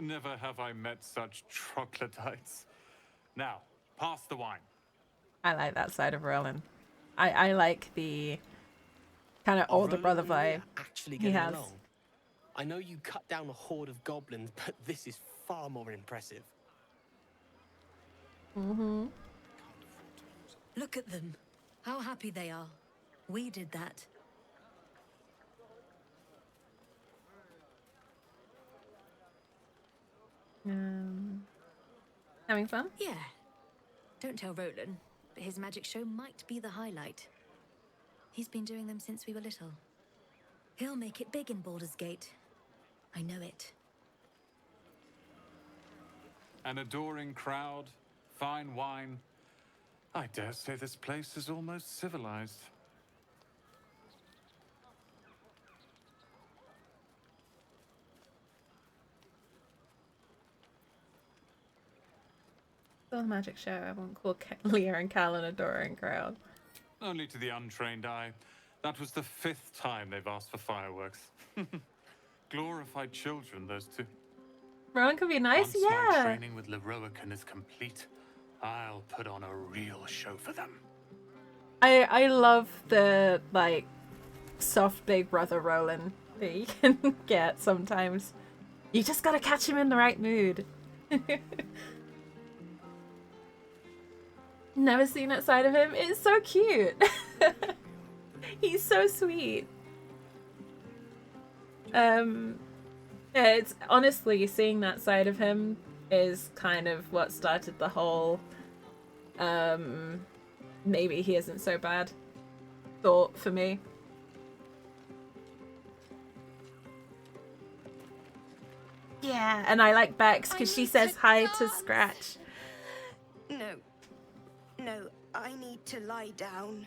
Never have I met such troglodytes. Now, pass the wine. I like that side of Roland. I like the kind of older brother vibe Actually he getting has. along. I know you cut down a horde of goblins, but this is far more impressive. Mm-hmm. Look at them. How happy they are. We did that. Having fun? Yeah. Don't tell Roland, but his magic show might be the highlight. He's been doing them since we were little. He'll make it big in Baldur'sgate. I know it. An adoring crowd, fine wine. I dare say this place is almost civilized. Still a magic show. Everyone called Leah and Cal an adoring crowd. Only to the untrained eye. That was the 5th time they've asked for fireworks. Glorified children, those two. Roland could be nice, Once my yeah. training with Leroican is complete, I'll put on a real show for them. I love the like soft big brother Roland that you can get sometimes. You just gotta catch him in the right mood. Never seen that side of him. It's so cute. He's so sweet. Yeah, it's honestly seeing that side of him is kind of what started the whole maybe he isn't so bad thought for me. Yeah, and I like Bex because she says hi to Scratch. No. No, I need to lie down.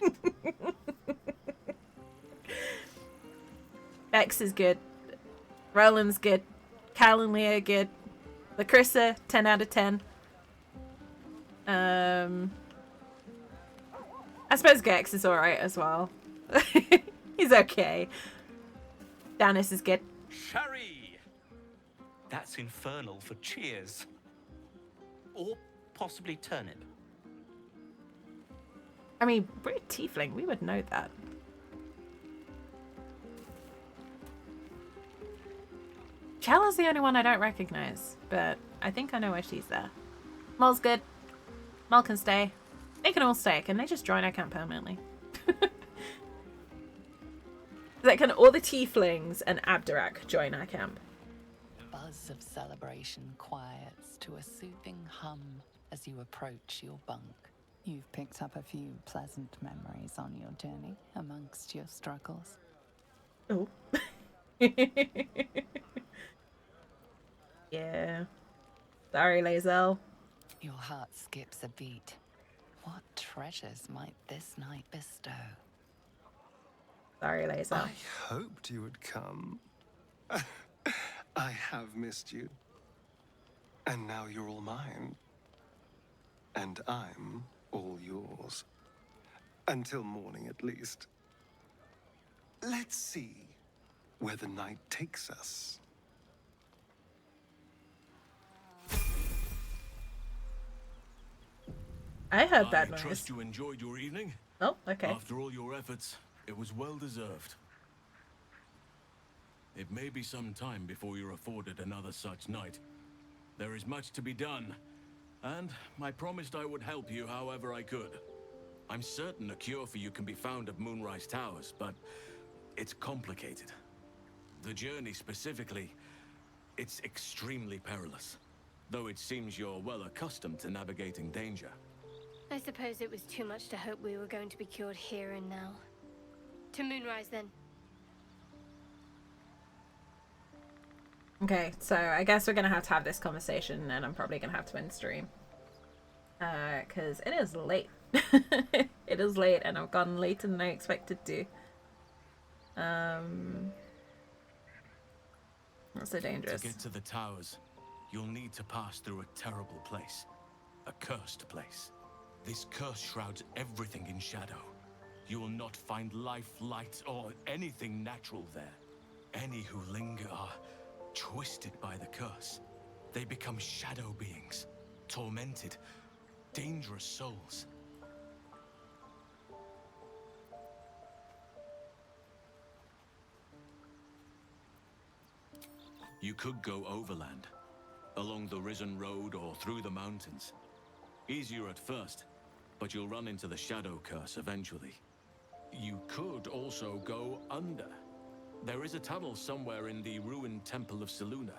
Bex is good. Roland's good. Cal and Leah good. Lacrissa, 10 out of 10. I suppose Gex is alright as well. He's okay. Danis is good. Sherry! That's infernal for cheers. Or possibly turnip. I mean, we're a tiefling. We would know that. Chella's the only one I don't recognize, but I think I know why she's there. Mol's good. Mol can stay. They can all stay. Can they just join our camp permanently? Like, can all the tieflings and Abderak join our camp? buzz of celebration quiets to a soothing hum as you approach your bunk. You've picked up a few pleasant memories on your journey amongst your struggles. Oh. Yeah. Sorry, Lae'zel. Your heart skips a beat. What treasures might this night bestow? Sorry, Lae'zel. I hoped you would come. I have missed you. And now you're all mine. And I'm all yours. Until morning, at least. Let's see where the night takes us. I heard that I noise. trust you enjoyed your evening. Oh, okay. After all your efforts, it was well deserved. It may be some time before you're afforded another such night. There is much to be done, and I promised I would help you however I could. I'm certain a cure for you can be found at Moonrise Towers, but it's complicated. The journey specifically, it's extremely perilous, though it seems you're well accustomed to navigating danger. I suppose it was too much to hope we were going to be cured here and now. To Moonrise, then. Okay, so I guess we're gonna have this conversation, and I'm probably gonna have to end stream. Because it is late. It is late, and I've gone later than I expected to. That's so dangerous. To get to the towers, you'll need to pass through a terrible place. A cursed place. This curse shrouds everything in shadow. You will not find life, light, or anything natural there. Any who linger are twisted by the curse. They become shadow beings, tormented, dangerous souls. You could go overland, along the Risen Road or through the mountains. Easier at first, but you'll run into the shadow curse eventually. You could also go under. There is a tunnel somewhere in the ruined Temple of Selûne.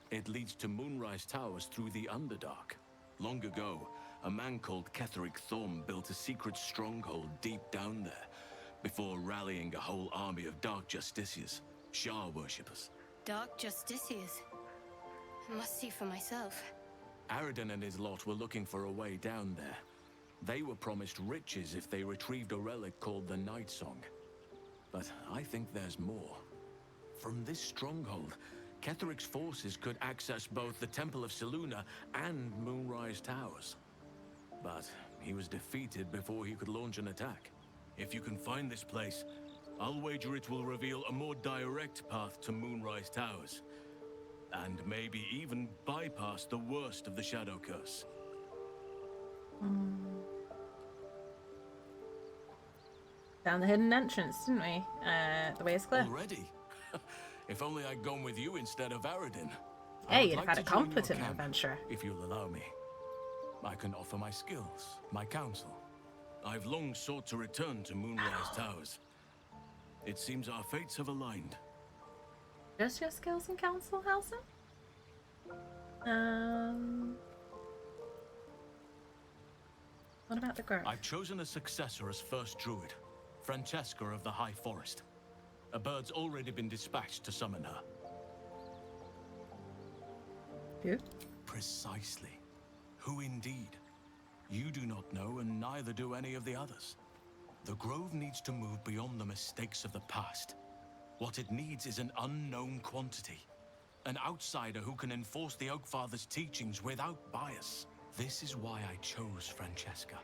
It leads to Moonrise Towers through the Underdark. Long ago, a man called Ketheric Thorm built a secret stronghold deep down there, before rallying a whole army of Dark Justiciars, Shah worshippers. Dark Justiciars. I must see for myself. Aradin and his lot were looking for a way down there. They were promised riches if they retrieved a relic called the Night Song. But I think there's more. From this stronghold, Ketheric's forces could access both the Temple of Selûne and Moonrise Towers. But he was defeated before he could launch an attack. If you can find this place, I'll wager it will reveal a more direct path to Moonrise Towers. And maybe even bypass the worst of the Shadow Curse. Found the hidden entrance, didn't we? The way is clear. Already? If only I'd gone with you instead of Aradin. Hey, you'd have had a competent adventure. If you'll allow me. I can offer my skills, my counsel. I've long sought to return to Moonrise Towers. It seems our fates have aligned. Just your skills and counsel, Halsin? What about the grove? I've chosen a successor as first druid, Francesca of the High Forest. A bird's already been dispatched to summon her. Who? Precisely. Who indeed? You do not know, and neither do any of the others. The Grove needs to move beyond the mistakes of the past. What it needs is an unknown quantity. An outsider who can enforce the Oakfather's teachings without bias. This is why I chose Francesca.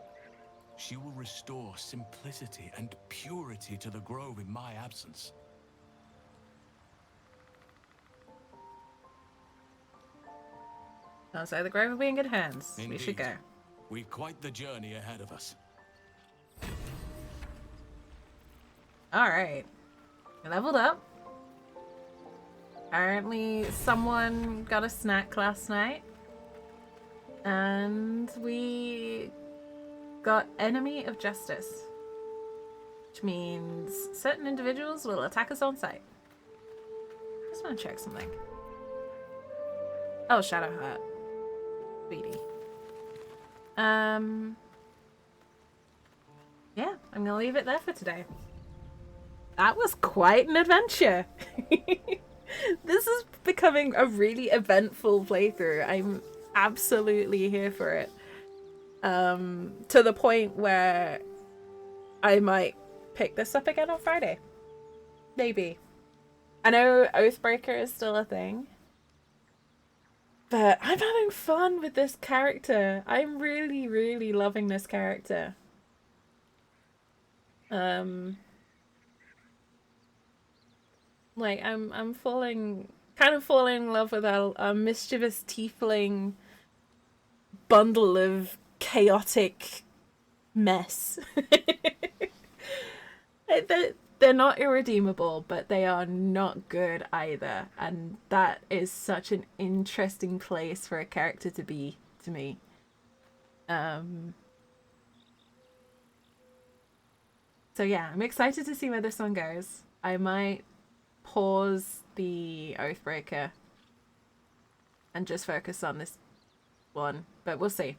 She will restore simplicity and purity to the Grove in my absence. So the grove will be in good hands. Indeed. We should go. We've quite the journey ahead of us. Alright. Leveled up. Apparently someone got a snack last night. And we got Enemy of Justice. Which means certain individuals will attack us on sight. Just want to check something. Oh, Shadowheart. Sweetie. Yeah, I'm gonna leave it there for today. That was quite an adventure. This is becoming a really eventful playthrough. I'm absolutely here for it. To the point where I might pick this up again on Friday. Maybe. I know Oathbreaker is still a thing. But I'm having fun with this character. I'm really, really loving this character. Like I'm kind of falling in love with a mischievous tiefling bundle of chaotic mess. They're not irredeemable, but they are not good either, and that is such an interesting place for a character to be to me. So yeah, I'm excited to see where this one goes. I might pause the Oathbreaker and just focus on this one, but we'll see.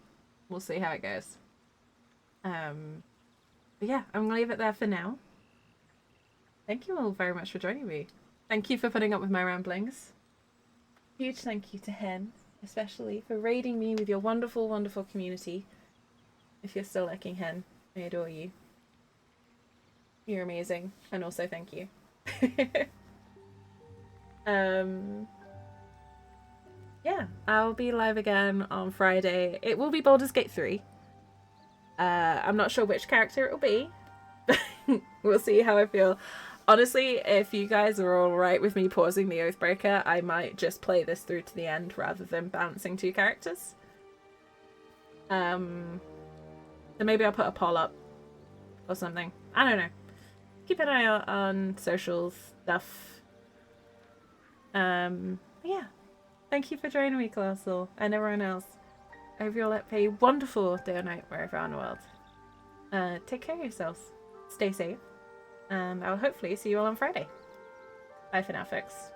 We'll see how it goes. But yeah, I'm gonna leave it there for now. Thank you all very much for joining me. Thank you for putting up with my ramblings. Huge thank you to Hen, especially, for raiding me with your wonderful, wonderful community. If you're still lurking, Hen, I adore you. You're amazing, and also thank you. Yeah, I'll be live again on Friday. It will be Baldur's Gate 3. I'm not sure which character it will be. We'll see how I feel. Honestly, if you guys are all right with me pausing the Oathbreaker, I might just play this through to the end rather than balancing two characters. So maybe I'll put a poll up or something. I don't know. Keep an eye out on social stuff. Yeah. Thank you for joining me, Colossal, and everyone else. I hope you all have a wonderful day or night wherever around the world. Take care of yourselves. Stay safe. And I'll hopefully see you all on Friday. Bye for now, folks.